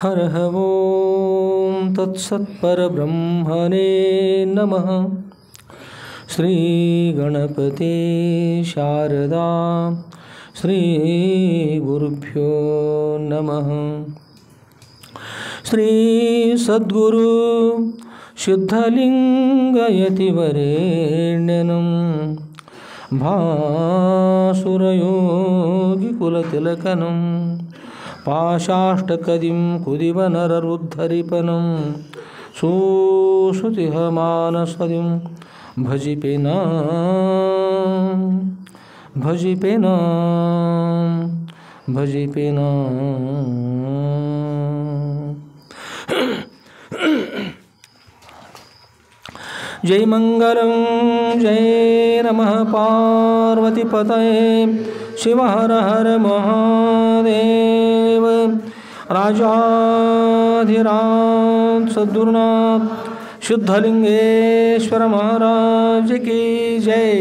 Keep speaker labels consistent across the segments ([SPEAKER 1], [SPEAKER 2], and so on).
[SPEAKER 1] हरः ॐ तत्सत्परब्रह्मणे नमः। श्रीगणपते शारदा श्रीगुरुभ्यो नमः। श्रीसद्गुरु सिद्धलिङ्गयतिवरेण्यं भासुरयोगिकुलतिलकनं पाशाष्टकदिं कुदिवनररुद्धरिपनं सुश्रुतिहमानसदिं भजिपेना जय मंगलम जय नमः पार्वतीपतये शिव हर हर महादेव। राजाधिराज सद्गुरुनाथ शुद्धलिंगेश्वर महाराज की जय।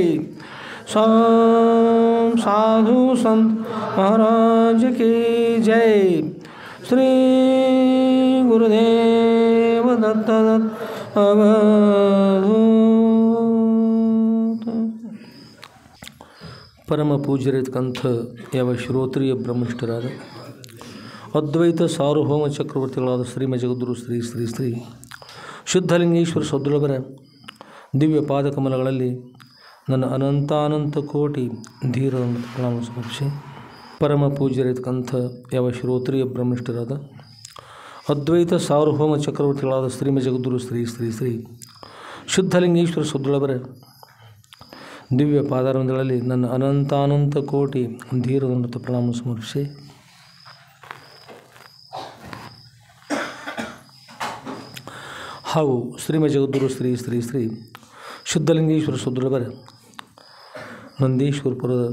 [SPEAKER 1] साधु संत महाराज की जय। श्री गुरुदेव दत्त ಪರಮ ಪೂಜ್ಯರಿರ್ತಕ್ಕಂಥ ಯಾವ ಶ್ರೋತ್ರಿಯ ಬ್ರಹ್ಮನಿಷ್ಠರಾದ ಅದ್ವೈತ ಸಾರ್ವಭೌಮ ಚಕ್ರವರ್ತಿಗಳಾದ ಶ್ರೀಮ ಜಗದ್ಗುರು ಶ್ರೀ ಶ್ರೀ ಶ್ರೀ ಶುದ್ಧಲಿಂಗೇಶ್ವರ ಸದ್ಗುರುವರ ದಿವ್ಯ ಪಾದಕಮಲಗಳಲ್ಲಿ ನನ್ನ ಅನಂತಾನಂತ ಕೋಟಿ ಧೀರ ಪ್ರಣಾಮ ಸಮರ್ಪಿಸಿ, ಪರಮ ಪೂಜ್ಯರಿರ್ತಕ್ಕಂಥ ಯಾವ ಶ್ರೋತ್ರಿಯ ಬ್ರಹ್ಮನಿಷ್ಠರಾದ ಅದ್ವೈತ ಸಾರ್ವಭೌಮ ಚಕ್ರವರ್ತಿಗಳಾದ ಶ್ರೀಮ ಜಗದ್ಗುರು ಶ್ರೀ ಶ್ರೀ ಶ್ರೀ ಶುದ್ಧಲಿಂಗೇಶ್ವರ ಸದ್ಗುರುವರ ದಿವ್ಯ ಪಾದಾರವಿಂದಗಳಲ್ಲಿ ನನ್ನ ಅನಂತಾನಂತ ಕೋಟಿ ಧೀರದಂತ ಪ್ರಣಾಮ ಸಮರ್ಪಿಸಿ, ಹಾಗೂ ಶ್ರೀಮ ಜಗದ್ಗುರು ಶ್ರೀ ಶ್ರೀ ಶ್ರೀ ಶುದ್ಧಲಿಂಗೇಶ್ವರ ಸದ್ಗುರುವರ ನಂದೀಶ್ವರಪುರದ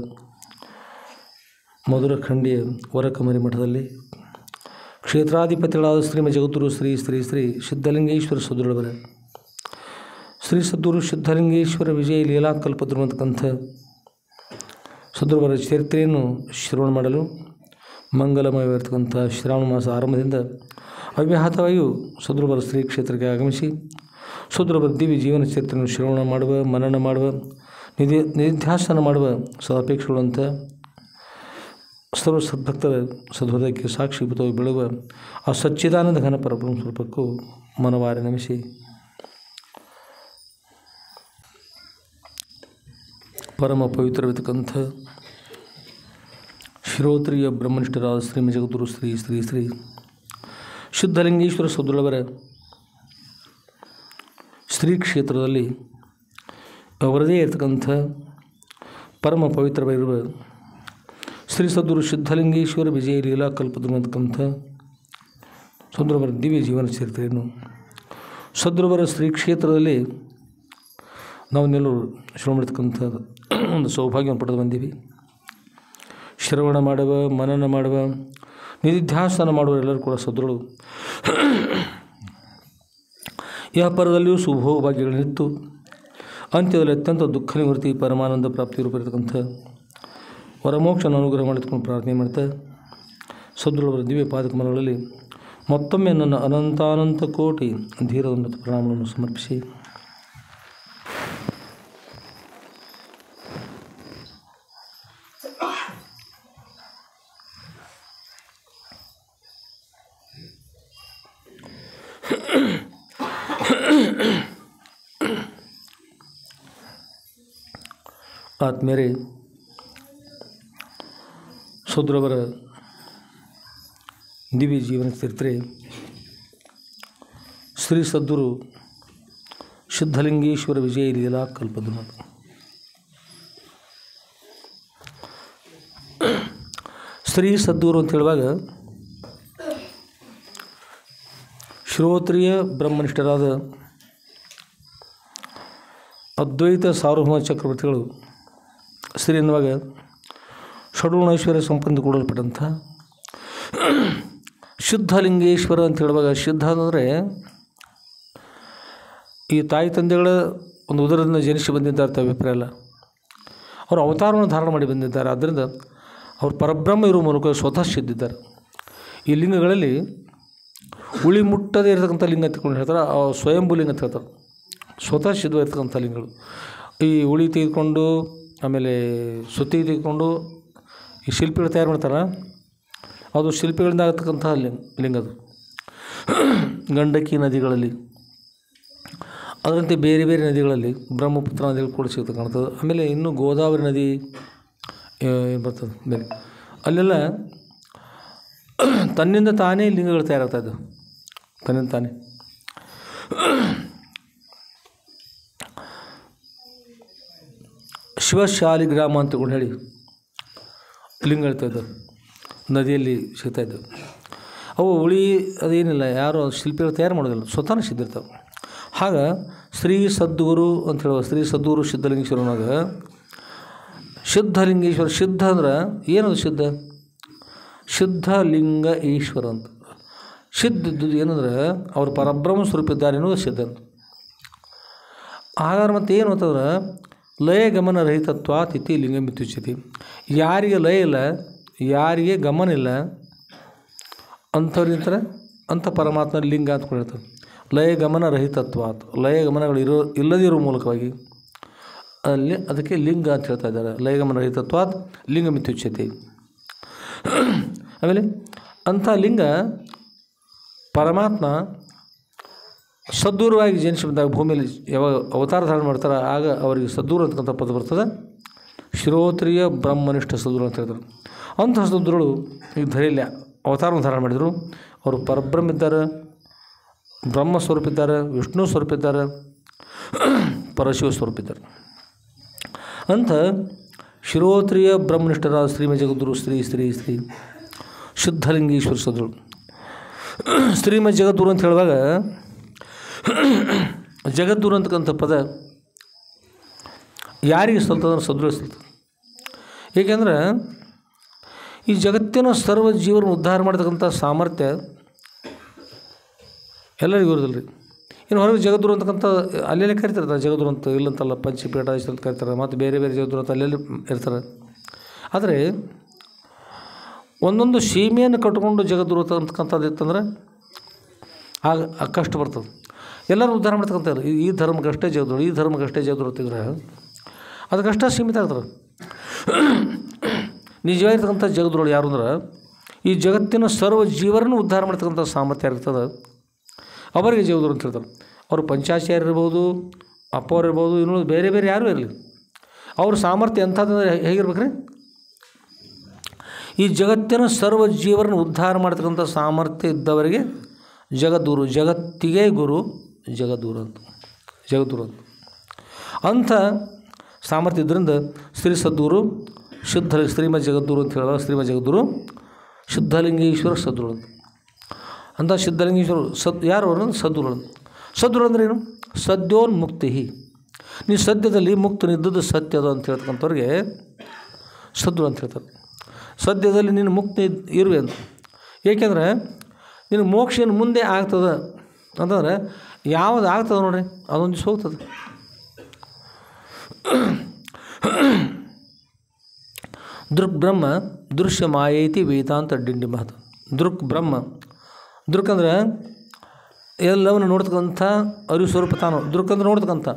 [SPEAKER 1] ಮಧುರಖಂಡಿಯ ವರಕಮರಿ ಮಠದಲ್ಲಿ ಕ್ಷೇತ್ರಾಧಿಪತಿಗಳಾದ ಶ್ರೀಮ ಜಗದ್ಗುರು ಶ್ರೀ ಶ್ರೀ ಶ್ರೀ ಸಿದ್ಧಲಿಂಗೇಶ್ವರ ಸದ್ಗುರುವರ ಶ್ರೀ ಸದ್ಗುರು ಸಿದ್ಧಲಿಂಗೇಶ್ವರ ವಿಜಯ ಲೀಲಾ ಕಲ್ಪತರುವಂತಕ್ಕಂಥ ಸದ್ಗುರುವರ ಚರಿತ್ರೆಯನ್ನು ಶ್ರವಣ ಮಾಡಲು ಮಂಗಲಮಯವಾಗಿರ್ತಕ್ಕಂಥ ಶ್ರಾವಣ ಮಾಸ ಆರಂಭದಿಂದ ಅವ್ಯಾಹತವಾಗಿಯೂ ಸದ್ಗುರುವರ ಶ್ರೀ ಕ್ಷೇತ್ರಕ್ಕೆ ಆಗಮಿಸಿ ಸದ್ಗುರುವರ ದಿವ್ಯ ಜೀವನ ಚರಿತ್ರೆಯನ್ನು ಶ್ರವಣ ಮಾಡುವ, ಮನನ ಮಾಡುವ, ನಿಧಿಧ್ಯಾಸನ ಮಾಡುವ ಸದಾಪೇಕ್ಷೆಗಳಂಥ ಸರ್ವ ಸದ್ಭಕ್ತರ ಸದ್ಹೃದಯಕ್ಕೆ ಸಾಕ್ಷೀಭೂತವಾಗಿ ಬೆಳೆಯುವ ಆ ಸಚ್ಚಿದಾನಂದ ಘನ ಪರಬ್ರಹ್ಮ ಸ್ವರೂಪಕ್ಕೂ ಮನವಾರೆ ನಮಿಸಿ, ಪರಮ ಪವಿತ್ರವಿರ್ತಕ್ಕಂಥ ಶ್ರೋತ್ರಿಯ ಬ್ರಹ್ಮನಿಷ್ಠರಾದ ಶ್ರೀಮ ಜಗದ್ಗುರು ಶ್ರೀ ಶ್ರೀ ಶ್ರೀ ಶುದ್ಧಲಿಂಗೇಶ್ವರ ಸದ್ಗುರುವರ ಶ್ರೀ ಕ್ಷೇತ್ರದಲ್ಲಿ ಅವರದೇ ಇರತಕ್ಕಂಥ ಪರಮ ಪವಿತ್ರವಾಗಿರುವ ಶ್ರೀ ಸದ್ಗುರು ಸಿದ್ಧಲಿಂಗೇಶ್ವರ ವಿಜಯ ಲೀಲಾ ಕಲ್ಪತರುವಂತಕ್ಕಂಥ ಸದ್ಗುರುವರ ದಿವ್ಯ ಜೀವನ ಚರಿತ್ರೆಯನ್ನು ಸದ್ಗುರುವರ ಶ್ರೀ ಕ್ಷೇತ್ರದಲ್ಲಿ ನಾವನ್ನೆಲ್ಲರೂ ಶ್ರವಣ ಮಾಡತಕ್ಕಂಥ ಒಂದು ಸೌಭಾಗ್ಯವನ್ನು ಪಡೆದು ಬಂದೀವಿ. ಶ್ರವಣ ಮಾಡುವ, ಮನನ ಮಾಡುವ, ನಿಧಿಧ್ಯಾಸನ ಮಾಡುವರೆಲ್ಲರೂ ಕೂಡ ಸದ್ಗುರು ಯಾವ ಪರದಲ್ಲಿಯೂ ಶುಭಭಾಗ್ಯಗಳನ್ನಿತ್ತು ಅಂತ್ಯದಲ್ಲಿ ಅತ್ಯಂತ ದುಃಖ ನಿವೃತ್ತಿ ಪರಮಾನಂದ ಪ್ರಾಪ್ತಿ ರೂಪಿರತಕ್ಕಂಥ ವರಮೋಕ್ಷನ ಅನುಗ್ರಹ ಮಾಡಿಕೊಂಡು ಪ್ರಾರ್ಥನೆ ಮಾಡ್ತಾ ಸದ್ಗುರುವರ ದಿವ್ಯ ಪಾದಕಮಲಗಳಲ್ಲಿ ಮತ್ತೊಮ್ಮೆ ನನ್ನ ಅನಂತಾನಂತ ಕೋಟಿ ಧೀರದಂತ ಪ್ರಣಾಮಗಳನ್ನು ಸಮರ್ಪಿಸಿ, ಆತ್ಮೀಯರೇ, ಸದ್ಗುರುವರ ದಿವ್ಯ ಜೀವನ ಚರಿತ್ರೆ ಶ್ರೀ ಸದ್ಗುರು ಸಿದ್ಧಲಿಂಗೇಶ್ವರ ವಿಜಯ ಲೀಲಾ ಕಲ್ಪತರು. ಶ್ರೀ ಸದ್ಗುರು ಅಂತ ಹೇಳುವಾಗ ಶ್ರೋತ್ರಿಯ ಬ್ರಹ್ಮನಿಷ್ಠರಾದ ಅದ್ವೈತ ಸಾರ್ವಭೌಮ ಚಕ್ರವರ್ತಿಗಳು ಶ್ರೀ ಎನ್ನುವಾಗ ಷಡ್ಗುಣೈಶ್ವರ್ಯ ಸಂಪನ್ನ ಕೂಡಲ್ಪಟ್ಟಂಥ ಶುದ್ಧಲಿಂಗೇಶ್ವರ ಅಂತ ಹೇಳುವಾಗ, ಶುದ್ಧ ಅಂದರೆ ಈ ತಾಯಿ ತಂದೆಗಳ ಒಂದು ಉದರದಿಂದ ಜನಿಸಿ ಬಂದಿದ್ದಾರೆ ಅಂತ ಅಭಿಪ್ರಾಯ ಅಲ್ಲ, ಅವರು ಅವತಾರವನ್ನು ಧಾರಣ ಮಾಡಿ ಬಂದಿದ್ದಾರೆ. ಆದ್ದರಿಂದ ಅವರು ಪರಬ್ರಹ್ಮ ಇರುವ ಮೂಲಕ ಸ್ವತಃ ಸಿದ್ಧಿದ್ದಾರೆ. ಈ ಲಿಂಗಗಳಲ್ಲಿ ಉಳಿ ಮುಟ್ಟದೇ ಇರತಕ್ಕಂಥ ಲಿಂಗ ತಿಳ್ಕೊಂಡು ಹೇಳ್ತಾರೆ, ಸ್ವಯಂಭೂ ಲಿಂಗ ಅಂತ ಹೇಳ್ತಾರೆ. ಸ್ವತಃ ಸಿದ್ಧವಾಗಿರ್ತಕ್ಕಂಥ ಲಿಂಗಗಳು. ಈ ಉಳಿ ತೆಗೆದುಕೊಂಡು ಆಮೇಲೆ ಸುತ್ತಿಗೆ ತೆಗೆದುಕೊಂಡು ಈ ಶಿಲ್ಪಿಗಳು ತಯಾರು ಮಾಡ್ತಾರೆ, ಅದು ಶಿಲ್ಪಿಗಳಿಂದ ಆಗತಕ್ಕಂಥ ಲಿಂಗದು. ಗಂಡಕಿ ನದಿಗಳಲ್ಲಿ, ಅದರಂತೆ ಬೇರೆ ಬೇರೆ ನದಿಗಳಲ್ಲಿ, ಬ್ರಹ್ಮಪುತ್ರ ನದಿಗಳು ಕೂಡ ಸಿಗ್ತಾ ಕಾಣ್ತದೆ. ಆಮೇಲೆ ಇನ್ನು ಗೋದಾವರಿ ನದಿ ಏನು ಬರ್ತದೆ ಬೇರೆ, ಅಲ್ಲೆಲ್ಲ ತನ್ನಿಂದ ತಾನೇ ಲಿಂಗಗಳು ತಯಾರಾಗ್ತಾಯಿದ್ದವು, ತನ್ನಿಂದ ತಾನೇ. ಶಿವಶಾಲಿ ಗ್ರಾಮ ಅಂತ ತಿಳ್ಕೊಂಡು ಹೇಳಿ ಲಿಂಗ ಹೇಳ್ತಾಯಿದ್ದವು, ನದಿಯಲ್ಲಿ ಸಿಗ್ತಾಯಿದ್ದವು. ಅವು ಉಳಿ ಅದೇನಿಲ್ಲ, ಯಾರು ಶಿಲ್ಪಿಗಳು ತಯಾರು ಮಾಡೋದಿಲ್ಲ, ಸ್ವತಃ ಸಿದ್ಧಿರ್ತಾವೆ. ಆಗ ಶ್ರೀ ಸದ್ಗುರು ಅಂತ ಹೇಳುವ ಶ್ರೀ ಸದ್ಗುರು ಸಿದ್ಧಲಿಂಗೇಶ್ವರನಾಗ ಸಿದ್ಧಲಿಂಗೇಶ್ವರ, ಸಿದ್ಧ ಅಂದ್ರೆ ಏನದು ಸಿದ್ಧ? ಸಿದ್ಧಲಿಂಗ ಈಶ್ವರ ಅಂತ. ಸಿದ್ಧದ್ದು ಏನಂದ್ರೆ ಅವರು ಪರಬ್ರಹ್ಮ ಸ್ವರೂಪಿದ್ದಾರೆ ಎನ್ನುವುದು ಸಿದ್ಧ ಅಂತ. ಹಾಗಾದ್ರೆ ಮತ್ತೆ ಏನು ಅಂತಂದ್ರೆ ಲಯ ಗಮನ ರಹಿತತ್ವ ತಿಥಿ ಲಿಂಗ ಮಿತ್ಯುಚ್ಯತಿ. ಯಾರಿಗೆ ಲಯ ಇಲ್ಲ, ಯಾರಿಗೆ ಗಮನ ಇಲ್ಲ ಅಂಥವ್ರಿಂತಾರೆ ಅಂಥ ಪರಮಾತ್ಮ ಲಿಂಗ ಅಂತ ಹೇಳ್ತಾರೆ. ಲಯ ಗಮನ ರಹಿತತ್ವ, ಲಯ ಗಮನಗಳು ಇಲ್ಲದಿರೋ ಮೂಲಕವಾಗಿ ಅಲ್ಲಿ ಅದಕ್ಕೆ ಲಿಂಗ ಅಂತ ಹೇಳ್ತಾ ಇದ್ದಾರೆ. ಲಯಗಮನ ರಹಿತತ್ವಾತ್ ಲಿಂಗ ಮಿತ್ಯುಚ್ಯತೆ. ಆಮೇಲೆ ಅಂಥ ಲಿಂಗ ಪರಮಾತ್ಮ ಸದ್ಗುರುವಾಗಿ ಜನಿಸಿ ಬಂದಾಗ ಭೂಮಿಯಲ್ಲಿ ಯಾವಾಗ ಅವತಾರ ಧಾರಣೆ ಮಾಡ್ತಾರೆ, ಆಗ ಅವರಿಗೆ ಸದ್ಗುರು ಅಂತಕ್ಕಂಥ ಪದ ಬರ್ತದೆ. ಶ್ರೋತ್ರಿಯ ಬ್ರಹ್ಮನಿಷ್ಠ ಸದ್ಗುರು ಅಂತ ಹೇಳ್ತಾರೆ. ಅಂಥ ಸದ್ಗುರುಗಳು ಈ ಧರೆಯಲ್ಲಿ ಅವತಾರವನ್ನು ಧಾರಣೆ ಮಾಡಿದರು. ಅವರು ಪರಬ್ರಹ್ಮ ಇದ್ದಾರೆ, ಬ್ರಹ್ಮ ಸ್ವರೂಪಿದ್ದಾರೆ, ವಿಷ್ಣು ಸ್ವರೂಪಿದ್ದಾರೆ, ಪರಶಿವ ಸ್ವರೂಪಿದ್ದಾರೆ. ಅಂಥ ಶ್ರೋತ್ರಿಯ ಬ್ರಹ್ಮನಿಷ್ಠರಾದ ಶ್ರೀಮ ಜಗದ್ಗುರು ಶ್ರೀ ಶ್ರೀ ಶ್ರೀ ಸಿದ್ಧಲಿಂಗೇಶ್ವರ ಸದ್ಗುರು. ಶ್ರೀಮ ಜಗದ್ಗುರು ಅಂತ ಹೇಳುವಾಗ ಜಗದ್ಗುರು ಅಂತಕ್ಕಂಥ ಪದ ಯಾರಿಗೆ ಸಲ್ತದ? ಸದ್ಗುರು ಸಲ್ತದೆ. ಏಕೆಂದರೆ ಈ ಜಗತ್ತಿನ ಸರ್ವ ಜೀವನ ಉದ್ಧಾರ ಮಾಡ್ತಕ್ಕಂಥ ಸಾಮರ್ಥ್ಯ ಎಲ್ಲರಿಗೂ ಇರೋದಿಲ್ಲ ರೀ. ಇನ್ನು ಹೊರಗೆ ಜಗದ್ಗುರು ಅಂತಕ್ಕಂಥ ಅಲ್ಲೆಲ್ಲೇ ಕರಿತಾರೆ, ಜಗದ್ಗುರು ಅಂತ ಇಲ್ಲಂತಲ್ಲ, ಪಂಚಪೀಠ ಅಂತ ಕರಿತಾರೆ, ಮತ್ತು ಬೇರೆ ಬೇರೆ ಜಗದ್ಗುರು ಅಂತ ಅಲ್ಲೆಲ್ಲಿ ಇರ್ತಾರೆ. ಆದರೆ ಒಂದೊಂದು ಸೀಮೆಯನ್ನು ಕಟ್ಕೊಂಡು ಜಗದ್ಗುರು ಅಂತಕ್ಕಂಥದ್ದು ಇತ್ತಂದ್ರೆ ಆಗ ಕಷ್ಟ ಬರ್ತದೆ. ಎಲ್ಲರೂ ಉದ್ಧಾರ ಮಾಡ್ತಕ್ಕಂಥ ಈ ಧರ್ಮಕ್ಕಷ್ಟೇ ಜಗದ್ಗುರು, ಈ ಧರ್ಮಕ್ಕಷ್ಟೇ ಜಗದ್ಗುರು ಅಂತಿದ್ರೆ ಅದಕ್ಕಷ್ಟೇ ಸೀಮಿತ ಆಗ್ತಾರೆ. ನಿಜವಾಗಿರ್ತಕ್ಕಂಥ ಜಗದ್ಗುರುಗಳು ಯಾರು ಅಂದ್ರೆ ಈ ಜಗತ್ತಿನ ಸರ್ವ ಜೀವನೂ ಉದ್ಧಾರ ಮಾಡ್ತಕ್ಕಂಥ ಸಾಮರ್ಥ್ಯ ಇರ್ತದೆ, ಅವರಿಗೆ ಜಗದ್ಗುರು ಅಂತ ಹೇಳ್ತಾರೆ. ಅವರು ಪಂಚಾಚಾರ್ಯ ಇರ್ಬೋದು, ಅಪ್ಪವ್ರು ಇರ್ಬೋದು, ಇನ್ನೂ ಬೇರೆ ಬೇರೆ ಯಾರೂ ಇರಲಿ, ಅವ್ರ ಸಾಮರ್ಥ್ಯ ಎಂಥದ್ದಂದ್ರೆ ಹೇಗಿರ್ಬೇಕ್ರಿ? ಈ ಜಗತ್ತಿನ ಸರ್ವ ಜೀವನ ಉದ್ಧಾರ ಮಾಡ್ತಕ್ಕಂಥ ಸಾಮರ್ಥ್ಯ ಇದ್ದವರಿಗೆ ಜಗದ್ಗುರು, ಜಗತ್ತಿಗೆ ಗುರು ಜಗದ್ಗುರು ಅಂತ, ಜಗದ್ಗುರು ಅಂತ. ಅಂಥ ಸಾಮರ್ಥ್ಯ ಇದರಿಂದ ಶ್ರೀ ಸದ್ಗುರು ಶುದ್ಧ ಶ್ರೀಮ ಜಗದ್ಗುರು ಅಂತ ಹೇಳುವಾಗ ಶ್ರೀಮ ಜಗದ್ಗುರು ಸಿದ್ಧಲಿಂಗೇಶ್ವರ ಸದ್ಗುರು ಅಂತ. ಅಂಥ ಸಿದ್ಧಲಿಂಗೇಶ್ವರ ಯಾರು ಅವರು? ಸದ್ಗುರು. ಸದ್ಗುರು ಅಂದ್ರೆ ಏನು? ಸದ್ಯೋನ್ಮುಕ್ತಿ. ನೀ ಸದ್ಯದಲ್ಲಿ ಮುಕ್ತನಿದ್ದದ್ದು ಸತ್ಯದ ಅಂತ ಹೇಳ್ತಕ್ಕಂಥವ್ರಿಗೆ ಸದ್ಗುರು ಅಂತ ಹೇಳ್ತಾರೆ. ಸದ್ಯದಲ್ಲಿ ನೀನು ಮುಕ್ತಿ ಇರುವೆ ಅಂತ. ಏಕೆಂದರೆ ನಿನ್ನ ಮೋಕ್ಷ ಏನು ಮುಂದೆ ಆಗ್ತದೆ ಅಂತಂದರೆ ಯಾವುದು ಆಗ್ತದೆ ನೋಡ್ರಿ, ಅದೊಂದು ದಿವಸ ಹೋಗ್ತದೆ. ದೃಕ್ ಬ್ರಹ್ಮ ದೃಶ್ಯ ಮಾಯೈತಿ ವೇದಾಂತ ಡಿಂಡಿ ಮಹತ್. ದೃಕ್ ಬ್ರಹ್ಮ, ದೃಕ್ ಅಂದರೆ ಎಲ್ಲವನ್ನು ನೋಡ್ತಕ್ಕಂಥ ಅರಿವು ಸ್ವರೂಪ ತಾನು. ದೃಕ್ ಅಂದರೆ ನೋಡ್ತಕ್ಕಂಥ,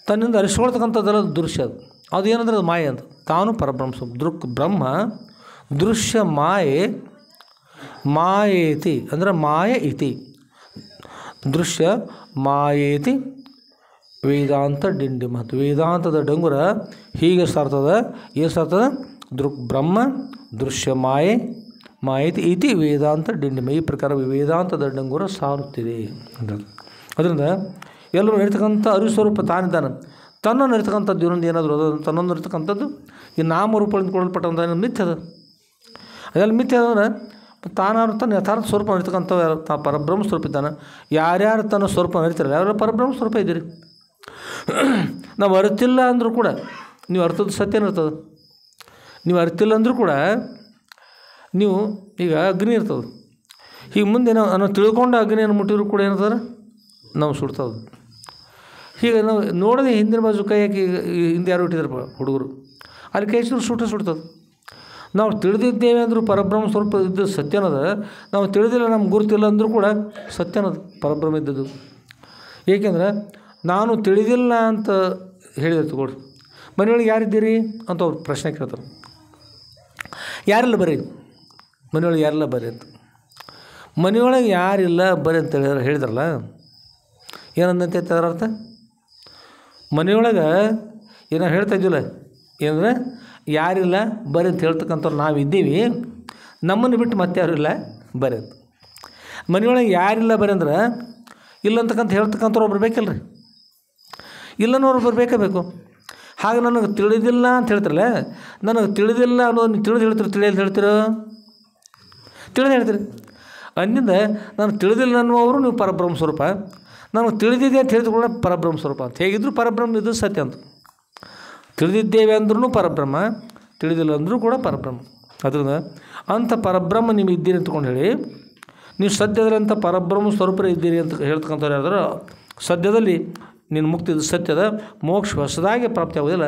[SPEAKER 1] ತನ್ನಿಂದ ಅರಿಸ್ಕೊಳ್ತಕ್ಕಂಥದ್ದೆಲ್ಲ ದೃಶ್ಯ ಅದು. ಅದು ಏನಂದ್ರೆ ಅದು ಮಾಯೆ ಅಂತ. ತಾನು ಪರಬ್ರಹ್ಮ ಸ್ವರೂಪ. ದೃಕ್ ಬ್ರಹ್ಮ ದೃಶ್ಯ ಮಾಯೆ ಮಾಯೇತಿ ಅಂದರೆ ಮಾಯೆ ಇತಿ. ದೃಶ್ಯ ಮಾಯೇತಿ ವೇದಾಂತ ಡಿಂಡಿ ಮಹತ್. ವೇದಾಂತದ ಡಂಗುರ ಹೀಗೆ ಸಾರ್ತದೆ. ಏನು ಸಾರ್ತದೆ? ದೃಕ್ ಬ್ರಹ್ಮ ದೃಶ್ಯ ಮಾಯೆ ಮಾಯೇತಿ ಇತಿ ವೇದಾಂತ ಡಿಂಡಿಮ. ಈ ಪ್ರಕಾರ ವೇದಾಂತದ ಡಂಗುರ ಸಾರುತ್ತಿದೆ ಅಂತ. ಅದರಿಂದ ಎಲ್ಲರೂ ನಡೀತಕ್ಕಂಥ ಅರಿವು ಸ್ವರೂಪ ತಾನಿದ್ದಾನೆ. ತನ್ನನ್ನು ನಡೀತಕ್ಕಂಥದ್ದು ಇನ್ನೊಂದು ಏನಾದರೂ ಅದು ತನ್ನೊಂದು ನಡೀತಕ್ಕಂಥದ್ದು ಈ ನಾಮರೂಪಗಳಿಂದ ಕೊಡಲ್ಪಟ್ಟಂಥ ಮಿಥ್ಯ ಅದು. ಅದೆಲ್ಲ ಮಿಥ್ಯ ಅಂದರೆ ತಾನಾರು ತನ್ನ ಯಥಾರ್ಥ ಸ್ವರೂಪ ನಡೀತಕ್ಕಂಥ ಪರಬ್ರಹ್ಮ ಸ್ವರೂಪ ಇದ್ದಾನೆ. ಯಾರ್ಯಾರು ತನ್ನ ಸ್ವರೂಪ ನಡೀತಾರೆ ಯಾರು ಪರಬ್ರಹ್ಮ ಸ್ವರೂಪ ಇದ್ದೀರಿ. ನಾವು ಅರ್ತಿಲ್ಲ ಅಂದರೂ ಕೂಡ ನೀವು ಅರ್ಥದ ಸತ್ಯನ ಇರ್ತದೆ. ನೀವು ಅರ್ತಿಲ್ಲ ಅಂದರೂ ಕೂಡ ನೀವು ಈಗ ಅಗ್ನಿ ಇರ್ತದೆ. ಈಗ ಮುಂದೆ ನಾವು ತಿಳ್ಕೊಂಡು ಅಗ್ನಿಯನ್ನು ಮುಟ್ಟಿದ್ರು ಕೂಡ ಏನಂತಾರೆ ನಾವು ಸುಡ್ತದೆ. ಹೀಗೆ ನಾವು ನೋಡದೆ ಹಿಂದಿನ ಬಾಜು ಕೈ ಹಾಕಿ ಹಿಂದೆ ಯಾರು ಇಟ್ಟಿದ್ದಾರೆ ಹುಡುಗರು, ಅಲ್ಲಿ ಕೈ ಸುಟ್ಟೆ ಸುಡ್ತದೆ. ನಾವು ತಿಳಿದಿದ್ದೇವೆ ಅಂದರೂ ಪರಬ್ರಹ್ಮ ಸ್ವರೂಪ ಇದ್ದು ಸತ್ಯನದ, ನಾವು ತಿಳಿದಿಲ್ಲ ನಮ್ಗೆ ಗುರುತಿಲ್ಲ ಅಂದರೂ ಕೂಡ ಸತ್ಯನದ ಪರಬ್ರಹ್ಮ ಇದ್ದದ್ದು. ಏಕೆಂದ್ರೆ ನಾನು ತಿಳಿದಿಲ್ಲ ಅಂತ ಹೇಳಿದ್ರೆ ತಗೊಳ್ರಿ, ಮನೆಯೊಳಗೆ ಯಾರಿದ್ದೀರಿ ಅಂತ ಅವ್ರು ಪ್ರಶ್ನೆ ಕೇಳ್ತಾರೆ. ಯಾರಿಲ್ಲ ಬರ್ರಿ, ಮನೆಯೊಳಗೆ ಯಾರಿಲ್ಲ ಬರ್ರಿ ಅಂತ. ಮನೆಯೊಳಗೆ ಯಾರಿಲ್ಲ ಬರ್ರಿ ಅಂತ ಹೇಳಿದ್ರಲ್ಲ, ಏನಂದಂತೆ ಅದರ ಅರ್ಥ? ಮನೆಯೊಳಗೆ ಏನೋ ಹೇಳ್ತಾ ಇದ್ದಿಲ್ಲ, ಏನಂದ್ರೆ ಯಾರಿಲ್ಲ ಬರ್ರಿ ಅಂತ ಹೇಳ್ತಕ್ಕಂಥವ್ರು ನಾವು ಇದ್ದೀವಿ, ನಮ್ಮನ್ನು ಬಿಟ್ಟು ಮತ್ತೆ ಯಾರು ಇಲ್ಲ ಬರ್ರಿ ಅಂತ. ಮನೆಯೊಳಗೆ ಯಾರಿಲ್ಲ ಬರ್ರಿ ಅಂದ್ರೆ ಇಲ್ಲಂತಕ್ಕಂತ ಹೇಳ್ತಕ್ಕಂಥವ್ರು ಒಬ್ರು ಬೇಕಲ್ರಿ, ಇಲ್ಲನವ್ರು ಬೇಕೇ ಬೇಕು. ಹಾಗೆ ನನಗೆ ತಿಳಿದಿಲ್ಲ ಅಂತ ಹೇಳ್ತಿರಲ್ಲ, ನನಗೆ ತಿಳಿದಿಲ್ಲ ಅನ್ನೋದು ತಿಳಿದು ಹೇಳ್ತೀರಿ, ತಿಳಿಯಲ್ದು ಹೇಳ್ತೀರೋ? ತಿಳಿದು ಹೇಳ್ತೀರಿ. ಅಂದಿಂದ ನಾನು ತಿಳಿದಿಲ್ಲ ಅನ್ನುವರು ನೀವು ಪರಬ್ರಹ್ಮ ಸ್ವರೂಪ, ನನಗೆ ತಿಳಿದಿದೆ ಅಂತ ಹೇಳಿದ್ರು ಕೂಡ ಪರಬ್ರಹ್ಮ ಸ್ವರೂಪ ಅಂತ. ಹೇಗಿದ್ದರೂ ಪರಬ್ರಹ್ಮ ಇದು ಸತ್ಯ ಅಂತ. ತಿಳಿದಿದ್ದೇವೆ ಅಂದ್ರೂ ಪರಬ್ರಹ್ಮ, ತಿಳಿದಿಲ್ಲ ಅಂದರೂ ಕೂಡ ಪರಬ್ರಹ್ಮ. ಅದರಿಂದ ಅಂಥ ಪರಬ್ರಹ್ಮ ನೀವು ಇದ್ದೀರಿ ಅಂತಕೊಂಡು ಹೇಳಿ, ನೀವು ಸದ್ಯದಲ್ಲಿ ಅಂಥ ಪರಬ್ರಹ್ಮ ಸ್ವರೂಪರೇ ಇದ್ದೀರಿ ಅಂತ ಹೇಳ್ತಕ್ಕಂಥವ್ರು ಯಾವ್ದಾರು ಸದ್ಯದಲ್ಲಿ ನಿನ್ನ ಮುಕ್ತಿದು ಸತ್ಯದ ಮೋಕ್ಷ ಹೊಸದಾಗಿ ಪ್ರಾಪ್ತಿ ಆಗೋದಿಲ್ಲ.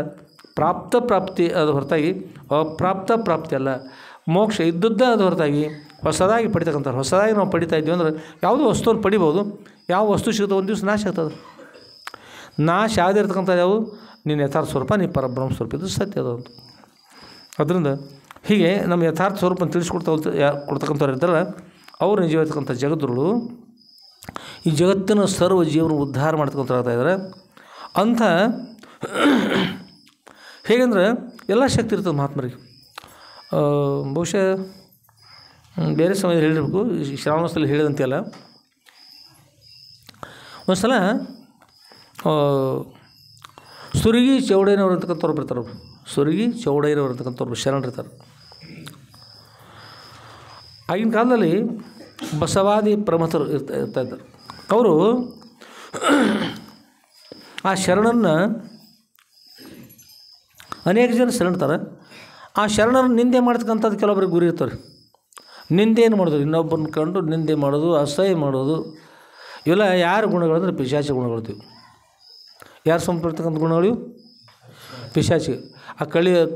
[SPEAKER 1] ಪ್ರಾಪ್ತಿ ಅದು ಹೊರತಾಗಿ ಅಪ್ರಾಪ್ತ ಪ್ರಾಪ್ತಿ ಅಲ್ಲ, ಮೋಕ್ಷ ಇದ್ದದ್ದೇ ಅದು ಹೊರತಾಗಿ ಹೊಸದಾಗಿ ಪಡಿತಕ್ಕಂಥವ್ರು. ಹೊಸದಾಗಿ ನಾವು ಪಡಿತಾ ಇದ್ದೀವಿ ಅಂದರೆ ಯಾವುದೋ ವಸ್ತುವನ್ನು ಪಡಿಬೋದು, ಯಾವ ವಸ್ತು ಸಿಗುತ್ತೆ ಒಂದು ದಿವಸ ನಾಶ ಆಗ್ತದೆ. ನಾಶ ಆಗದೆ ಇರ್ತಕ್ಕಂಥದ್ದು ಯಾವುದು? ನಿನ್ನ ಯಥಾರ್ಥ ಸ್ವರೂಪ, ನೀ ಪರಬ್ರಹ್ಮ ಸ್ವರೂಪ, ಇದು ಸತ್ಯ ಅದು ಅಂತ. ಅದರಿಂದ ಹೀಗೆ ನಮ್ಮ ಯಥಾರ್ಥ ಸ್ವರೂಪನ ಕೊಡ್ತಕ್ಕಂಥವ್ರು ಇರ್ತಾರಲ್ಲ, ಅವರು ನಿಜವಾಗಿರ್ತಕ್ಕಂಥ ಜಗದ್ಗುರುಗಳು. ಈ ಜಗತ್ತಿನ ಸರ್ವ ಜೀವನ ಉದ್ಧಾರ ಮಾಡ್ತಕ್ಕಂಥ ಇದ್ದಾರೆ ಅಂಥ. ಹೇಗೆಂದ್ರೆ ಎಲ್ಲ ಶಕ್ತಿ ಇರ್ತದೆ ಮಹಾತ್ಮರಿಗೆ. ಬಹುಶಃ ಬೇರೆ ಸಮಯದಲ್ಲಿ ಹೇಳಿರ್ಬೇಕು, ಶ್ರಾವಣ ಮಾಸದಲ್ಲಿ ಹೇಳಿದಂತೆಲ್ಲ. ಒಂದು ಸಲ ಸುರಗಿ ಚೌಡಯ್ಯನವ್ರು ಇರ್ತಕ್ಕಂಥವ್ರು ಬರ್ತಾರೆ. ಸುರಗಿ ಚೌಡಯ್ಯನವ್ರು ಇರ್ತಕ್ಕಂಥವ್ರು ಶರಣರಿರ್ತಾರೆ. ಆಗಿನ ಕಾಲದಲ್ಲಿ ಬಸವಾದಿ ಪ್ರಮಥರು ಇರ್ತಾ ಇದ್ದಾರೆ. ಅವರು ಆ ಶರಣನ್ನು ಅನೇಕ ಜನ ಶರಣರ್ತಾರೆ. ಆ ಶರಣರನ್ನು ನಿಂದೆ ಮಾಡ್ತಕ್ಕಂಥದ್ದು ಕೆಲವೊಬ್ಬರಿಗೆ ಗುರಿ ಇರ್ತಾರೆ. ನಿಂದೆ ಏನು ಮಾಡೋದು? ಇನ್ನೊಬ್ಬರನ್ನ ಕಂಡು ನಿಂದೆ ಮಾಡೋದು, ಅಸಹ್ಯ ಮಾಡೋದು, ಇವೆಲ್ಲ ಯಾರು ಗುಣಗಳಂದ್ರೆ ಪಿಶಾಚಿ ಗುಣಗಳ್ತೀವಿ. ಯಾರು ಸಂಪರ್ತಕ್ಕಂಥ ಗುಣಗಳು? ಪಿಶಾಚಿ. ಆ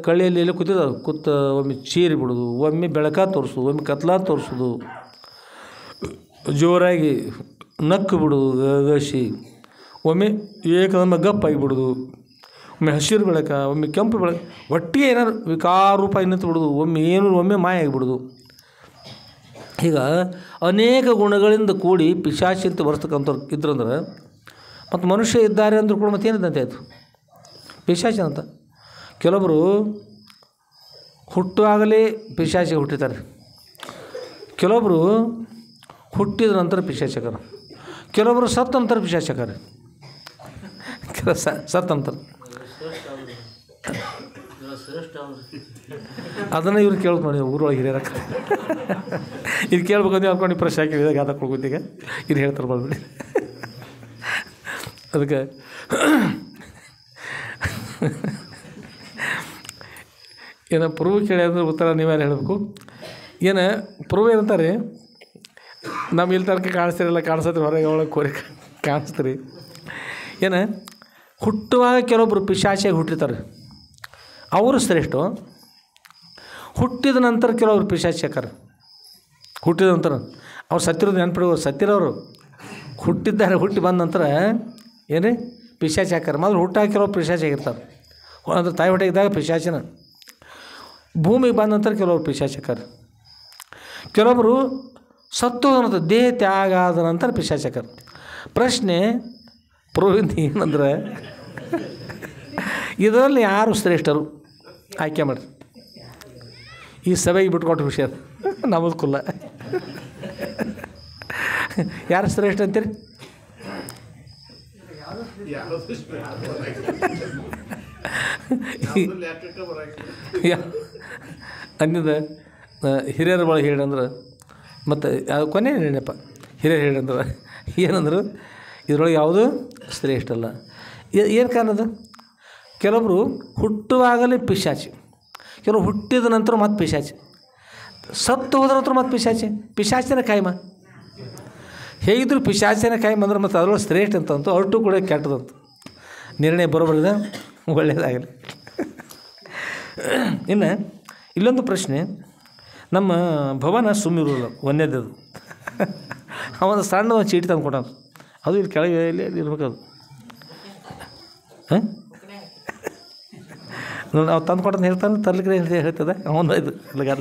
[SPEAKER 1] ಕಳಿಯಲ್ಲಿ ಎಲ್ಲಿ ಕೂತ ಒಮ್ಮೆ ಚೀರಿ ಬಿಡೋದು, ಒಮ್ಮೆ ಬೆಳಕ ತೋರಿಸೋದು, ಒಮ್ಮೆ ಕತ್ಲ ತೋರಿಸೋದು, ಜೋರಾಗಿ ನಕ್ಕು ಬಿಡೋದು ಗಸಿ, ಒಮ್ಮೆ ಏಕದಮ್ಮ ಗಪ್ಪಾಗಿಬಿಡೋದು, ಒಮ್ಮೆ ಹಸಿರು ಬೆಳಕ, ಒಮ್ಮೆ ಕೆಂಪು ಬೆಳಕ, ಒಟ್ಟಿಗೆ ಏನಾರು ವಿಕಾರ ರೂಪ ನಿಂತು ಬಿಡೋದು, ಒಮ್ಮೆ ಮಾಯ ಆಗಿಬಿಡೋದು. ಈಗ ಅನೇಕ ಗುಣಗಳಿಂದ ಕೂಡಿ ಪಿಶಾಚಿ ಅಂತ ಬರ್ತಕ್ಕಂಥವ್ರು ಇದ್ರಂದ್ರೆ, ಮತ್ತು ಮನುಷ್ಯ ಇದ್ದಾರೆ ಅಂದರೂ ಕೂಡ ಮತ್ತೇನಿದಂತೆ ಆಯಿತು ಪಿಶಾಚಿ ಅಂತ. ಕೆಲವೊಬ್ಬರು ಹುಟ್ಟುವಾಗಲೇ ಪಿಶಾಚಿ ಹುಟ್ಟಿದ್ದಾರೆ, ಕೆಲವೊಬ್ಬರು ಹುಟ್ಟಿದ ನಂತರ ಪಿಶಾಚಕರ, ಕೆಲವೊಬ್ಬರು ಸತ್ತ ನಂತರ ಪಿಶಾಚಕರ, ಸತ್ತ ನಂತರ. ಅದನ್ನು ಇವ್ರು ಕೇಳ್ಬೇಕು ನೋಡಿ, ಊರೊಳಗೆ ಹಿರಿಯರಕ್ಕ ಇದು ಕೇಳ್ಬೇಕಂದ್ರೆ ಅನ್ಕೊಂಡು ಪ್ರಶ್ನೆ ಹಾಕಿದಾಗ ಗಾದ ಕೊಡ್ಕೊತೀಗ ಇದು ಹೇಳ್ತಾರೆ ಬಂದ್ಬಿಡಿ. ಅದಕ್ಕೆ ಏನೋ ಪ್ರೂವ್ ಕೇಳಿ ಅಂದ್ರೆ ಉತ್ತರ ನೀವೇನು ಹೇಳಬೇಕು. ಏನು ಪ್ರೂವ್ ಏನಂತಾರೆ, ನಮ್ಮ ಇಲ್ಲಿ ತನಕ ಕಾಣಿಸ್ತಿರಲ್ಲ, ಕಾಣಿಸ್ತದೆ ಹೊರಗೆ ಒಳಗೆ ಕೋರಿ ಕಾಣಿಸ್ತೀರಿ. ಏನು ಹುಟ್ಟುವಾಗ ಕೆಲವೊಬ್ಬರು ಪಿಶಾಚಿಯಾಗಿ ಹುಟ್ಟಿರ್ತಾರೆ, ಅವರು ಶ್ರೇಷ್ಠ. ಹುಟ್ಟಿದ ನಂತರ ಕೆಲವರು ಪಿಶಾಚಿಯಾಕಾರ. ಹುಟ್ಟಿದ ನಂತರ ಅವ್ರು ಸತ್ತಿರೋದು ನೆನ್ಪಿಡುವರು, ಸತ್ತಿರೋರು ಹುಟ್ಟಿದ್ದಾರೆ, ಹುಟ್ಟಿ ಬಂದ ನಂತರ ಏನ್ರಿ ಪಿಶಾಚಿ ಹಾಕಾರ. ಮೊದಲು ಹುಟ್ಟಾಗ ಕೆಲವರು ಪಿಶಾಚಿ ಆಗಿರ್ತಾರೆ, ಅಂದ್ರೆ ತಾಯಿ ಹೊಟ್ಟೆಗಿದ್ದಾಗ ಪಿಶಾಚಿನ. ಭೂಮಿಗೆ ಬಂದ ನಂತರ ಕೆಲವರು ಪಿಶಾಚಿ ಹಾಕಾರ. ಕೆಲವೊಬ್ಬರು ಸತ್ತೋದ ದೇಹ ತ್ಯಾಗ ಆದ ನಂತರ ಪಿಶಾಚಿ ಹಾಕಾರ. ಪ್ರಶ್ನೆ ಪ್ರೂವಿಂದ ಏನಂದ್ರೆ, ಇದರಲ್ಲಿ ಯಾರು ಶ್ರೇಷ್ಠರು ಆಯ್ಕೆ ಮಾಡಿರಿ. ಈ ಸಭೆಗೆ ಬಿಟ್ಕೊಟ್ಟು ವಿಷಯ ನಮ್ಮದು ಕುಲ್ಲ. ಯಾರು ಶ್ರೇಷ್ಠ ಅಂತೀರಿ? ಅನ್ನಿದ ಹಿರಿಯರ ಒಳಗೆ ಹೇಳಂದ್ರೆ, ಮತ್ತು ಕೊನೆ ಹೇಳಪ್ಪ ಹಿರಿಯರು ಹೇಳಂದ್ರೆ ಏನಂದ್ರೆ, ಇದರೊಳಗೆ ಯಾವುದು ಶ್ರೇಷ್ಠ ಅಲ್ಲ. ಏನು ಕಾರಣದ? ಕೆಲವೊಬ್ಬರು ಹುಟ್ಟುವಾಗಲೇ ಪಿಶಾಚಿ, ಕೆಲವರು ಹುಟ್ಟಿದ ನಂತರ ಮತ್ತೆ ಪಿಶಾಚಿ, ಸತ್ತು ಹೋದ ನಂತರ ಮತ್ತೆ ಪಿಶಾಚಿನ ಕಾಯಮ. ಹೇಗಿದ್ರು ಪಿಶಾಚಿನ ಕಾಯಮ ಅಂದ್ರೆ ಮತ್ತು ಅದರೊಳಗೆ ಶ್ರೇಷ್ಠ ಅಂತಂತು, ಅಷ್ಟು ಕೂಡ ಕೆಟ್ಟದಂತ. ನಿರ್ಣಯ ಬರೋಬರಿದೆ, ಒಳ್ಳೆಯದಾಗಲಿ. ಇನ್ನು ಇಲ್ಲೊಂದು ಪ್ರಶ್ನೆ, ನಮ್ಮ ಭವನ ಸುಮ್ಮಿರೋಲ್ಲ ಒಂದೇದದು ಅವನು ಸಣ್ಣ ಒಂದು ಚೀಟಿ ತಂದು ಕೊಟ್ಟಾನ, ಅದು ಇಲ್ಲಿ ಕೆಳಗೆ ಇಲ್ಲಿ ಇರ್ಬೇಕದು. ಹಾಂ ನಾವು ತಂದು ಕೊಟ್ಟಂತ ಹೇಳ್ತಾನೆ, ತರ್ಲಿಕ್ಕೆ ಹೇಳ್ತದೆ ಅವನು. ಇದು ಇಲ್ಲಿಗಾರ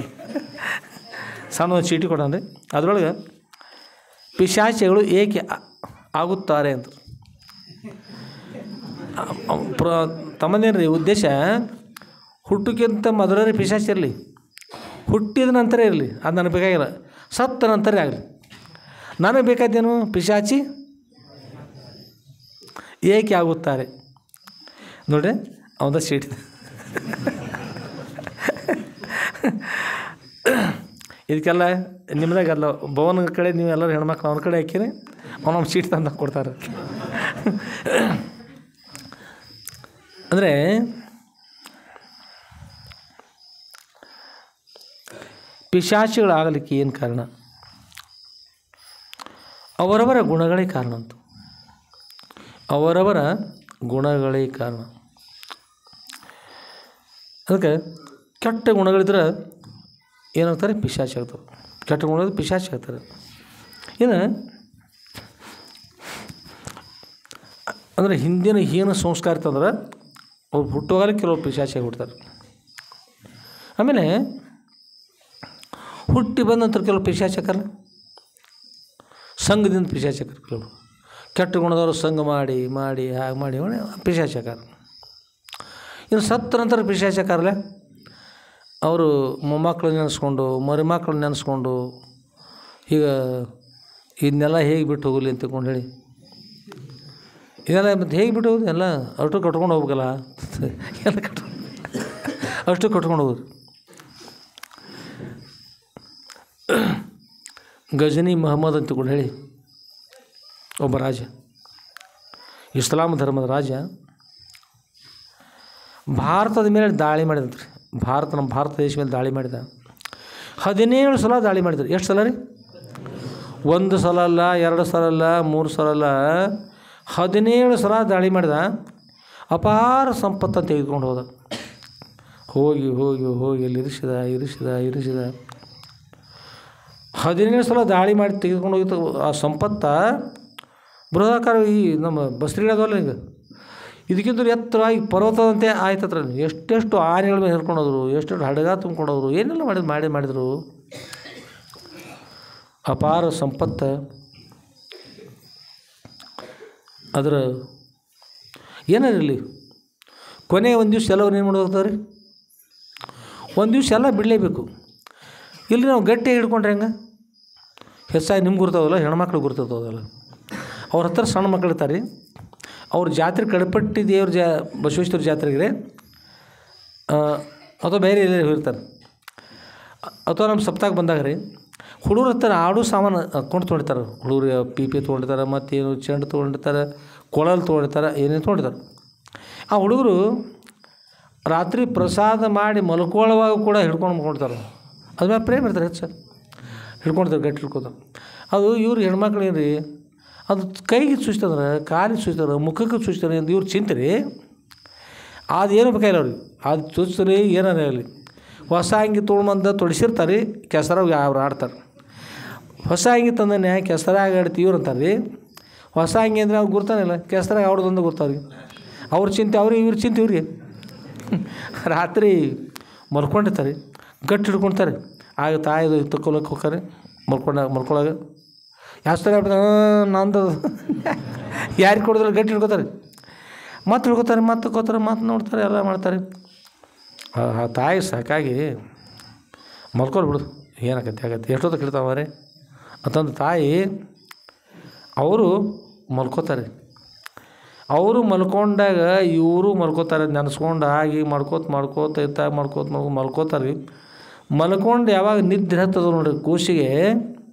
[SPEAKER 1] ಸಣ್ಣ ಒಂದು ಚೀಟಿ ಕೊಟ್ಟಾನ ರೀ. ಅದರೊಳಗೆ ಪಿಶಾಚಿಗಳು ಏಕೆ ಆಗುತ್ತಾರೆ ಅಂತ ತಮ್ಮದೇನು ರೀ ಉದ್ದೇಶ. ಹುಟ್ಟಕ್ಕಿಂತ ಮೊದಲೇ ಪಿಶಾಚಿ ಇರಲಿ, ಹುಟ್ಟಿದ ನಂತರ ಇರಲಿ, ಅದು ನನಗೆ ಬೇಕಾಗಿಲ್ಲ. ಸತ್ತ ನಂತರ ಆಗಲಿ, ನನಗೆ ಬೇಕಾದ್ದೇನು? ಪಿಶಾಚಿ ಏಕೆ ಆಗುತ್ತಾರೆ ನೋಡ್ರಿ, ಅವನ ಶೀಟ್. ಇದಕ್ಕೆಲ್ಲ ನಿಮ್ಮದಾಗಲ್ಲ, ಭವನ ಕಡೆ ನೀವು ಎಲ್ಲರೂ ಹೆಣ್ಮಕ್ಳು ಅವನ ಕಡೆ ಹಾಕಿರಿ, ಅವನ ಶೀಟ್ ತಂದು ಕೊಡ್ತಾರೆ. ಅಂದರೆ ಪಿಶಾಚಿಗಳಾಗಲಿಕ್ಕೆ ಏನು ಕಾರಣ? ಅವರವರ ಗುಣಗಳೇ ಕಾರಣ ಅಂತ. ಅವರವರ ಗುಣಗಳೇ ಕಾರಣ. ಅದಕ್ಕೆ ಕೆಟ್ಟ ಗುಣಗಳಿದ್ರೆ ಏನಾಗ್ತಾರೆ? ಪಿಶಾಚಿ ಆಗ್ತವೆ. ಕೆಟ್ಟ ಗುಣಗಳು ಪಿಶಾಚಿ ಆಗ್ತಾರೆ. ಇನ್ನು ಅಂದರೆ ಹಿಂದಿನ ಹೀನ ಸಂಸ್ಕಾರ ಇರ್ತಂದ್ರೆ ಅವ್ರು ಹುಟ್ಟುವಾಗಲೇ ಕೆಲವು ಪಿಶಾಚಿ ಆಗಿಬಿಡ್ತಾರೆ. ಆಮೇಲೆ ಹುಟ್ಟಿ ಬಂದ ನಂತರ ಕೆಲವು ಪಿಶಾಚಿ ಹಾಕಲ್ಲ, ಸಂಘದಿಂದ ಪಿಶಾಚಿ ಹಾಕರು. ಕೆಲವರು ಕೆಟ್ಟ ಗುಣದವರು ಸಂಘ ಮಾಡಿ ಮಾಡಿ ಹಾಗೆ ಮಾಡಿ ಮಾಡಿ ಪಿಶಾಚಿ ಹಾಕಾರ. ಇನ್ನು ಸತ್ತ ನಂತರ ಪಿಶಾಚಿ ಹಾಕಾರಲ್ಲ, ಅವರು ಮೊಮ್ಮಕ್ಕಳು ನೆನೆಸ್ಕೊಂಡು ಮರಿಮಕ್ಕಳು ನೆನೆಸ್ಕೊಂಡು ಈಗ ಇದನ್ನೆಲ್ಲ ಹೇಗೆ ಬಿಟ್ಟು ಹೋಗಲಿ ಅಂತ ತಿಳ್ಕೊಂಡು ಹೇಳಿ, ಇದೆಲ್ಲ ಮತ್ತು ಹೇಗೆ ಬಿಟ್ಟು ಹೋಗೋದು? ಎಲ್ಲ ಅಷ್ಟು ಕಟ್ಕೊಂಡು ಹೋಗ್ಬೇಕಲ್ಲ, ಎಲ್ಲ ಅಷ್ಟು ಕಟ್ಕೊಂಡು ಹೋಗೋದು. ಗಜನಿ ಮಹಮ್ಮದ್ ಅಂತ ತಿಳ್ಕೊಂಡು ಹೇಳಿ ಒಬ್ಬ ರಾಜ, ಇಸ್ಲಾಂ ಧರ್ಮದ ರಾಜ, ಭಾರತದ ಮೇಲೆ ದಾಳಿ ಮಾಡಿದಂತ್ರಿ. ನಮ್ಮ ಭಾರತ ದೇಶ ಮೇಲೆ ದಾಳಿ ಮಾಡಿದ. 17 ಸಲ ದಾಳಿ ಮಾಡಿದ್ರು. ಎಷ್ಟು ಸಲ ರೀ? 1 ಸಲ ಅಲ್ಲ, 2 ಸಲ ಅಲ್ಲ, 3 ಸಲ ಅಲ್ಲ, 17 ಸಲ ದಾಳಿ ಮಾಡಿದ. ಅಪಾರ ಸಂಪತ್ತನ್ನು ತೆಗೆದುಕೊಂಡು ಹೋದ. ಹೋಗಿ ಹೋಗಿ ಹೋಗಿ ಅಲ್ಲಿ ಇರಿಸಿದ 17 ಸಲ ದಾಳಿ ಮಾಡಿ ತೆಗೆದುಕೊಂಡು ಹೋಗಿತ್ತು. ಆ ಸಂಪತ್ತ ಬೃಹದಾಕಾರ ಈ ನಮ್ಮ ಬಸ್ರಿಗಳದಲ್ಲ, ಈಗ ಇದಕ್ಕಿಂತ ಎತ್ತರವಾಗಿ ಪರ್ವತದಂತೆ ಆಯ್ತತ್ರ. ಎಷ್ಟೆಷ್ಟು ಆನೆಗಳ ಮೇಲೆ ಹಿಡ್ಕೊಂಡೋದ್ರು, ಎಷ್ಟೆಷ್ಟು ಹಡಗ ತುಂಬ್ಕೊಂಡೋದ್ರು, ಏನೆಲ್ಲ ಮಾಡಿದರು. ಅಪಾರ ಸಂಪತ್ತು. ಅದರ ಏನಿರಲಿ, ಕೊನೆ ಒಂದು ದಿವ್ಸ ಎಲ್ಲವ್ರು ಏನು ಮಾಡೋಗ್ತಾರೆ? ಒಂದು ದಿವ್ಸ ಎಲ್ಲ ಬಿಡಲೇಬೇಕು. ಇಲ್ಲಿ ನಾವು ಗಟ್ಟಿ ಹಿಡ್ಕೊಂಡ್ರೆ ಹೆಂಗೆ? ಹೆಚ್ಚಾಗಿ ನಿಮ್ಗೆ ಗುರ್ತಾವಲ್ಲ, ಹೆಣ್ಮಕ್ಳು ಗುರ್ತಿರ್ತಾವಲ್ಲ. ಅವ್ರ ಹತ್ರ ಸಣ್ಣ ಮಕ್ಳು ಇರ್ತಾರೆ. ಅವ್ರ ಜಾತ್ರೆ ಕಡಪಟ್ಟಿ ದೇವ್ರ ಬಸವೇಶ್ವರ ಜಾತ್ರೆಗೆ ಅಥವಾ ಬೇರೆ ಎಲ್ಲರೂ ಇರ್ತಾರೆ. ಅಥವಾ ನಮ್ಮ ಸಪ್ತಾಹ ಬಂದಾಗ ರೀ ಹುಡುಗರು ಹತ್ರ ಆಡೋ ಸಾಮಾನು ತೊಗೊಂಡಿರ್ತಾರೆ. ಹುಡುಗರು ಪೀಪಿ ತೊಗೊಂಡಿರ್ತಾರೆ, ಮತ್ತೇನು ಚೆಂಡು ತೊಗೊಂಡಿರ್ತಾರೆ, ಕೊಳಲು ತೊಗೊಂಡಿರ್ತಾರೆ, ಏನೇನು ತೊಗೊಂಡಿರ್ತಾರೆ. ಆ ಹುಡುಗರು ರಾತ್ರಿ ಪ್ರಸಾದ ಮಾಡಿ ಮಲ್ಕೊಳ್ಳುವಾಗ ಕೂಡ ಹಿಡ್ಕೊಂಡು ಮಲ್ಕೊಳ್ತಾರೆ. ಅದ್ಮೇಲೆ ಪ್ರೇಮ್ ಇರ್ತಾರೆ, ಹೆಚ್ಚು ಹಿಡ್ಕೊಳ್ತಾರೆ, ಗಟ್ಟಿ ಹಿಡ್ಕೊತಾರೆ. ಅದು ಇವ್ರು ಹೆಣ್ಮಕ್ಳು ಏನು ರೀ, ಅದು ಕೈಗೆ ಚುಚ್ತಂದ್ರೆ, ಕಾಲಿಗೆ ಚುಚ್ತಾರೆ, ಮುಖಕ್ಕೆ ಚುಚ್ತಾರೆ ಅಂತ ಇವ್ರು ಚಿಂತ್ರಿ. ಅದೇನು ಬೇಕಾಗಿಲ್ಲ ಅವ್ರಿಗೆ, ಅದು ಚುಚ್ತಾರೆ ಏನಾರ ಆಗಲಿ. ಹೊಸ ಅಂಗಿ ತೊಗೊಂಬಂದು ತೊಡಿಸಿರ್ತಾರೆ, ಕೆಸರಾಗ ಅವ್ರು ಆಡ್ತಾರೆ. ಹೊಸ ಅಂಗಿ ತಂದನೆ ಕೆಸರಾಗ ಆಡ್ತಿ ಇವ್ರು ಅಂತಾರೆ ರೀ. ಹೊಸ ಅಂಗಿ ಅಂದರೆ ಅವ್ರು ಗುರ್ತಾನಿಲ್ಲ, ಕೆಸರಾಗ ಆಡೋದೊಂದು ಗುರ್ತಾವ್ರಿಗೆ. ಅವ್ರ ಚಿಂತೆ ಅವ್ರಿಗೆ, ಇವ್ರ ಚಿಂತೆ ಇವ್ರಿಗೆ. ರಾತ್ರಿ ಮಲ್ಕೊಂಡಿರ್ತಾರೆ, ಗಟ್ಟಿ ಹಿಡ್ಕೊಳ್ತಾರೆ. ಆಗ ತಾಯಿದು ತಗೊಳಕ್ಕೆ ಹೋಗ್ತಾರೆ, ಮಲ್ಕೊಳಾಗ ಯಾವ ಥರ ಆಗ್ಬಿಡ್ತಾರೆ, ನಂದು ಯಾರಿಗೆ ಕೊಡಿದ್ರೆ ಗಟ್ಟಿ ಹಿಡ್ಕೋತಾರೆ, ಮತ್ತೆ ಹಿಡ್ಕೋತಾರೆ, ಮತ್ತೆ ತಗೋತಾರೆ, ಮತ್ತೆ ನೋಡ್ತಾರೆ, ಎಲ್ಲ ಮಾಡ್ತಾರೆ. ಆ ತಾಯಿ ಸಾಕಾಗಿ ಮಲ್ಕೊಳ್ಬಿಡು, ಏನಾಗತ್ತೆ ಎಷ್ಟೊತ್ತು ಕೇಳ್ತಾವ್ರೆ ಅಂತಂದು ತಾಯಿ ಅವರು ಮಲ್ಕೋತಾರೆ. ಅವರು ಮಲ್ಕೊಂಡಾಗ ಇವರು ಮಲ್ಕೋತಾರೆ, ನೆನೆಸ್ಕೊಂಡು ಆಗಿ ಮಲ್ಕೋತಾರೆ. ಮಲ್ಕೊಂಡು ಯಾವಾಗ ನಿದ್ರೆ ಹತ್ತದ ನೋಡ್ರಿ ಕೂಸಿಗೆ,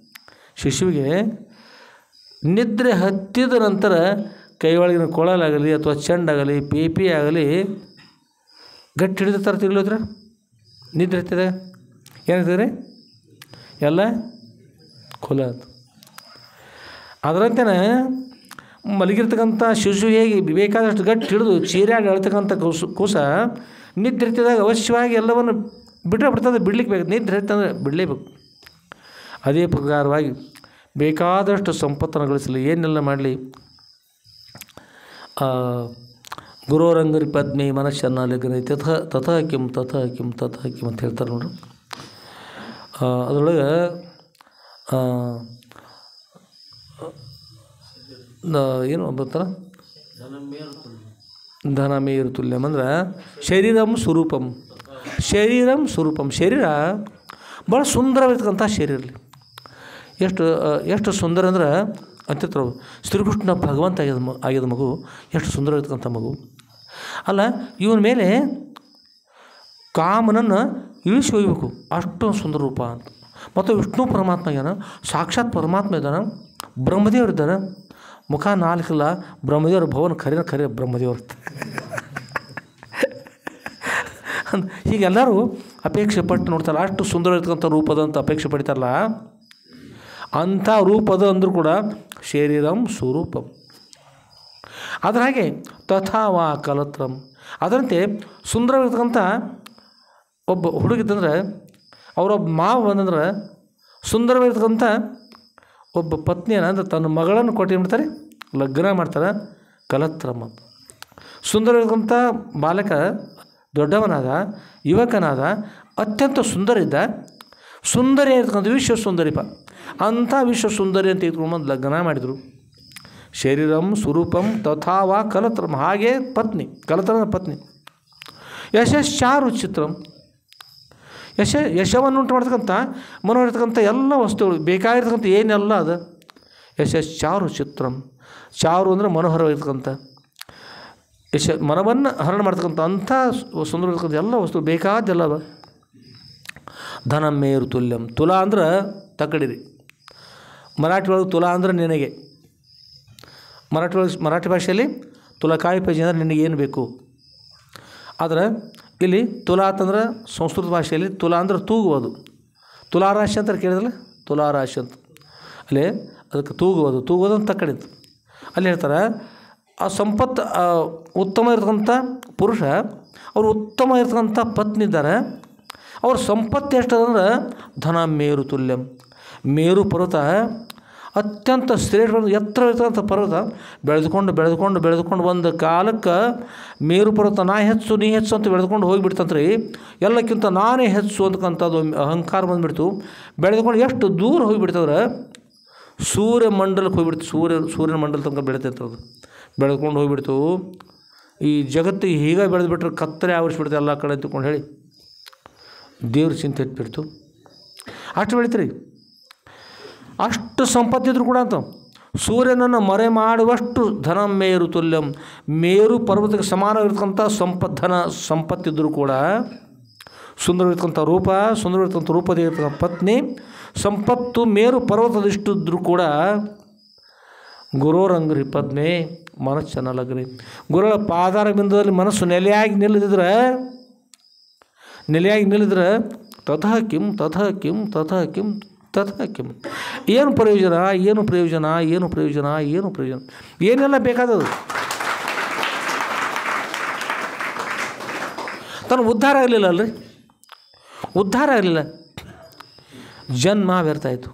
[SPEAKER 1] ಶಿಶುವಿಗೆ ನಿದ್ರೆ ಹತ್ತಿದ ನಂತರ ಕೈ ಒಳಗಿನ ಕೊಳಲಾಗಲಿ ಅಥವಾ ಚೆಂಡಾಗಲಿ ಪೀಪಿ ಆಗಲಿ ಗಟ್ಟಿ ಹಿಡಿದಿರ್ತಾರೆ. ತಿರ್ಲಿದ್ರೆ ನಿದ್ರೆ ಹತ್ತಿದಾಗ ಏನಾಗ್ತದೆ? ಎಲ್ಲ ಖುಲ ಅಂತ. ಅದರಂತೆಯೇ ಮಲಗಿರ್ತಕ್ಕಂಥ ಶಿಶು ಹೇಗೆ ಬೇಕಾದಷ್ಟು ಗಟ್ಟಿ ಹಿಡಿದು ಚೀರಾಡಿ ಅಳ್ತಕ್ಕಂಥ ಕೂಸ ನಿದ್ರಿತಿದಾಗ ಅವಶ್ಯವಾಗಿ ಎಲ್ಲವನ್ನು ಬಿಟ್ಟರೆ ಬಿಡ್ತದೆ, ಬಿಡ್ಲಿಕ್ಕೆ ಬೇಕು, ನಿದ್ರೆ ಅಂದರೆ ಬಿಡಲೇಬೇಕು. ಅದೇ ಪ್ರಕಾರವಾಗಿ ಬೇಕಾದಷ್ಟು ಸಂಪತ್ತನ್ನು ಗಳಿಸಲಿ, ಏನೆಲ್ಲ ಮಾಡಲಿ, ಗುರೋರಂಗರಿ ಪದ್ಮಿ ಮನಶ್ಚನ್ನಾಲಿಗನೆ ತಥ ಕಿಂ ಅಂತ ಹೇಳ್ತಾರೆ ನೋಡ್ರಿ. ಅದರೊಳಗೆ ಏನು ಬರ್ತಾರೆ, ಧನಮೇರು ತುಲ್ಯಂ ಅಂದ್ರೆ ಶರೀರಂ ಸ್ವರೂಪಂ. ಶರೀರ ಭಾಳ ಸುಂದರವಾಗಿರ್ತಕ್ಕಂಥ ಶರೀರ ಇರಲಿ. ಎಷ್ಟು ಸುಂದರ ಅಂದ್ರೆ ಅಂತಿರ್ತಾರೆ ಶ್ರೀಕೃಷ್ಣ ಭಗವಂತ ಆಗ್ಯದ ಮಗು, ಎಷ್ಟು ಸುಂದರವಾಗಿರ್ತಕ್ಕಂಥ ಮಗು ಅಲ್ಲ. ಇವನ ಮೇಲೆ ಕಾಮನನ್ನು ಇಳಿಸಿ ಹೋಗ್ಬೇಕು, ಅಷ್ಟು ಸುಂದರ ರೂಪ ಅಂತ. ಮತ್ತು ವಿಷ್ಣು ಪರಮಾತ್ಮ ಏನ ಸಾಕ್ಷಾತ್ ಪರಮಾತ್ಮ ಇದ್ದಾನೆ, ಬ್ರಹ್ಮದೇವರು ಇದ್ದಾನೆ, ಮುಖ ನಾಲ್ಕಿಲ್ಲ, ಬ್ರಹ್ಮದೇವ್ರ ಭವನ ಖರೆ ಬ್ರಹ್ಮದೇವ್ರ. ಹೀಗೆಲ್ಲರೂ ಅಪೇಕ್ಷೆ ಪಟ್ಟು ನೋಡ್ತಾರಲ್ಲ, ಅಷ್ಟು ಸುಂದರವಾಗಿರ್ತಕ್ಕಂಥ ರೂಪದಂತ ಅಪೇಕ್ಷೆ ಪಡಿತಾರಲ್ಲ, ಅಂಥ ರೂಪದ ಅಂದರೂ ಕೂಡ ಶರೀರಂ ಸ್ವರೂಪಂ. ಅದರ ಹಾಗೆ ತಥಾವಾ ಕಲತ್ರಂ, ಅದರಂತೆ ಸುಂದರವಾಗಿರ್ತಕ್ಕಂಥ ಒಬ್ಬ ಹುಡುಗಿದ್ದಂದ್ರೆ, ಅವರೊಬ್ಬ ಮಾವ ಬಂದಂದ್ರೆ ಸುಂದರವಾಗಿರ್ತಕ್ಕಂಥ ಒಬ್ಬ ಪತ್ನಿಯನ್ನು ಅಂದರೆ ತನ್ನ ಮಗಳನ್ನು ಕೊಟ್ಟು ಮಾಡ್ತಾರೆ, ಲಗ್ನ ಮಾಡ್ತಾರೆ, ಕಲತ್ರಂ ಅಂತ. ಸುಂದರವಾಗಿರ್ತಕ್ಕಂಥ ಬಾಲಕ ದೊಡ್ಡವನಾದ, ಯುವಕನಾದ, ಅತ್ಯಂತ ಸುಂದರ ಇದ್ದ, ಸುಂದರಿ ಆಗಿರ್ತಕ್ಕಂಥ ವಿಶ್ವ ಸುಂದರಿಪ, ಅಂಥ ವಿಶ್ವ ಸುಂದರಿ ಅಂತ ಇಟ್ಕೊಂಡು ಲಗ್ನ ಮಾಡಿದರು. ಶರೀರಂ ಸ್ವರೂಪಂ ತಥಾವಾ ಕಲತ್ರಂ, ಹಾಗೆ ಪತ್ನಿ, ಕಲತ್ರನ ಪತ್ನಿ. ಯಶಶ್ಚಾರು ಚಿತ್ರಂ, ಯಶವನ್ನು ಉಂಟು ಮಾಡ್ತಕ್ಕಂಥ ಮನೋಹರಿರ್ತಕ್ಕಂಥ ಎಲ್ಲ ವಸ್ತುಗಳು ಬೇಕಾಗಿರ್ತಕ್ಕಂಥ ಏನೆಲ್ಲ ಅದು ಯಶಶ್ಚಾರು ಚಿತ್ರಂ. ಚಾರು ಅಂದರೆ ಮನೋಹರವಾಗಿರ್ತಕ್ಕಂಥ, ಮನವನ್ನು ಹರಣ ಮಾಡ್ತಕ್ಕಂಥ ಅಂಥ ಸುಂದರವಾಗಿರ್ತಕ್ಕಂಥ ಎಲ್ಲ ವಸ್ತು ಬೇಕಾದ್ದೆಲ್ಲ ಅದ. ಧನಮೇರು ತುಲ್ಯಂ, ತುಲಾ ಅಂದ್ರೆ ತಕ್ಕಡಿರಿ, ಮರಾಠಿ ಒಳಗೆ ತುಲಾ ಅಂದ್ರೆ ನಿನಗೆ, ಮರಾಠಿ ಭಾಷೆಯಲ್ಲಿ ತುಲಕಾಯಿ ಪೇಜಿ ಅಂದರೆ ನಿನಗೆ ಏನು ಬೇಕು. ಆದರೆ ಇಲ್ಲಿ ತುಲಾ ಅಂತಂದ್ರೆ ಸಂಸ್ಕೃತ ಭಾಷೆಯಲ್ಲಿ ತುಲಾ ಅಂದ್ರೆ ತೂಗುವುದು, ತುಲಾರಾಶಿ ಅಂತ ಕೇಳಿದ್ರಲ್ಲ, ತುಲಾರಾಶಿ ಅಂತ, ಅಲ್ಲಿ ಅದಕ್ಕೆ ತೂಗುವುದು ಅಂತ ತಕ್ಕಡಿದ್ದು. ಅಲ್ಲಿ ಹೇಳ್ತಾರೆ ಆ ಸಂಪತ್ತು ಉತ್ತಮ ಇರ್ತಕ್ಕಂಥ ಪುರುಷ, ಅವರು ಉತ್ತಮ ಇರ್ತಕ್ಕಂಥ ಪತ್ನಿ ಇದ್ದಾರೆ, ಅವ್ರ ಸಂಪತ್ತು ಎಷ್ಟದಂದ್ರೆ ಧನ ಮೇರು ತುಲ್ಯಂ. ಮೇರು ಪರ್ವತ ಅತ್ಯಂತ ಶ್ರೇಷ್ಠ ಎತ್ತರ ಇರ್ತಕ್ಕಂಥ ಪರ್ವತ, ಬೆಳೆದುಕೊಂಡು ಒಂದು ಕಾಲಕ್ಕೆ ಮೇರು ಪರ್ವತ ನೀ ಹೆಚ್ಚು ಅಂತ ಬೆಳೆದುಕೊಂಡು ಹೋಗಿಬಿಡ್ತಂತ್ರಿ. ಎಲ್ಲಕ್ಕಿಂತ ನಾನೇ ಹೆಚ್ಚು ಅಂತಕ್ಕಂಥದ್ದು ಅಹಂಕಾರ ಬಂದುಬಿಡ್ತು. ಬೆಳೆದುಕೊಂಡು ಎಷ್ಟು ದೂರ ಹೋಗಿಬಿಡ್ತಂದ್ರೆ ಸೂರ್ಯಮಂಡಲಕ್ಕೆ ಹೋಗಿಬಿಡ್ತು, ಸೂರ್ಯನ ಮಂಡಲ ತನಕ ಬೆಳೀತಿರ್ತದೆ. ಬೆಳೆದುಕೊಂಡು ಹೋಗಿಬಿಡ್ತು. ಈ ಜಗತ್ತಿಗೆ ಹೀಗೆ ಬೆಳೆದುಬಿಟ್ರೆ ಕತ್ತಲೆ ಆವರಿಸ್ಬಿಡ್ತು ಎಲ್ಲ ಕಡೆ ಅಂತಕೊಂಡು ಹೇಳಿ ದೇವ್ರ ಚಿಂತೆ ಎತ್ಬಿಡ್ತು. ಅಷ್ಟು ಬೆಳಿತೀರಿ, ಅಷ್ಟು ಸಂಪತ್ತಿದ್ರು ಕೂಡ ಅಂತ ಸೂರ್ಯನನ್ನು ಮರೆ ಮಾಡುವಷ್ಟು ಧನ ಮೇರು ತುಲ್ಯಂ. ಮೇರು ಪರ್ವತಕ್ಕೆ ಸಮಾನವಾಗಿರ್ತಕ್ಕಂಥ ಸಂಪತ್ತಿದ್ದರೂ ಕೂಡ ಸುಂದರವಾಗಿರ್ತಕ್ಕಂಥ ರೂಪದಿರ್ತಕ್ಕಂಥ ಪತ್ನಿ, ಸಂಪತ್ತು ಮೇರು ಪರ್ವತದಿಷ್ಟಿದ್ರೂ ಕೂಡ ಗುರೋರಂಗ್ರಿ ಪದ್ಮೆ ಮನಶ್ಚನ್ನಲಗ್ರಿ. ಗುರುಗಳ ಪಾದಾರ ಬಿಂದುದಲ್ಲಿ ಮನಸ್ಸು ನೆಲೆಯಾಗಿ ನಿಲ್ಲಿದ್ರೆ ತಥಾ ಕಿಂ ಏನು ಪ್ರಯೋಜನ, ಏನೆಲ್ಲ ಬೇಕಾದದು. ತನ್ನ ಉದ್ಧಾರ ಆಗಲಿಲ್ಲ, ಜನ್ಮ ವ್ಯರ್ಥ ಆಯಿತು.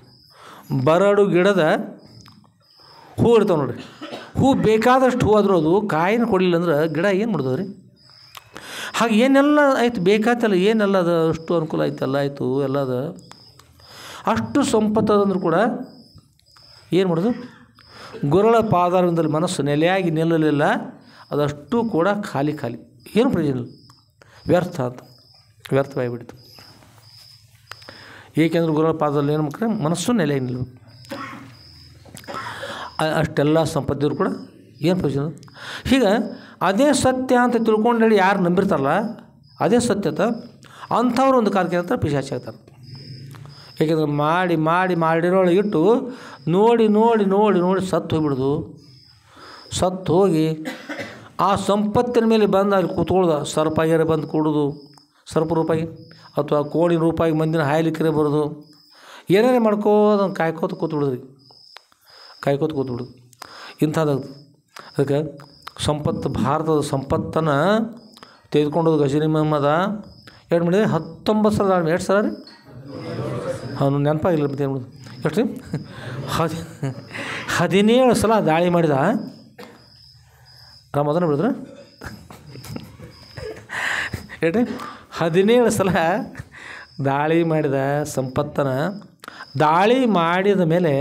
[SPEAKER 1] ಬರಡು ಗಿಡದ ಹೂ ಇರ್ತಾವೆ ನೋಡ್ರಿ, ಹೂ ಬೇಕಾದಷ್ಟು ಹೂ ಆದರೂ ಅದು ಕಾಯಿನ ಕೊಡಲಿಲ್ಲ ಅಂದ್ರೆ ಗಿಡ ಏನು ಮಾಡೋದು? ಹಾಗೆ ಏನೆಲ್ಲ ಆಯಿತು ಬೇಕಾಯ್ತಲ್ಲ, ಏನೆಲ್ಲ ಅದು ಅಷ್ಟು ಅನುಕೂಲ ಆಯ್ತಲ್ಲ, ಆಯಿತು ಎಲ್ಲ ಅದು ಅಷ್ಟು ಸಂಪತ್ತು ಅದಂದ್ರೂ ಕೂಡ ಏನು ಮಾಡೋದು? ಗುರುಗಳ ಪಾದಾರವಿಂದಲ್ಲಿ ಮನಸ್ಸು ನೆಲೆಯಾಗಿ ನಿಲ್ಲಲಿಲ್ಲ, ಅದಷ್ಟು ಕೂಡ ಖಾಲಿ ಏನು ಪ್ರಯೋಜನ ಇಲ್ಲ, ವ್ಯರ್ಥವಾಗಿಬಿಡ್ತು. ಏಕೆಂದ್ರೆ ಗುರುಗಳ ಪಾದದಲ್ಲಿ ಏನು ಮಕ್ಕಳು ಮನಸ್ಸು ನೆಲೆಯಾಗಿ ನಿಲ್ಲಬೇಕು. ಅಷ್ಟೆಲ್ಲ ಸಂಪತ್ತಿದ್ರು ಕೂಡ ಏನು ಪ್ರಯೋಜನ? ಹೀಗೆ ಅದೇ ಸತ್ಯ ಅಂತ ತಿಳ್ಕೊಂಡು ಹೇಳಿ ಯಾರು ನಂಬಿರ್ತಾರಲ್ಲ, ಅದೇ ಸತ್ಯತ ಅಂಥವ್ರು ಒಂದು ಕಾಲಕ್ಕೆ ಅಂತ ಪಿಶಾಚಿ ಆಗ್ತಾರೆ. ಏಕೆಂದರೆ ಮಾಡಿರೋಳಗೆ ಇಟ್ಟು ನೋಡಿ ಸತ್ತು ಹೋಗ್ಬಿಡೋದು. ಸತ್ತು ಹೋಗಿ ಆ ಸಂಪತ್ತಿನ ಮೇಲೆ ಬಂದು ಅಲ್ಲಿ ಕೂತ್ಕೊಳ್ಳೋದು, ಸರ್ಪಾಗಿಯರೆ ಬಂದು ಕೂಡೋದು, ಸರ್ಪ ರೂಪಾಯಿ ಅಥವಾ ಕೋಳಿ ರೂಪಾಯಿ ಮಂದಿನ ಹಾಯ್ಲಿಕ್ಕೆ ಬರೋದು, ಏನೇನೇ ಮಾಡ್ಕೋದು ಕಾಯ್ಕೋತ ಕೂತ್ಬಿಡೋದು ಇಂಥದ್ದು. ಅದಕ್ಕೆ ಭಾರತದ ಸಂಪತ್ತನ್ನು ತೆಗೆದುಕೊಂಡೋದು ಗಜನಿ ಮೊಹಮ್ಮದ ಏನು ಮಾಡಿದೆ, 19 ಸಲ ದಾಳಿ, ಎಷ್ಟು ಸಲ ರೀ? ಅವನು ನೆನಪಾಗಿಲ್ಲ ಮತ್ತೆ ಏನು ಎಷ್ಟು ರೀ? 17 ಸಲ ದಾಳಿ ಮಾಡಿದ ರಾಮ. ಅದನ್ನು ಬಿಡಿದ್ರೆ ಹೇಳ್ರಿ, 17 ಸಲ ದಾಳಿ ಮಾಡಿದ ಸಂಪತ್ತನ. ದಾಳಿ ಮಾಡಿದ ಮೇಲೆ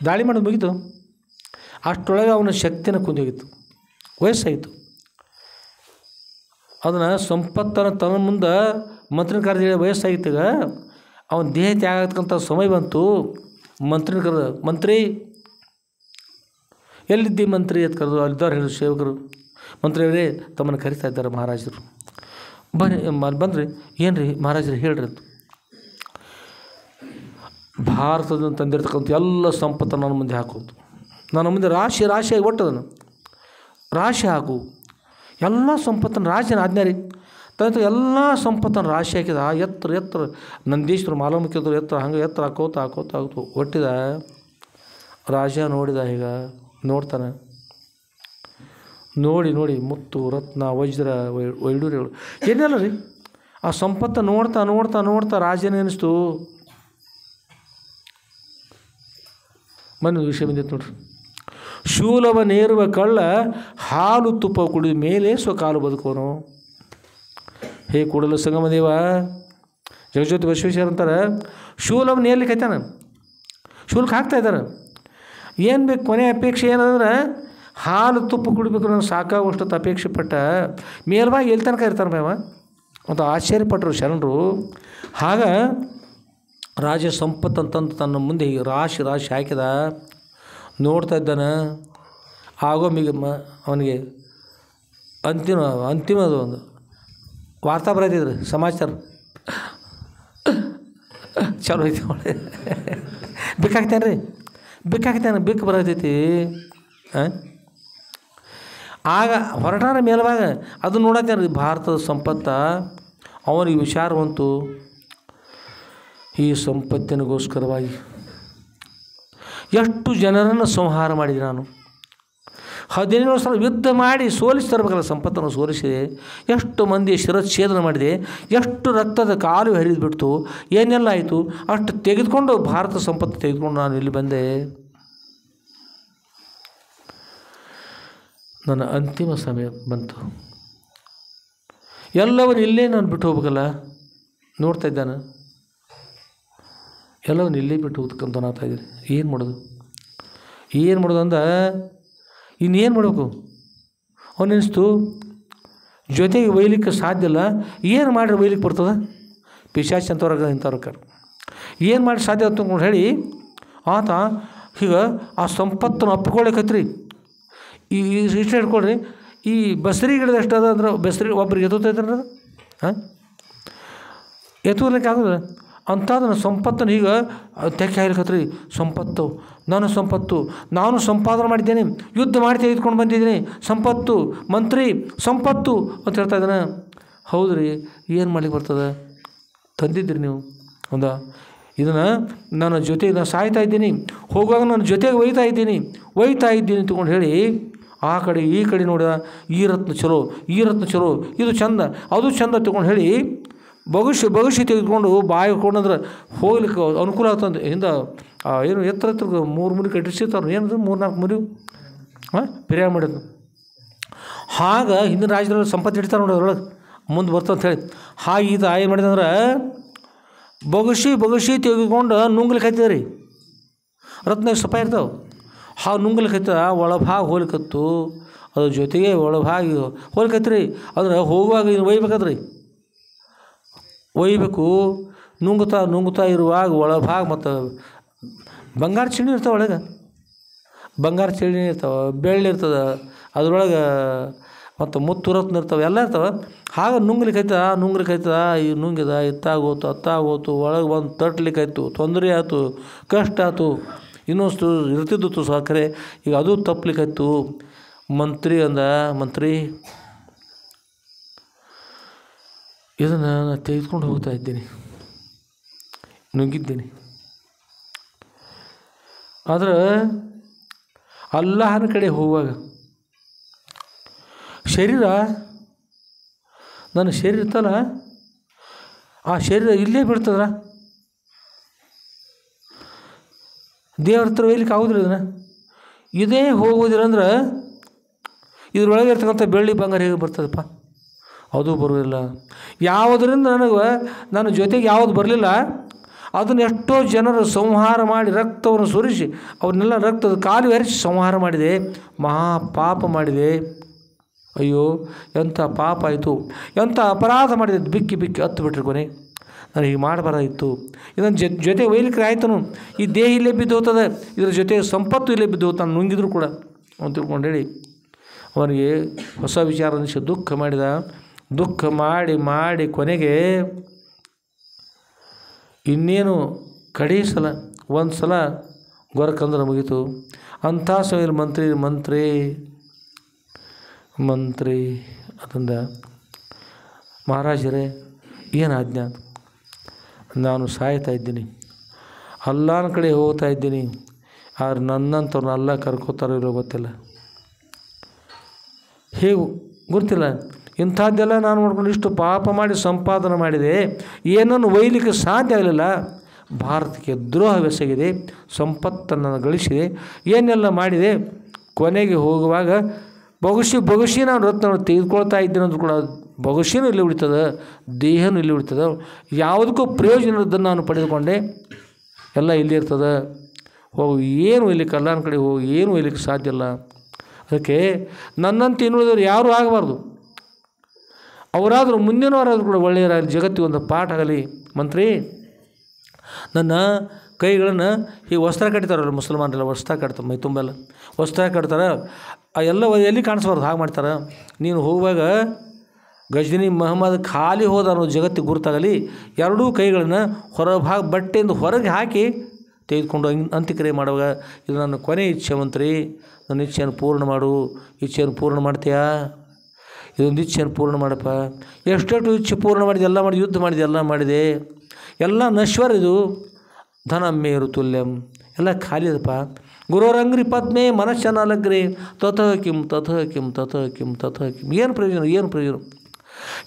[SPEAKER 1] ದಾಳಿ ಮಾಡೋದು ಮುಗೀತು. ಅಷ್ಟರೊಳಗೆ ಅವನ ಶಕ್ತಿನ ಕುಂದೋಗಿತ್ತು, ವಯಸ್ಸಾಗಿತ್ತು. ಅದನ್ನು ಸಂಪತ್ತನ ತನ್ನ ಮುಂದೆ ಮಂತ್ರಿನ ಕರೆದು ವಯಸ್ಸಾಗಿತ್ತು. ಈಗ ಅವನ ದೇಹ ತ್ಯಾಗ ಆಗ್ತಕ್ಕಂಥ ಸಮಯ ಬಂತು. ಮಂತ್ರಿನ ಕರೆದು, ಮಂತ್ರಿ ಎಲ್ಲಿದ್ದಿ ಮಂತ್ರಿ ಅಂತ ಕರೆದು ಅಲ್ಲಿದ್ದವ್ರು ಹೇಳಿದ್ರು ಸೇವಕರು, ಮಂತ್ರಿಯವರೇ ತಮ್ಮನ್ನು ಕರಿತಾ ಇದ್ದಾರೆ ಮಹಾರಾಜರು, ಬಂದ್ರಿ. ಏನು ರೀ ಮಹಾರಾಜರು ಹೇಳ್ರಿ ಅಂತ. ಭಾರತದಿಂದ ತಂದಿರ್ತಕ್ಕಂಥ ಎಲ್ಲ ಸಂಪತ್ತನ್ನು ನನ್ನ ಮುಂದೆ ಹಾಕೋದು, ನನ್ನ ಮುಂದೆ ರಾಶಿಯಾಗಿ ಒಟ್ಟದನ್ನು ರಾಶಿ ಹಾಕು. ಎಲ್ಲ ಸಂಪತ್ತನ್ನು ರಾಶಿನ ಆಜ್ಞೆ ರೀ ತಂದ ಎಲ್ಲ ಸಂಪತ್ತನ್ನು ರಾಶಿ ಹಾಕಿದ. ಎತ್ತರ ನಂದೀಶ್ವರ ಮಾಲಮುಖ್ಯದ್ರು ಹಂಗೆ ಎತ್ತರ ಹಾಕೋತ ಒಟ್ಟಿದ. ರಾಜ ನೋಡಿದ, ಈಗ ನೋಡ್ತಾನೆ, ನೋಡಿ ಮುತ್ತು ರತ್ನ ವಜ್ರ ವೈಡೂರ್ಯಗಳು ಏನೆಲ್ಲ ರೀ ಆ ಸಂಪತ್ತು ನೋಡ್ತಾ ರಾಜನೇನಿಸ್ತು. ಮನೆ ವಿಷಯ ಬಂದಿತ್ತು ನೋಡ್ರಿ. ಶೂಲವ ನೇರುವ ಕಳ್ಳ ಹಾಲು ತುಪ್ಪ ಕುಡಿದ ಮೇಲೆ ಸ್ವಕಾಲು ಬದುಕೋನು. ಹೇ ಕೂಡಲ ಸಂಗಮ ದೇವ, ಜಗಜ್ಯೋತಿ ಬಸವೇಶ್ವರ ಅಂತಾರೆ, ಶೂಲವ ನೇರ್ಲಿಕ್ಕೆ ಐತಾನ, ಶೂಲಕ್ಕೆ ಹಾಕ್ತಾಯಿದ್ದಾರೆ. ಏನು ಬೇಕು, ಕೊನೆ ಅಪೇಕ್ಷೆ ಏನಂದ್ರೆ ಹಾಲು ತುಪ್ಪ ಕುಡಿಬೇಕು, ನನಗೆ ಸಾಕಾಗುವಷ್ಟು ಅಪೇಕ್ಷೆ ಪಟ್ಟ ಮೇಲ್ವಾಗಿ ಎಲ್ಲಿ ತನಕ ಇರ್ತಾರೆ ಮೇವ ಅಂತ ಆಶ್ಚರ್ಯಪಟ್ಟರು ಶರಣರು. ಆಗ ರಾಜ ಸಂಪತ್ತು ಅಂತಂದು ತನ್ನ ಮುಂದೆ ಹೀಗೆ ರಾಶಿ ಹಾಕಿದ, ನೋಡ್ತಾ ಇದ್ದಾನೆ. ಆಗೋಮಿಗೆ ಅವನಿಗೆ ಅಂತಿಮದು ಒಂದು ವಾರ್ತಾ ಬರೆದಿದ್ರು, ಸಮಾಚಾರ ಚಲೋ ಐತಿ. ಬೇಕಾಗ್ತಾನೆ ರೀ, ಬೇಕು ಬರತೈತಿ. ಆಗ ಹೊರಟಾರ ಮೇಲವಾಗ ಅದು ನೋಡತ್ತೇನೆ ರೀ ಭಾರತದ ಸಂಪತ್ತ. ಅವನಿಗೆ ವಿಚಾರ ಬಂತು, ಈ ಸಂಪತ್ತಿನಗೋಸ್ಕರವಾಗಿ ಎಷ್ಟು ಜನರನ್ನು ಸಂಹಾರ ಮಾಡಿದೆ ನಾನು. 17 ಸಲ ಯುದ್ಧ ಮಾಡಿ ಸೋಲಿಸಿ ತರಬೇಕಲ್ಲ, ಸಂಪತ್ತನ್ನು ಸೋಲಿಸಿ ಎಷ್ಟು ಮಂದಿ ಶಿರಚ್ಛೇದನ ಮಾಡಿದೆ, ಎಷ್ಟು ರಕ್ತದ ಕಾಲು ಹರಿದುಬಿಡ್ತು, ಏನೆಲ್ಲ ಆಯಿತು. ಅಷ್ಟು ತೆಗೆದುಕೊಂಡು ಭಾರತ ಸಂಪತ್ತು ತೆಗೆದುಕೊಂಡು ನಾನು ಇಲ್ಲಿ ಬಂದೆ. ನನ್ನ ಅಂತಿಮ ಸಮಯ ಬಂತು. ಎಲ್ಲವನ್ನು ಇಲ್ಲೇ ನಾನು ಬಿಟ್ಟು ಹೋಗ್ಬೇಕಲ್ಲ. ನೋಡ್ತಾ ಇದ್ದಾನೆ, ಎಲ್ಲವನ್ನು ಇಲ್ಲೇ ಬಿಟ್ಟು ಹೋಗ್ತಕ್ಕಂತ ನಾಗ್ತಾ ಇದ್ದೀನಿ. ಏನು ಮಾಡೋದು ಅಂದ ಇನ್ನೇನು ಮಾಡಬೇಕು ಅವನಿಸ್ತು. ಜೊತೆಗೆ ಒಯ್ಲಿಕ್ಕೆ ಸಾಧ್ಯ ಇಲ್ಲ. ಏನು ಮಾಡಿ ಒಯ್ಲಿಕ್ಕೆ ಬರ್ತದೆ? ಪಿಶಾಚಿ ಅಂತವ್ರಾಗ ಇಂಥವ್ರ ಏನು ಮಾಡಿ ಸಾಧ್ಯ ಅಂತ ಹೇಳಿ ಆತ ಈಗ ಆ ಸಂಪತ್ತನ್ನು ಅಪ್ಪಿಕೊಳ್ಳಿಕತ್ರಿ. ಈ ಇಷ್ಟ ಹಿಡ್ಕೊಳ್ರಿ, ಈ ಬಸರಿ ಗಿಡದ ಎಷ್ಟು ಅದ ಅಂದ್ರೆ ಬಸರಿ ಒಬ್ರಿಗೆ ಎತ್ತುತ್ತೈತ್ರಿ ಅದು ಎತ್ತುಲಿಕ್ಕೆ ಆಗೋದಿಲ್ಲ ಅಂಥದನ್ನು ಸಂಪತ್ತನ್ನು ಈಗ ತೆಕ್ಕೆ ಹಾಯ್ಲಿಕತ್ರಿ. ಸಂಪತ್ತು ನನ್ನ ಸಂಪತ್ತು, ನಾನು ಸಂಪಾದನೆ ಮಾಡಿದ್ದೇನೆ, ಯುದ್ಧ ಮಾಡಿ ತೆಗೆದುಕೊಂಡು ಬಂದಿದ್ದೀನಿ, ಸಂಪತ್ತು ಮಂತ್ರಿ ಸಂಪತ್ತು ಅಂತ ಹೇಳ್ತಾ ಇದ್ದಾನೆ. ಹೌದು ರೀ, ಏನು ಮಾಡ್ಲಿಕ್ಕೆ ಬರ್ತದೆ? ತಂದಿದ್ದೀರಿ ನೀವು ಹೌದಾ? ಇದನ್ನು ನನ್ನ ಜೊತೆಗೆ ನಾನು ಸಾಯ್ತಾ ಇದ್ದೀನಿ, ಹೋಗುವಾಗ ನನ್ನ ಜೊತೆಗೆ ಒಯ್ತಾ ಇದ್ದೀನಿ ತೊಗೊಂಡು ಹೇಳಿ ಆ ಕಡೆ ಈ ಕಡೆ ನೋಡಿದ. ಈ ರತ್ನ ಚಲೋ, ಇದು ಚಂದ, ಅದು ಚಂದ ತೊಗೊಂಡು ಹೇಳಿ ಬಗುಷಿ ತೆಗೆದುಕೊಂಡು ಬಾಯಿ ಹಾಕೊಂಡ್ರೆ ಹೋಗ್ಲಿಕ್ಕೆ ಅನುಕೂಲ ಆಗ್ತಂದು. ಹಿಂದೆ ಏನು ಎತ್ತರ 3 ಮುರಿ ಕಟ್ಟಿಸಿರ್ತಾವ್ರು, ಏನದು 3-4 ಮುರಿ ಬಿರಿಯಾನಿ ಮಾಡಿದ್ದು. ಆಗ ಹಿಂದಿನ ರಾಜ್ಯದಲ್ಲಿ ಸಂಪತ್ತು ಹಿಡಿತಾರೆ ನೋಡಿ, ಅದ್ರೊಳಗೆ ಮುಂದೆ ಬರ್ತಂತ ಹೇಳಿ. ಹಾಗೆ ಇದು ಏನು ಮಾಡಿದಂದ್ರೆ ಬಗುಷಿ ತೆಗೆದುಕೊಂಡು ನುಂಗ್ಲಿಕ್ಕೆ ಹತ್ತಿದ ರೀ. ರತ್ನ ಸಪ ಇರ್ತಾವೆ, ಹಾಗೆ ನುಂಗ್ಲಿಕ್ಕೆ ಹತ್ತಿದ. ಒಳಭಾಗ ಹೋಗ್ಲಿಕ್ಕತ್ತು, ಅದ್ರ ಜೊತೆಗೆ ಒಳಭಾಗಿ ಹೋಗ್ಲಿಕ್ಕತ್ರಿ. ಅಂದ್ರೆ ಹೋಗುವಾಗ ಒಯ್ಬೇಕಾದ್ರಿ, ಒಯ್ಬೇಕು. ನುಂಗುತ್ತಾ ಇರುವಾಗ ಒಳಭಾಗ ಮತ್ತು ಬಂಗಾರ ಚಿಣಿ ಇರ್ತಾವೆ, ಒಳಗೆ ಬಂಗಾರ ಚಿಣಿ ಇರ್ತಾವೆ, ಬೆಳ್ಳಿ ಇರ್ತದೆ ಅದ್ರೊಳಗೆ, ಮತ್ತು ಮುತ್ತು ರತ್ನ ಇರ್ತಾವೆ, ಎಲ್ಲ ಇರ್ತಾವೆ. ಹಾಗೆ ನುಂಗ್ಲಿಕ್ಕೆ ಈ ನುಂಗಿದ ಅತ್ತಾಗೋತು ಒಳಗೆ ಬಂದು ತಟ್ಲಿಕ್ಕಾಯ್ತು. ತೊಂದರೆ ಆಯ್ತು, ಕಷ್ಟ ಆಯ್ತು, ಇನ್ನೊಂದು ಇರ್ತಿದ್ದು ಸಾಕರೆ. ಈಗ ಅದು ತಪ್ಪಲಿಕ್ಕಾಯ್ತು. ಮಂತ್ರಿ ಇದನ್ನು ನಾನು ತೆಗೆದುಕೊಂಡು ಹೋಗ್ತಾ ಇದ್ದೀನಿ, ನುಗ್ಗಿದ್ದೀನಿ. ಆದರೆ ಅಲ್ಲಾಹನ ಕಡೆ ಹೋಗುವಾಗ ಶರೀರ ನನ್ನ ಶರೀರ ಇರ್ತಲ್ಲ, ಆ ಶರೀರ ಇಲ್ಲೇ ಬಿಡ್ತದ್ರ, ದೇವ್ರ ಹತ್ರ ಒಯ್ಲಿಕ್ಕೆ ಆಗೋದಿಲ್ಲ. ಇದನ್ನು ಇದೇ ಹೋಗೋದಿಲ್ಲ ಅಂದ್ರೆ ಇದ್ರೊಳಗೆ ಇರ್ತಕ್ಕಂಥ ಬೆಳ್ಳಿ ಬಂಗಾರ ಹೇಗೆ ಬರ್ತದಪ್ಪ? ಅದು ಬರೋದಿಲ್ಲ. ಯಾವುದರಿಂದ ನನ್ನ ಜೊತೆಗೆ ಯಾವುದು ಬರಲಿಲ್ಲ ಅದನ್ನು ಎಷ್ಟೋ ಜನರು ಸಂಹಾರ ಮಾಡಿ ರಕ್ತವನ್ನು ಸುರಿಸಿ ಅವ್ರನ್ನೆಲ್ಲ ರಕ್ತದ ಕಾಲು ಎರಚಿ ಸಂಹಾರ ಮಾಡಿದೆ, ಮಹಾಪಾಪ ಮಾಡಿದೆ. ಅಯ್ಯೋ ಎಂಥ ಪಾಪ ಆಯಿತು, ಎಂಥ ಅಪರಾಧ ಮಾಡಿದೆ, ಬಿಕ್ಕಿ ಬಿಕ್ಕಿ ಹತ್ತು ಬಿಟ್ರೆ ಕೊನೆ ನಾನು ಹೀಗೆ ಮಾಡಬಾರ್ದಾಗಿತ್ತು. ಇದನ್ನು ಜೊತೆ ಒಯ್ಲಿಕ್ಕೆ ಆಯ್ತನು, ಈ ದೇಹ ಇಲ್ಲೇ ಬಿದ್ದು ಹೋಗ್ತದೆ, ಇದರ ಜೊತೆ ಸಂಪತ್ತು ಇಲ್ಲೇ ಬಿದ್ದು ಹೋಗ್ತಾನೆ ನುಂಗಿದ್ರು ಕೂಡ ಅಂತ ತಿಳ್ಕೊಂಡು ಹೇಳಿ ಅವನಿಗೆ ಹೊಸ ವಿಚಾರ ಅನಿಸಿ ದುಃಖ ಮಾಡಿದ. ದುಃಖ ಮಾಡಿ ಮಾಡಿ ಕೊನೆಗೆ ಇನ್ನೇನು ಕಡೀ ಸಲ ಒಂದು ಸಲ ಗೊರಕಂದ್ರೆ ಮುಗೀತು. ಅಂಥ ಸಮಯದಲ್ಲಿ ಮಂತ್ರಿ ಅದರಿಂದ ಮಹಾರಾಜರೇ ಏನು ಆಜ್ಞಾ? ನಾನು ಸಾಯ್ತಾ ಇದ್ದೀನಿ, ಅಲ್ಲಾನ ಕಡೆ ಹೋಗ್ತಾ ಇದ್ದೀನಿ, ಆದ್ರೆ ನನ್ನಂಥವ್ರನ್ನ ಅಲ್ಲ ಕರ್ಕೋತಾರೋ ಇರೋ ಗೊತ್ತಿಲ್ಲ, ಹೇಗೆ ಗೊತ್ತಿಲ್ಲ. ಇಂಥದ್ದೆಲ್ಲ ನಾನು ನೋಡ್ಕೊಂಡು ಇಷ್ಟು ಪಾಪ ಮಾಡಿ ಸಂಪಾದನೆ ಮಾಡಿದೆ, ಏನನ್ನು ಒಯ್ಯಲಿಕ್ಕೆ ಸಾಧ್ಯ ಆಗಲಿಲ್ಲ. ಭಾರತಕ್ಕೆ ದ್ರೋಹವೆಸಗಿದೆ, ಸಂಪತ್ತನ್ನು ಗಳಿಸಿದೆ, ಏನೆಲ್ಲ ಮಾಡಿದೆ. ಕೊನೆಗೆ ಹೋಗುವಾಗ ಬಗುಷಿ ನಾನು ರತ್ನವನ್ನು ತೆಗೆದುಕೊಳ್ತಾ ಇದ್ದೇನೆ ಅಂದ್ರೂ ಕೂಡ ಬಗುಷಿನೂ ಇಲ್ಲಿ ಉಳಿತದೆ, ದೇಹನೂ ಇಲ್ಲಿ ಉಳಿತದೆ, ಯಾವುದಕ್ಕೂ ಪ್ರಯೋಜನದನ್ನು ನಾನು ಪಡೆದುಕೊಂಡೆ, ಎಲ್ಲ ಇಲ್ಲಿ ಇರ್ತದೆ. ಹೋಗಿ ಏನು ಒಯ್ಲಿಕ್ಕೆ ಅಲ್ಲಾನ ಕಡೆ ಹೋಗಿ ಏನು ಒಯ್ಲಿಕ್ಕೆ ಸಾಧ್ಯ ಇಲ್ಲ. ಅದಕ್ಕೆ ನನ್ನಂತೆ ಇನ್ನುಳಿದವರು ಯಾರೂ ಆಗಬಾರ್ದು. ಅವರಾದರೂ ಮುಂದಿನವರಾದರೂ ಕೂಡ ಒಳ್ಳೆಯರಾಗಲಿ, ಜಗತ್ತಿಗೆ ಒಂದು ಪಾಠ ಆಗಲಿ. ಮಂತ್ರಿ ನನ್ನ ಕೈಗಳನ್ನು ಹೀಗೆ ವಸ್ತ್ರ ಕಟ್ತಾರಲ್ಲ ಮುಸಲ್ಮಾನರೆಲ್ಲ, ವಸ್ತ್ರ ಕಟ್ತಾರೆ, ಮೈ ತುಂಬೆಲ್ಲ ವಸ್ತ್ರ ಕಟ್ತಾರೆ, ಎಲ್ಲ ಎಲ್ಲಿ ಕಾಣಿಸ್ಬಾರ್ದು ಹಾಗೆ ಮಾಡ್ತಾರೆ. ನೀನು ಹೋಗುವಾಗ ಗಜ್ನಿ ಮೊಹಮ್ಮದ್ ಖಾಲಿ ಹೋದ ಅನ್ನೋ ಜಗತ್ತಿಗೆ ಗುರುತಾಗಲಿ, ಎರಡೂ ಕೈಗಳನ್ನು ಹೊರಭಾಗ ಬಟ್ಟೆಯಿಂದ ಹೊರಗೆ ಹಾಕಿ ತೆಗೆದುಕೊಂಡು ಅಂತ್ಯಕ್ರಿಯೆ ಮಾಡುವಾಗ ಇದು ನನ್ನ ಕೊನೆ ಇಚ್ಛೆ ಮಂತ್ರಿ, ನನ್ನ ಇಚ್ಛೆಯನ್ನು ಪೂರ್ಣ ಮಾಡು. ಇಚ್ಛೆಯನ್ನು ಪೂರ್ಣ ಮಾಡ್ತೀಯಾ? ಇದೊಂದು ಇಚ್ಛೆಯನ್ನು ಪೂರ್ಣ ಮಾಡಪ್ಪ. ಎಷ್ಟೆಷ್ಟು ಇಚ್ಛೆ ಪೂರ್ಣ ಮಾಡಿದೆ, ಎಲ್ಲ ಮಾಡಿ ಯುದ್ಧ ಮಾಡಿದೆ, ಎಲ್ಲ ಮಾಡಿದೆ, ಎಲ್ಲ ನಶ್ವರ. ಇದು ಧನಮೇರು ತುಲ್ಯಂ ಎಲ್ಲ ಖಾಲಿ ಅದಪ್ಪ. ಗುರೋರಂಗ್ರಿ ಪದ್ಮೆ ಮನಶ್ಚನಲಗ್ರಿ ತತಃ ಕಿಂ ತತಃ ಕಿಂ ತತಃ ಕಿಂ ತತಃ ಕಿಂ. ಏನು ಪ್ರಯೋಜನ?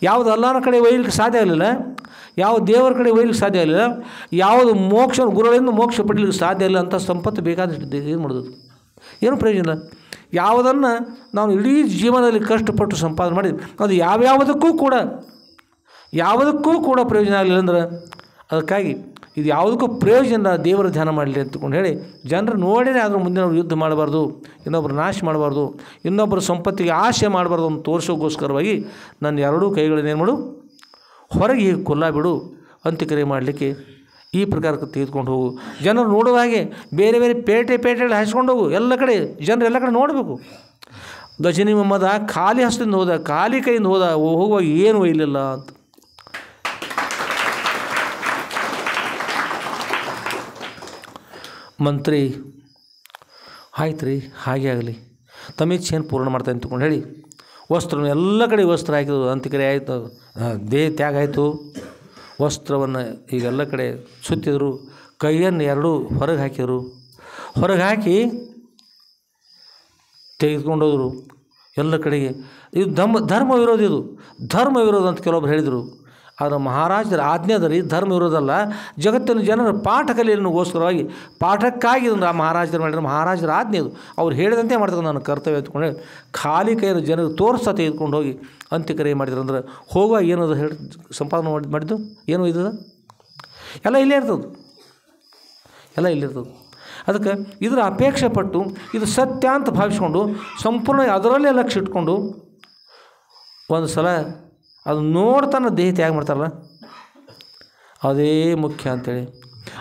[SPEAKER 1] ಯಾವುದು ಅಲ್ಲಾನ ಕಡೆ ಒಯ್ಯಲಿಕ್ಕೆ ಸಾಧ್ಯ ಆಗಲಿಲ್ಲ, ಯಾವ ದೇವರ ಕಡೆ ಒಯ್ಯಲಿಕ್ಕೆ ಸಾಧ್ಯ ಆಗಲಿಲ್ಲ, ಯಾವುದು ಮೋಕ್ಷ ಗುರುಗಳಿಂದ ಮೋಕ್ಷ ಪಡಲಿಕ್ಕೆ ಸಾಧ್ಯ ಇಲ್ಲ ಅಂತ ಸಂಪತ್ತು ಬೇಕಾದಷ್ಟು ಏನು ಮಾಡೋದು? ಏನು ಪ್ರಯೋಜನ? ಯಾವುದನ್ನು ನಾವು ಇಡೀ ಜೀವನದಲ್ಲಿ ಕಷ್ಟಪಟ್ಟು ಸಂಪಾದನೆ ಮಾಡಿದ್ವಿ ಅದು ಯಾವುದಕ್ಕೂ ಕೂಡ ಪ್ರಯೋಜನ ಆಗಲಿಲ್ಲ ಅಂದ್ರೆ ಅದಕ್ಕಾಗಿ ಇದು ಯಾವುದಕ್ಕೂ ಪ್ರಯೋಜನ ದೇವರ ಧ್ಯಾನ ಮಾಡಲಿ ಅಂತಕೊಂಡು ಹೇಳಿ ಜನರು ನೋಡಿದರೆ ಅದ್ರ ಮುಂದೆ ನಾವು ಯುದ್ಧ ಮಾಡಬಾರ್ದು, ಇನ್ನೊಬ್ಬರು ನಾಶ ಮಾಡಬಾರ್ದು, ಇನ್ನೊಬ್ಬರ ಸಂಪತ್ತಿಗೆ ಆಶೆ ಮಾಡಬಾರ್ದು ಅಂತ ತೋರಿಸೋಗೋಸ್ಕರವಾಗಿ ನನ್ನ ಎರಡೂ ಕೈಗಳನ್ನೇನು ಮಾಡು, ಹೊರಗೆ ಹೀಗೆ ಕೊಲ್ಲ ಬಿಡು, ಅಂತ್ಯಕ್ರಿಯೆ ಮಾಡಲಿಕ್ಕೆ ಈ ಪ್ರಕಾರಕ್ಕೆ ತೆಗೆದುಕೊಂಡು ಹೋಗು. ಜನರು ನೋಡುವ ಹಾಗೆ ಬೇರೆ ಬೇರೆ ಪೇಟೆಗಳು ಹಾಸ್ಕೊಂಡು ಹೋಗು, ಎಲ್ಲ ಕಡೆ ಜನರು ಎಲ್ಲ ಕಡೆ ನೋಡಬೇಕು. ಗಜನಿ ಮೊಹಮ್ಮದ ಖಾಲಿ ಹಸ್ತದಿಂದ ಹೋದ, ಖಾಲಿ ಕೈಯಿಂದ ಹೋಗುವಾಗ ಏನು ಒಯ್ಯಲಿಲ್ಲ ಅಂತ. ಮಂತ್ರಿ ಆಯ್ತು ರೀ, ಹಾಗೆ ಆಗಲಿ, ತಮ್ಮ ಇಚ್ಛೆಯನ್ನು ಪೂರ್ಣ ಮಾಡ್ತಾ ಅಂತಕೊಂಡು ಹೇಳಿ ವಸ್ತ್ರವನ್ನು ಎಲ್ಲ ಕಡೆ ವಸ್ತ್ರ ಹಾಕಿದ್ರು. ಅಂತ್ಯಕ್ರಿಯೆ ಆಯಿತು, ದೇಹ ತ್ಯಾಗ ಆಯಿತು. ವಸ್ತ್ರವನ್ನು ಈಗೆಲ್ಲ ಕಡೆ ಸುತ್ತಿದ್ರು, ಕೈಯನ್ನು ಎರಡೂ ಹೊರಗೆ ಹಾಕಿದರು. ಹೊರಗೆ ಹಾಕಿ ತೆಗೆದುಕೊಂಡೋದ್ರು ಎಲ್ಲ ಕಡೆಗೆ. ಇದು ಧರ್ಮ ವಿರೋಧ, ಇದು ಧರ್ಮ ವಿರೋಧ ಅಂತ ಕೆಲವೊಬ್ರು ಹೇಳಿದರು. ಆದರೆ ಮಹಾರಾಜರ ಆಜ್ಞೆ ಅದ ರೀ, ಧರ್ಮ ವಿರೋಧಲ್ಲ. ಜಗತ್ತಿನ ಜನರ ಪಾಠ ಕಲಿಯಲಿಗೋಸ್ಕರವಾಗಿ ಪಾಠಕ್ಕಾಗಿ ಮಹಾರಾಜರು ಮಾಡಿದ್ರೆ ಮಹಾರಾಜರ ಆಜ್ಞೆ ಅದು. ಅವ್ರು ಹೇಳಿದಂತೆ ಮಾಡ್ತಾರೆ, ನಾನು ಕರ್ತವ್ಯ ಎತ್ಕೊಂಡು ಹೇಳಿ ಖಾಲಿ ಕೈಯಲ್ಲಿ ಜನರಿಗೆ ತೋರಿಸ್ತಾ ತೆಗೆದುಕೊಂಡು ಹೋಗಿ ಅಂತ್ಯಕ್ರಿಯೆ ಮಾಡಿದ್ರು. ಅಂದ್ರೆ ಹೋಗುವಾಗ ಏನದು ಹೇಳಿ ಸಂಪಾದನೆ ಮಾಡಿದ್ದು ಏನು ಇದ್ದದ ಎಲ್ಲ ಇಲ್ಲೇ ಇರ್ತದೆ. ಅದಕ್ಕೆ ಇದರ ಅಪೇಕ್ಷೆ ಪಟ್ಟು ಇದು ಸತ್ಯ ಅಂತ ಭಾವಿಸ್ಕೊಂಡು ಸಂಪೂರ್ಣ ಅದರಲ್ಲೇ ಲಕ್ಷ್ಯ ಇಟ್ಕೊಂಡು ಒಂದು ಸಲ ಅದು ನೋಡ್ತಾನೆ ದೇಹ ತ್ಯಾಗ ಮಾಡ್ತಾರಲ್ಲ, ಅದೇ ಮುಖ್ಯ ಅಂಥೇಳಿ.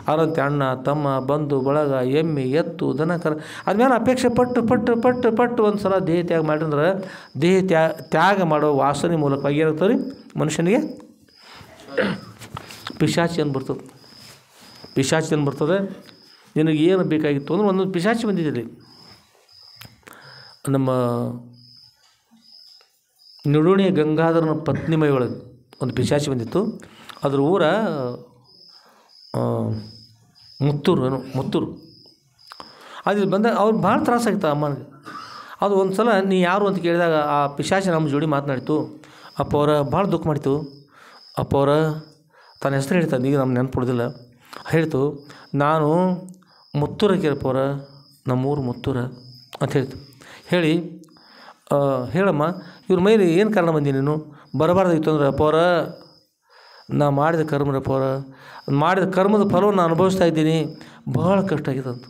[SPEAKER 1] ಅದರಂತೆ ಅಣ್ಣ ತಮ್ಮ ಬಂಧು ಬಳಗ ಎಮ್ಮೆ ಎತ್ತು ದನ ಕರ ಅದ್ಮೇಲೆ ಅಪೇಕ್ಷೆ ಪಟ್ಟು ಒಂದು ಸಲ ದೇಹ ತ್ಯಾಗ ಮಾಡಿದ್ರೆ ದೇಹ ತ್ಯಾಗ ಮಾಡೋ ವಾಸನೆ ಮೂಲಕವಾಗಿ ಏನಾಗ್ತದೆ ರೀ ಮನುಷ್ಯನಿಗೆ ಪಿಶಾಚಿ ಬರ್ತದೆ. ನಿನಗೆ ಏನು ಬೇಕಾಗಿತ್ತು ಅಂದ್ರೆ ಒಂದೊಂದು ಪಿಶಾಚಿ ಬಂದಿದ್ದೀರಿ. ನಮ್ಮ ನಿಡೋಣಿಯ ಗಂಗಾಧರನ ಪತ್ನಿ ಮೈ ಒಳಗೆ ಒಂದು ಪಿಶಾಚಿ ಬಂದಿತ್ತು. ಅದ್ರ ಊರ ಮುತ್ತೂರು. ಅದು ಬಂದಾಗ ಅವ್ರು ಭಾಳ ತ್ರಾಸಾಗಿತ್ತು ಅಮ್ಮನಿಗೆ. ಅದು ಒಂದು ಸಲ ನೀ ಯಾರು ಅಂತ ಕೇಳಿದಾಗ ಆ ಪಿಶಾಚಿ ನಮ್ಮ ಜೋಡಿ ಮಾತನಾಡಿತು. ಅಪ್ಪ ಅವರ ಭಾಳ ದುಃಖ ಮಾಡಿತು. ಅಪ್ಪ ಅವರ ತನ್ನ ಹೆಸರು ಹೇಳ್ತಾರೆ, ಈಗ ನಮ್ಮ ನೆನಪುಡ್ದಿಲ್ಲ. ಹೇಳ್ತು, ನಾನು ಮುತ್ತೂರ ಕೇಳಪ್ಪ ಅವರ, ನಮ್ಮೂರು ಮುತ್ತೂರ ಅಂತ ಹೇಳ್ತು. ಹೇಳಿ, ಹೇಳಮ್ಮ ಇವ್ರ ಮೈಲಿ ಏನು ಕಾರಣ ಬಂದಿ ನೀನು, ಬರಬಾರ್ದಾಗಿತ್ತು ಅಂದ್ರೆ ಅಪ್ಪ ಅವರ ನಾ ಮಾಡಿದ ಕರ್ಮರಪ್ಪ ಅವರ, ಮಾಡಿದ ಕರ್ಮದ ಫಲವನ್ನು ನಾನು ಅನುಭವಿಸ್ತಾ ಇದ್ದೀನಿ, ಭಾಳ ಕಷ್ಟ ಆಗಿದೆ ಅಂತ.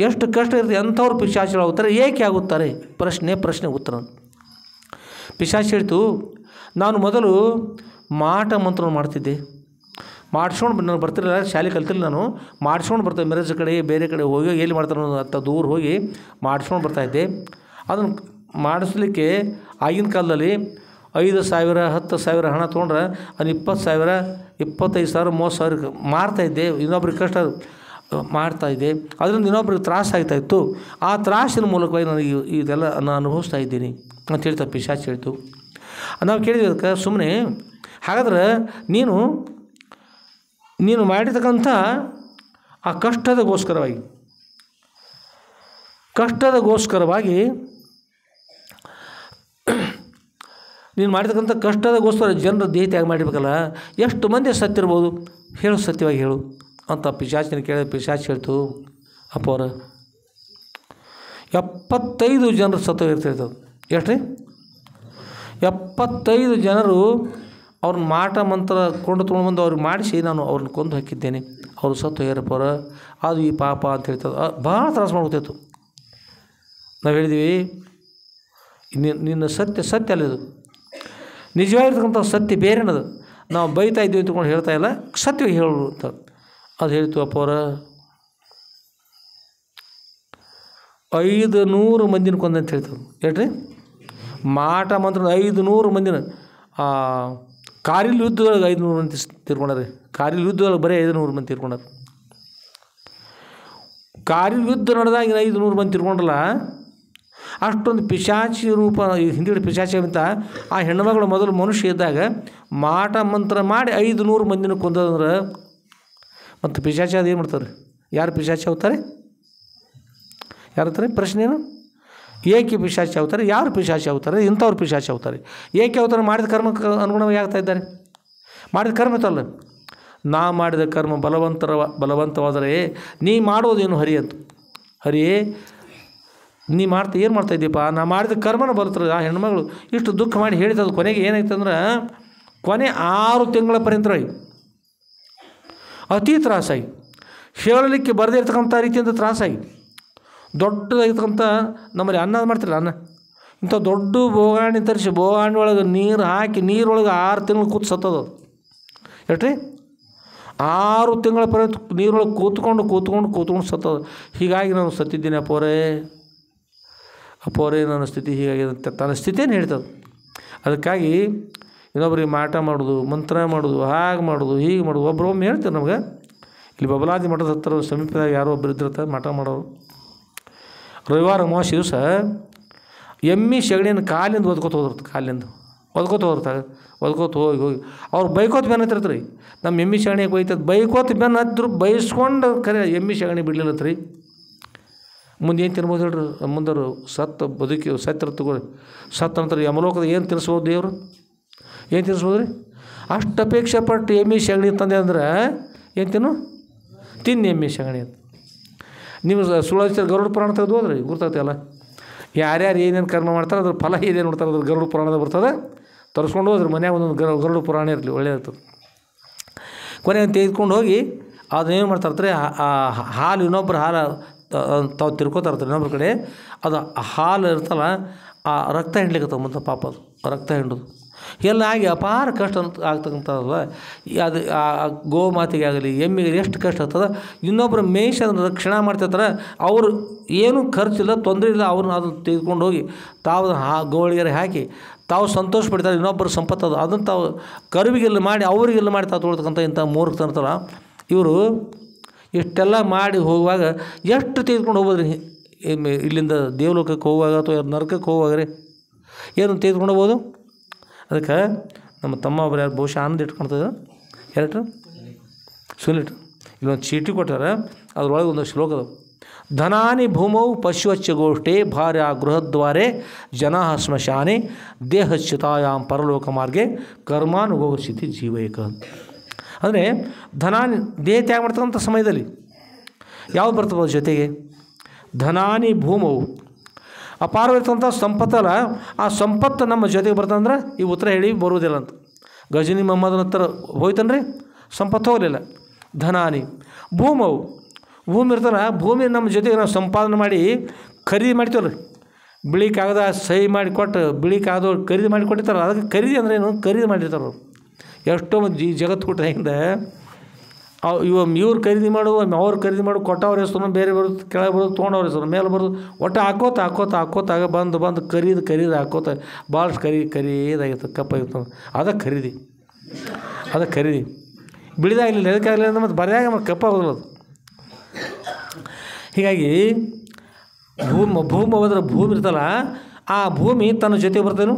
[SPEAKER 1] ಎಷ್ಟು ಕಷ್ಟ ಇರುತ್ತೆ, ಅಂಥವ್ರು ಪಿಶಾಚಿಗಳಾಗುತ್ತಾರೆ, ಏಕೆ ಆಗುತ್ತಾರೆ? ಪ್ರಶ್ನೆ ಉತ್ತರ. ಪಿಶಾಚಿ ಹೇಳ್ತು, ನಾನು ಮೊದಲು ಮಾಟ ಮಂತ್ರವನ್ನು ಮಾಡ್ತಿದ್ದೆ, ಮಾಡಿಸ್ಕೊಂಡು ನಾನು ಬರ್ತಿರಲಿಲ್ಲ, ಶಾಲೆ ಕಲ್ತಿಲ್ಲ, ನಾನು ಮಾಡಿಸ್ಕೊಂಡು ಬರ್ತಾಯಿದ್ದೆ. ಮೆರಜ್ ಕಡೆ ಬೇರೆ ಕಡೆ ಹೋಗಿ ಎಲ್ಲಿ ಮಾಡ್ತಾರೆ ಅಂತ ದೂರ ಹೋಗಿ ಮಾಡಿಸ್ಕೊಂಡು ಬರ್ತಾಯಿದ್ದೆ. ಅದನ್ನು ಮಾಡಿಸ್ಲಿಕ್ಕೆ ಆಗಿನ ಕಾಲದಲ್ಲಿ 5,000 10,000 ಹಣ ತೊಗೊಂಡ್ರೆ ಅದು 20,000 25,000 30,000 ಮಾರ್ತಾಯಿದ್ದೆ. ಇನ್ನೊಬ್ರಿಗೆ ಕಷ್ಟ ಮಾಡ್ತಾಯಿದ್ದೆ, ಅದರಿಂದ ಇನ್ನೊಬ್ರಿಗೆ ತ್ರಾಸ ಆಗ್ತಾಯಿತ್ತು. ಆ ತ್ರಾಸಿನ ಮೂಲಕವಾಗಿ ನನಗೆ ಇದೆಲ್ಲ ನಾನು ಅನುಭವಿಸ್ತಾ ಇದ್ದೀನಿ ಅಂತ ಹೇಳ್ತಾ ಪಿಶಾಚಿ ಹೇಳ್ತು. ನಾವು ಕೇಳಿದ್ವಿ ಅದಕ್ಕೆ, ಸುಮ್ಮನೆ ಹಾಗಾದ್ರೆ ನೀನು ಮಾಡಿರ್ತಕ್ಕಂಥ ಆ ಕಷ್ಟದಗೋಸ್ಕರವಾಗಿ ನೀನು ಮಾಡಿರ್ತಕ್ಕಂಥ ಕಷ್ಟದಗೋಸ್ಕರ ಜನರ ದೇಹ ತ್ಯಾಗ ಮಾಡಿರ್ಬೇಕಲ್ಲ, ಎಷ್ಟು ಮಂದಿ ಸತ್ತಿರ್ಬೋದು ಹೇಳು, ಸತ್ಯವಾಗಿ ಹೇಳು ಅಂತ ಪಿಶಾಚಿನ ಕೇಳಿದ. ಪಿಶಾಚಿ ಹೇಳ್ತು, ಅಪ್ಪ ಅವರ 75 ಜನರು ಸತ್ತೋಗಿರ್ತಿರ್ತದೆ. ಎಷ್ಟು ರೀ? 75 ಜನರು ಅವ್ರನ್ನ ಮಾಟ ಮಂತ್ರ ತೊಗೊಂಡು ಬಂದು ಅವ್ರಿಗೆ ಮಾಡಿಸಿ ನಾನು ಅವ್ರನ್ನ ಕೊಂದು ಹಾಕಿದ್ದೇನೆ, ಅವರು ಸತ್ತು ಹೋಗ್ಯಾರಪ್ಪ ಅವರ, ಅದು ಈ ಪಾಪ ಅಂತ ಹೇಳ್ತದೆ. ಭಾಳ ತ್ರಾಸು ಮಾಡ್ಕೊತಿತ್ತು. ನಾವು ಹೇಳಿದ್ವಿ, ನಿನ್ನ ಸತ್ಯ ಅಲ್ಲಿದು, ನಿಜವಾಗಿರ್ತಕ್ಕಂಥ ಸತ್ಯ ಬೇರೆನದು. ನಾವು ಬೈತಾ ಇದ್ದೀವಿ ಅಂತಕೊಂಡು ಹೇಳ್ತಾ ಇಲ್ಲ, ಸತ್ಯವಾಗಿ ಹೇಳು ಅಂತ ಅದು ಹೇಳ್ತು. ಅಪ್ಪ ಅವರ 500 ಮಂದಿನ ಕೊಂದಂತ ಹೇಳ್ತದೆ. ಹೇಳ್ರಿ, ಮಾಟ ಮಂತ್ರ 500 ಮಂದಿನ. ಕಾರ್ಗಿಲ್ ಯುದ್ಧದೊಳಗೆ 500 ಮಂದಿ ತೀರ್ಕೊಂಡಾರೆ. ಕಾರ್ಗಿಲ್ ಯುದ್ಧದೊಳಗೆ ಬರೀ 500 ಮಂದಿ ತೀರ್ಕೊಂಡಾರೆ. ಕಾರ್ಗಿಲ್ ಯುದ್ಧ ನಡೆದಾಗ 500 ಮಂದಿ ತೀರ್ಕೊಂಡಲ್ಲ, ಅಷ್ಟೊಂದು ಪಿಶಾಚಿ ರೂಪ ಹಿಂದಿನ ಪಿಶಾಚಿ ಅಂತ. ಆ ಹೆಣ್ಣುಮಗಳು ಮೊದಲು ಮನುಷ್ಯ ಇದ್ದಾಗ ಮಾಟ ಮಂತ್ರ ಮಾಡಿ 500 ಮಂದಿನ ಕೊಂದಂದ್ರೆ ಮತ್ತು ಪಿಶಾಚಿ ಅದು ಏನು ಮಾಡ್ತಾರೆ? ಯಾರು ಪಿಶಾಚಿ ಆಗ್ತಾರೆ? ಯಾರು ಅಂತಾರೆ? ಪ್ರಶ್ನೆ ಏನು? ಏಕೆ ಪಿಶಾಚಿ ಆಗ್ತಾರೆ? ಯಾರು ಪಿಶಾಚಿ ಆಗ್ತಾರೆ? ಇಂಥವ್ರು ಪಿಶಾಚಿ ಆಗ್ತಾರೆ. ಏಕೆ ಆಗ್ತಾರೆ? ಮಾಡಿದ ಕರ್ಮಕ್ಕೆ ಅನುಗುಣವಾಗಿ ಆಗ್ತಾ ಇದ್ದಾರೆ. ಮಾಡಿದ ಕರ್ಮ ಇತ್ತಲ್ಲ, ನಾ ಮಾಡಿದ ಕರ್ಮ ಬಲವಂತವಾದರೆ ನೀ ಮಾಡೋದೇನು ಹರಿ ಅಂತ. ಹರಿಯೇ ನೀ ಏನು ಮಾಡ್ತಾಯಿದ್ದೀಪ್ಪ? ನಾ ಮಾಡಿದ ಕರ್ಮನ ಬರ್ತದೆ. ಆ ಹೆಣ್ಮಗಳು ಇಷ್ಟು ದುಃಖ ಮಾಡಿ ಹೇಳಿದದು. ಕೊನೆಗೆ ಏನಾಯ್ತು ಅಂದ್ರೆ, ಕೊನೆ 6 ತಿಂಗಳ ಪರ್ಯಂತ ಅತಿ ತ್ರಾಸಾಗಿ, ಹೇಳಲಿಕ್ಕೆ ಬರದೇ ಇರ್ತಕ್ಕಂಥ ರೀತಿಯಿಂದ ತ್ರಾಸಾಗಿ, ದೊಡ್ಡದಾಗಿರ್ತಕ್ಕಂಥ ನಮ್ಮಲ್ಲಿ ಅನ್ನ ಮಾಡ್ತಿರಲ್ಲ, ಅನ್ನ ಇಂಥ ದೊಡ್ಡ ಬೋಗಾಣಿ ತರಿಸಿ ಬೋಗಾಣಿ ಒಳಗೆ ನೀರು ಹಾಕಿ ನೀರೊಳಗೆ 6 ತಿಂಗಳು ಕೂತು ಸತ್ತದ. ಹೇಳ್ರಿ, 6 ತಿಂಗಳ ಪರ್ಯಂತ ನೀರೊಳಗೆ ಕೂತ್ಕೊಂಡು ಸತ್ತದ. ಹೀಗಾಗಿ ನಾನು ಸತ್ತಿದ್ದೀನಿ ಅಪ್ಪೋರೇ ನನ್ನ ಸ್ಥಿತಿ ಹೀಗಾಗಿದೆ ಅಂತ ತನ್ನ ಸ್ಥಿತಿಯನ್ನು ಹೇಳ್ತದೆ. ಅದಕ್ಕಾಗಿ ಇನ್ನೊಬ್ರಿಗೆ ಮಾಟ ಮಾಡೋದು, ಮಂತ್ರ ಮಾಡೋದು, ಹಾಗೆ ಮಾಡೋದು, ಹೀಗೆ ಮಾಡೋದು. ಒಬ್ಬರೊಮ್ಮೆ ಹೇಳ್ತಾರೆ ನಮ್ಗೆ, ಇಲ್ಲಿ ಬಬಲಾದಿ ಮಠದ ಹತ್ತಿರ ಸಮೀಪದಾಗ ಯಾರೋ ಒಬ್ಬರು ಇದ್ದಿರ್ತಾರೆ ಮಾಟ ಮಾಡೋರು. ರವಿವಾರ ಅಮಾವಾಸ್ಯೆ ದಿವಸ ಎಮ್ಮಿ ಸಗಣಿಯನ್ನು ಕಾಲಿಂದ ಒದ್ಕೋತ ಹೋಗಿ ಅವ್ರು ಬೈಕೋತ ಬೆನ್ನ ಹತ್ತಿರ್ತಾರೆ. ನಮ್ಮ ಎಮ್ಮಿ ಸಗಣಿಗೆ ಒಯ್ತದೆ, ಬೈಕೋತ ಬೆನ್ನ ಹತ್ತಿರ ಬೈಸ್ಕೊಂಡು ಖರೆ ಎಮ್ಮಿ ಸಗಣಿ ಬಿಡಲಿಲ್ಲತ್ರಿ. ಮುಂದೆ ಏನು ತಿನ್ಬೋದು ಹೇಳ್ರಿ? ಮುಂದರು ಸತ್ತ ನಂತರ ಯಮಲೋಕದ ಏನು ತಿನ್ನಿಸ್ಬೋದು ದೇವರು? ಏನು ತಿನ್ನಿಸ್ಬೋದು ರೀ? ಅಷ್ಟು ಅಪೇಕ್ಷೆ ಪಟ್ಟು ಎಮ್ಮಿ ಸಗಣಿ ತಂದೆ ಅಂದ್ರೆ ಏನು ತಿನ್ನಿ ಎಮ್ಮಿ ಸಗಣಿ ಅಂತ. ನೀವು ಸುಳ್ಳು ಗರುಡ ಪುರಾಣ ತೆಗೆದು ಹೋದ್ರಿ ಗೊತ್ತಾಗ್ತಲ್ಲ, ಯಾರ್ಯಾರು ಏನೇನು ಕರ್ಮ ಮಾಡ್ತಾರೆ ಅದ್ರ ಫಲ ಏನೇನು ನೋಡ್ತಾರೆ, ಅದ್ರ ಗರುಡ ಪುರಾಣದ ಬರ್ತದೆ. ತರಿಸ್ಕೊಂಡು ಹೋದ್ರೆ ಮನ್ಯಾಗ ಒಂದೊಂದು ಗರುಡ ಪುರಾಣ ಇರಲಿ, ಒಳ್ಳೆಯದು. ಕೊನೆಗೆ ತೆಗೆದುಕೊಂಡು ಹೋಗಿ ಅದನ್ನೇನು ಮಾಡ್ತಾರ್ತಾರೆ, ಆ ಹಾಲು ಇನ್ನೊಬ್ಬರು ಹಾಲು ತಾವು ತಿರ್ಕೋತಾರ್ತಾರೆ ಇನ್ನೊಬ್ರ ಕಡೆ. ಅದು ಹಾಲು ಇರ್ತಲ್ಲ, ಆ ರಕ್ತ ಹಿಂಡ್ಲಿಕ್ಕೆ ಮುಂದೆ ಪಾಪ ಅದು ರಕ್ತ ಹಿಂಡೋದು ಎಲ್ಲ ಆಗಿ ಅಪಾರ ಕಷ್ಟ ಆಗ್ತಕ್ಕಂಥದ್ದು. ಅದು ಆ ಗೋಮಾತೆಗೆ ಆಗಲಿ ಎಮ್ಮಿಗೆ ಎಷ್ಟು ಕಷ್ಟ ಆಗ್ತದೆ. ಇನ್ನೊಬ್ಬರು ಮೇಯ್ಸಿ ಅದನ್ನು ರಕ್ಷಣೆ ಮಾಡ್ತಿರ್ತಾರೆ. ಅವರು ಏನೂ ಖರ್ಚಿಲ್ಲ, ತೊಂದರೆ ಇಲ್ಲ. ಅವ್ರನ್ನ ಅದನ್ನು ತೆಗೆದುಕೊಂಡು ಹೋಗಿ ತಾವು ಗೋಳಿಗೆರೆ ಹಾಕಿ ತಾವು ಸಂತೋಷ ಪಡ್ತಾರೆ. ಇನ್ನೊಬ್ಬರು ಸಂಪತ್ತು ಅದನ್ನು ತಾವು ಕರುವಿಗೆಲ್ಲ ಮಾಡಿ ಅವರಿಗೆಲ್ಲ ಮಾಡಿ ತಾವು ತೊಗೊಳ್ತಕ್ಕಂಥ ಇಂಥ ಮೂರ್ಖತನತಲ್ಲ ಇವರು. ಇಷ್ಟೆಲ್ಲ ಮಾಡಿ ಹೋಗುವಾಗ ಎಷ್ಟು ತೆಗೆದುಕೊಂಡು ಹೋಗ್ಬೋದ್ರಿ? ಇಲ್ಲಿಂದ ದೇವಲೋಕಕ್ಕೆ ಹೋಗುವಾಗ ಅಥವಾ ನರಕಕ್ಕೆ ಹೋಗುವಾಗ ರೀ ಏನು ತೆಗೆದುಕೊಂಡು ಹೋಗ್ಬೋದು? ಅದಕ್ಕೆ ನಮ್ಮ ತಮ್ಮ ಒಬ್ಬರು ಯಾರು ಬಹುಶಃ ಆನಂದ ಇಟ್ಕೊಳ್ತಿದ್ರು, ಸುಲಿಟ್ರು ಇಲ್ಲೊಂದು ಚೀಟಿ ಕೊಟ್ಟಾರ, ಅದ್ರೊಳಗೆ ಒಂದು ಶ್ಲೋಕ ಅದ. ಧನಾನಿ ಭೂಮೌ ಪಶುವಚ್ಚ ಗೋಷ್ಠೆ ಭಾರ್ಯ ಗೃಹದ್ವಾರೆ ಜನಾ ಶ್ಮಶಾನೆ ದೇಹಚ್ಯುತಾಯಾಂ ಪರಲೋಕ ಮಾರ್ಗೆ ಕರ್ಮಾನುಭವಿಸಿತಿ ಜೀವೈಕ. ಅಂದರೆ ಧನಾನಿ ದೇಹ ತ್ಯಾಗ ಮಾಡ್ತಕ್ಕಂಥ ಸಮಯದಲ್ಲಿ ಯಾವ್ದು ಬರ್ತದೆ ಜೊತೆಗೆ? ಧನಾನಿ ಭೂಮೌ, ಅಪಾರವಿರ್ತಕ್ಕಂಥ ಸಂಪತ್ತಲ್ಲ, ಆ ಸಂಪತ್ತು ನಮ್ಮ ಜೊತೆಗೆ ಬರ್ತಂದ್ರೆ ಈ ಉತ್ತರ ಹೇಳಿ ಬರುವುದಿಲ್ಲ ಅಂತ. ಗಜನಿ ಮೊಹಮ್ಮದನ ಹತ್ರ ಹೋಯ್ತನ್ರಿ, ಸಂಪತ್ತು ಹೋಗಲಿಲ್ಲ. ಧನಾನಿ ಭೂಮೌ, ಭೂಮಿ ಇರ್ತಲ್ಲ, ಭೂಮಿ ನಮ್ಮ ಜೊತೆಗೆ ನಾವು ಸಂಪಾದನೆ ಮಾಡಿ ಖರೀದಿ ಮಾಡ್ತೀವ್ರಿ. ಬಿಳಿ ಕಾಗದ ಸಹಿ ಮಾಡಿ ಕೊಟ್ಟು ಬಿಳಿ ಕಾಗದ ಖರೀದಿ ಮಾಡಿ ಕೊಟ್ಟಿರ್ತಾರೆ. ಅದಕ್ಕೆ ಖರೀದಿ ಅಂದ್ರೆ ಏನು? ಖರೀದಿ ಮಾಡಿರ್ತಾರೆ ಅವರು. ಎಷ್ಟೋ ಮಂದಿ ಜಗತ್ತು ಕೊಟ್ಟಿಂದ ಇವ್ರು ಖರೀದಿ ಮಾಡು, ಅವ್ರು ಖರೀದಿ ಮಾಡು, ಕೊಟ್ಟವ್ರ ಹೆಸರು ಬೇರೆ ಬರೋದು, ಕೆಳಗೆ ಬರೋದು, ತೊಗೊಂಡವ್ರ ಹೆಸರು ಮೇಲೆ ಬರೋದು, ಒಟ್ಟು ಹಾಕೋತ ಬಂದು ಖರೀದಿ ಹಾಕೋತ ಭಾಳಷ್ಟು ಖರೀದಾಗಿರ್ತದೆ, ಕಪ್ಪಾಗಿರ್ತದೆ. ಅದಕ್ಕೆ ಖರೀದಿ ಬಿಳಿದಾಗಲಿಲ್ಲ, ಎದಕ್ಕಾಗಲಿಲ್ಲ ಅಂದ್ರೆ ಮತ್ತು ಬರೆದಾಗ ಮತ್ತು ಕಪ್ಪಾಗೋದಿಲ್ಲ ಅದು. ಹೀಗಾಗಿ ಭೂಮಿ ಹೋದ್ರೆ ಭೂಮಿ ಇರ್ತಲ್ಲ, ಆ ಭೂಮಿ ತನ್ನ ಜೊತೆ ಬರ್ತೇನು,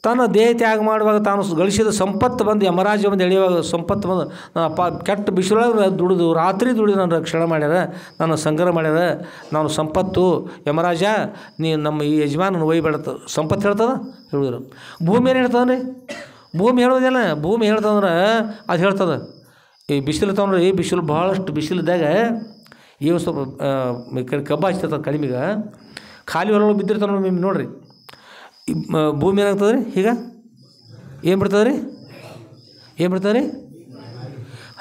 [SPEAKER 1] ತನ್ನ ದೇಹ ತ್ಯಾಗ ಮಾಡುವಾಗ ತಾನು ಗಳಿಸಿದ ಸಂಪತ್ತು ಬಂದು ಯಮರಾಜ್ಯ ಬಂದು ಎಳೆಯುವಾಗ ಸಂಪತ್ತು ಬಂದು ಕೆಟ್ಟ ಬಿಸಿಲೊಳಗೆ ದುಡಿದು ರಾತ್ರಿ ದುಡಿದು ನಾನು ರಕ್ಷಣೆ ಮಾಡ್ಯಾರ, ನಾನು ಸಂಗ್ರಹ ಮಾಡ್ಯಾರ, ನಾನು ಸಂಪತ್ತು ಯಮರಾಜ ನೀನು ನಮ್ಮ ಈ ಯಜಮಾನನ ಒಯ್ಬೇಡತ್ತ ಸಂಪತ್ತು ಹೇಳ್ತದ ಹೇಳುದಿಲ್ಲ. ಭೂಮಿ ಏನು ಹೇಳ್ತದ್ರಿ? ಭೂಮಿ ಹೇಳೋದಿಲ್ಲ. ಭೂಮಿ ಹೇಳ್ತಂದ್ರೆ ಅದು ಹೇಳ್ತದೆ, ಈ ಬಿಸಿಲು ತೊಗೊಂಡ್ರೆ ಈ ಬಿಸಿಲು ಭಾಳಷ್ಟು ಬಿಸಿಲಿದ್ದಾಗ ಈ ಸ್ವಲ್ಪ ಕಬ್ಬು ಹಚ್ತಿರ್ತದೆ ಕಡಿಮೆಗೆ, ಖಾಲಿ ಹೊರಗೆ ಬಿದ್ದಿರ್ತಾವೆ ನೋಡ್ರಿ. ಭೂಮಿ ಏನಾಗ್ತದೆ ರೀ? ಈಗ ಏನು ಬಿಡ್ತದೆ ರೀ?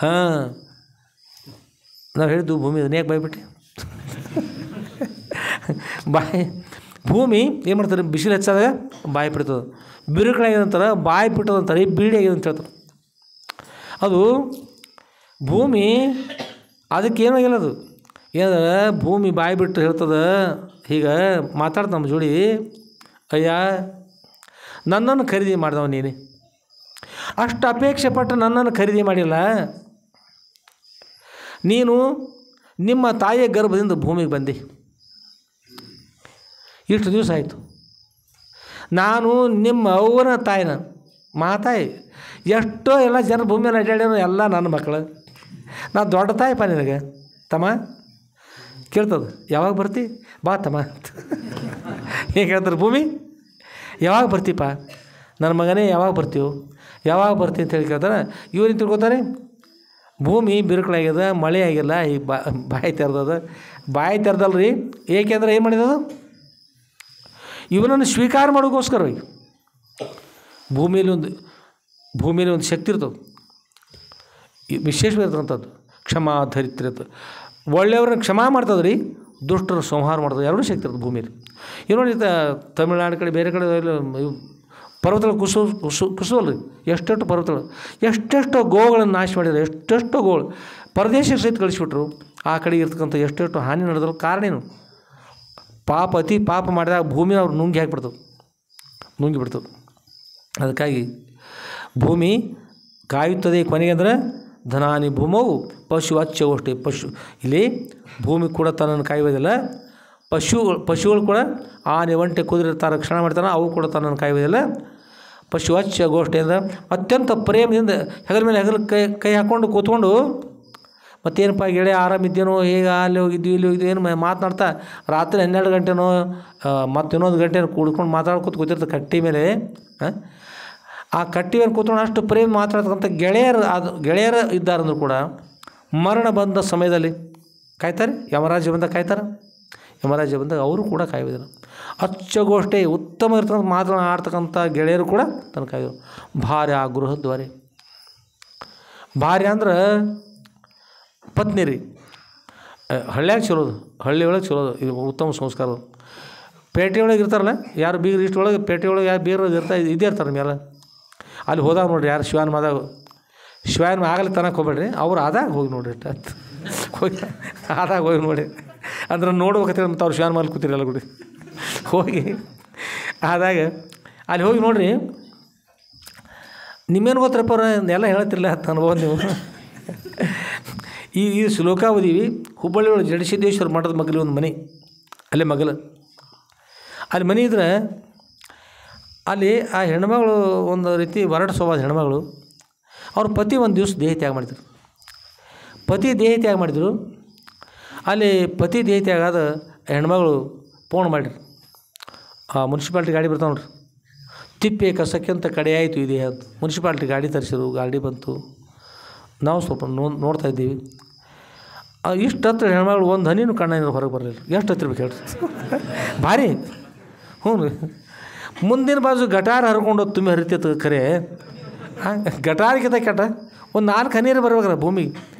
[SPEAKER 1] ಹಾಂ, ನಾವು ಹೇಳಿದ್ದು ಭೂಮಿ ಯಾಕೆ ಬಾಯ್ಬಿಟ್ಟೆ ಭೂಮಿ ಏನು ಮಾಡ್ತಾರೆ? ಬಿಸಿಲು ಹೆಚ್ಚಾದಾಗ ಬಾಯಿ ಬಿಡ್ತದೆ, ಬಿರುಕಳಾಗಿದೆ ಅಂತಾರೆ, ಬಾಯಿ ಬಿಟ್ಟದ ಅಂತಾರೆ, ಬೀಡಿ ಆಗಿದೆ ಅಂತ ಹೇಳ್ತಾರೆ. ಅದು ಭೂಮಿ ಅದಕ್ಕೇನಾಗಿಲ್ಲ, ಅದು ಏನಂದ್ರೆ ಭೂಮಿ ಬಾಯಿ ಬಿಟ್ಟು ಹೇಳ್ತದೆ. ಹೀಗೆ ಮಾತಾಡ್ತ ನಮ್ಮ ಜೋಡಿ, ಅಯ್ಯ ನನ್ನನ್ನು ಖರೀದಿ ಮಾಡಿದವ ನೀನು, ಅಷ್ಟು ಅಪೇಕ್ಷೆ ಪಟ್ಟು ನನ್ನನ್ನು ಖರೀದಿ ಮಾಡಿಲ್ಲ. ನೀನು ನಿಮ್ಮ ತಾಯಿಯ ಗರ್ಭದಿಂದ ಭೂಮಿಗೆ ಬಂದೆ, ಇಷ್ಟು ದಿವಸ ಆಯಿತು. ನಾನು ನಿಮ್ಮ ಅವ್ವನ ತಾಯಿನ ಮಾತಾಯಿ. ಎಷ್ಟೋ ಎಲ್ಲ ಜನ ಭೂಮಿಯನ್ನು ಅಡ್ಡಾಡ್ಯಾರ, ಎಲ್ಲ ನನ್ನ ಮಕ್ಕಳು. ನಾನು ದೊಡ್ಡ ತಾಯಿಪ್ಪ ನಿನಗೆ ತಮ್ಮ. ಕೇಳ್ತದೆ, ಯಾವಾಗ ಬರ್ತಿ ಬಾ ತಮ್ಮ ಅಂತ ಹೇಗೆ ಹೇಳ್ತಾರೆ. ಭೂಮಿ ಯಾವಾಗ ಬರ್ತೀಪ್ಪ ನನ್ನ ಮಗನೇ, ಯಾವಾಗ ಬರ್ತೀವಿ ಅಂತ ಹೇಳಿ ಕೇಳ್ತಾರೆ. ಇವ್ರೇನು ತಿಳ್ಕೊತಾರೆ? ಭೂಮಿ ಬಿರುಕಳಾಗ್ಯದ, ಮಳೆ ಆಗಿಲ್ಲ, ಈಗ ಬಾಯಿ ತೆರೆದಲ್ರಿ. ಏಕೆಂದ್ರೆ ಏನು ಮಾಡಿದದು? ಇವನನ್ನು ಸ್ವೀಕಾರ ಮಾಡೋಕ್ಕೋಸ್ಕರ. ಭೂಮಿಯಲ್ಲಿ ಒಂದು ಶಕ್ತಿ ಇರ್ತದೆ, ವಿಶೇಷವಾಗಿರ್ತಕ್ಕಂಥದ್ದು ಕ್ಷಮಾ ಧರಿತ್ರಿ. ಒಳ್ಳೆಯವ್ರನ್ನ ಕ್ಷಮಾ ಮಾಡ್ತದೆ ರೀ, ದುಷ್ಟರ ಸಂಹಾರ ಮಾಡ್ತದೆ. ಎರಡೂ ಶಕ್ತಿ ಇರ್ತದೆ ಭೂಮಿಯಲ್ಲಿ. ಏನು ನೋಡಿ, ತಮಿಳ್ನಾಡು ಕಡೆ ಬೇರೆ ಕಡೆ ಪರ್ವತಗಳು ಕುಸುವಲ್ರಿ, ಎಷ್ಟೆಷ್ಟು ಪರ್ವತಗಳು, ಎಷ್ಟೆಷ್ಟೋ ಗೋಗಳನ್ನು ನಾಶ ಮಾಡಿದ್ದಾರೆ, ಎಷ್ಟೆಷ್ಟೋ ಗೋಗಳು ಪರದೇಶಕ್ಕೆ ಸಹಿತ ಕಳಿಸ್ಬಿಟ್ರು. ಆ ಕಡೆ ಇರ್ತಕ್ಕಂಥ ಎಷ್ಟೆಷ್ಟು ಹಾನಿ ನಡೆದ್ರು. ಕಾರಣ ಏನು? ಅತಿ ಪಾಪ ಮಾಡಿದಾಗ ಭೂಮಿನ ಅವ್ರು ನುಂಗಿ ಬಿಡ್ತದೆ. ಅದಕ್ಕಾಗಿ ಭೂಮಿ ಕಾಯುತ್ತದೆ ಕೊನೆಗೆ. ಅಂದರೆ ಧನಾನಿ ಭೂಮವು ಪಶು ಅಚ್ಚವಷ್ಟೇ. ಇಲ್ಲಿ ಭೂಮಿ ಕೂಡ ತನ್ನನ್ನು ಕಾಯುವುದಿಲ್ಲ. ಪಶುಗಳು ಕೂಡ ಆನೆ ಒಂಟೆ ಕುದುರೆ ರಕ್ಷಣೆ ಮಾಡ್ತಾನೆ, ಅವು ಕೂಡ ತನ್ನನ್ನು ಕಾಯುವುದಿಲ್ಲ. ಪಶು ಅಚ್ಚ ಗೋಷ್ಠಿ ಅಂದರೆ ಅತ್ಯಂತ ಪ್ರೇಮದಿಂದ ಹೆಗಲ ಮೇಲೆ ಕೈ ಹಾಕ್ಕೊಂಡು ಕೂತ್ಕೊಂಡು, ಮತ್ತೇನಪ್ಪ ಗೆಳೆ ಆರಾಮಿದ್ದೇನೋ, ಹೇಗೆ ಅಲ್ಲಿ ಹೋಗಿದ್ವಿ ಇಲ್ಲಿ ಹೋಗಿದ್ವಿ ಏನು ಮಾತನಾಡ್ತಾ ರಾತ್ರಿ 12 ಗಂಟೆನೋ ಮತ್ತು ಇನ್ನೊಂದು ಗಂಟೆನೋ ಕೂಡ್ಕೊಂಡು ಕೂತಿರ್ತಾರೆ ಕಟ್ಟಿ ಮೇಲೆ. ಆ ಕಟ್ಟಿ ಮೇಲೆ ಕೂತ್ಕೊಂಡು ಅಷ್ಟು ಪ್ರೇಮ ಮಾತಾಡ್ತಕ್ಕಂಥ ಗೆಳೆಯರು ಇದ್ದಾರಂದ್ರೂ ಕೂಡ ಮರಣ ಬಂದ ಸಮಯದಲ್ಲಿ ಕಾಯ್ತಾರೆ. ಯಮರಾಜ್ಯ ಬಂದಾಗ ಅವರು ಕೂಡ ಕಾಯುವುದಿಲ್ಲ. ಅಚ್ಚಗೋಷ್ಠಿ ಉತ್ತಮ ಇರ್ತಕ್ಕಂಥ ಮಾತನಾಡ್ತಕ್ಕಂಥ ಗೆಳೆಯರು ಕೂಡ ತನ್ನ ಕಾಯ್ದು. ಭಾರ್ಯ ಗೃಹದ್ವಾರೆ. ಭಾರ್ಯ ಅಂದ್ರೆ ಪತ್ನಿ ರೀ. ಹಳ್ಳಿಯಾಗ ಚಲೋದು, ಹಳ್ಳಿ ಒಳಗೆ ಚಲೋದು, ಇದು ಉತ್ತಮ ಸಂಸ್ಕಾರ. ಪೇಟೆ ಒಳಗೆ ಇರ್ತಾರಲ್ಲ ಯಾರು ಬೀಗರು, ಇಷ್ಟೊಳಗೆ ಪೇಟೆ ಒಳಗೆ ಯಾರು ಬೀಗರು ಇದೇ ಇರ್ತಾರೆ ಮೇಲೆ. ಅಲ್ಲಿ ಹೋದಾಗ ನೋಡಿರಿ, ಯಾರು ಶಿವಾನ ಆಗಲಿ ತನಕ ಹೋಗ್ಬೇಡ್ರಿ, ಅವ್ರು ಆದಾಗ ಹೋಗಿ ನೋಡ್ರಿ, ಆದಾಗ ಹೋಗಿ ನೋಡಿ. ಅಂದ್ರೆ ನೋಡ್ಬೇಕಂತೇಳಿ ಮತ್ತು ಅವ್ರು ಶಿವಾನ ಮೇಲೆ ಕೂತಿರಲ್ಲ ಗುಡಿ ಹೋಗಿ ಆದಾಗ ಅಲ್ಲಿ ಹೋಗಿ ನೋಡ್ರಿ. ನಿಮ್ಮೇನು ಗೊತ್ತರಪ್ಪ ಎಲ್ಲ ಹೇಳ್ತಿರಲ್ಲ ಅಂತ ಅನುಭವ ನೀವು. ಈ ಶ್ಲೋಕ ಓದೀವಿ. ಹುಬ್ಬಳ್ಳಿ ಒಳಗೆ ಜಡಸಿದ್ದೇಶ್ವರ ಮಠದ ಮಗಲಿ ಒಂದು ಮನೆ, ಅಲ್ಲೇ ಅಲ್ಲಿ ಮನೆ ಇದ್ರೆ ಅಲ್ಲಿ ಆ ಹೆಣ್ಮಗಳು ಒಂದು ರೀತಿ ವರಟ ಸ್ವಭಾವದ ಹೆಣ್ಮಗಳು. ಅವ್ರ ಪತಿ ಒಂದು ದಿವಸ ದೇಹ ತ್ಯಾಗ ಮಾಡಿದರು. ಅಲ್ಲಿ ಪತಿ ದೇಹತ್ಯಾಗಾದ ಹೆಣ್ಮಗಳು ಫೋನ್ ಮಾಡಿರಿ, ಮುನ್ಸಿಪಾಲ್ಟಿ ಗಾಡಿ ಬರ್ತಾವೆ ನೋಡ್ರಿ, ತಿಪ್ಪೆ ಕಸಕ್ಕಿಂತ ಕಡೆ ಆಯಿತು ಇದೆ ಅಂತ ಮುನ್ಸಿಪಾಲ್ಟಿ ಗಾಡಿ ತರಿಸಿರು. ಗಾಡಿ ಬಂತು, ನಾವು ಸ್ವಲ್ಪ ನೋಡ್ತಾ ಇದ್ದೀವಿ. ಇಷ್ಟು ಹತ್ರ ಹೆಣ್ಮಗಳು ಒಂದು ಹನಿನೂ ಕಣ್ಣಿನ ಹೊರಗೆ ಬರಲಿಲ್ಲ. ಎಷ್ಟು ಹತ್ತಿರ್ಬೇಕು ಹೇಳ್ರಿ, ಭಾರಿ. ಹ್ಞೂ ರೀ, ಮುಂದಿನ ಬಾಜು ಗಟಾರ ಹರ್ಕೊಂಡು ತುಂಬಿ ಹರಿತೈತೆ ಖರೆ, ಗಟಾರಿಗಿಂತ ಕೆಟ್ಟ ಒಂದು 4 ಹನೀರು ಬರ್ಬೇಕಲ್ಲ ಭೂಮಿಗೆ,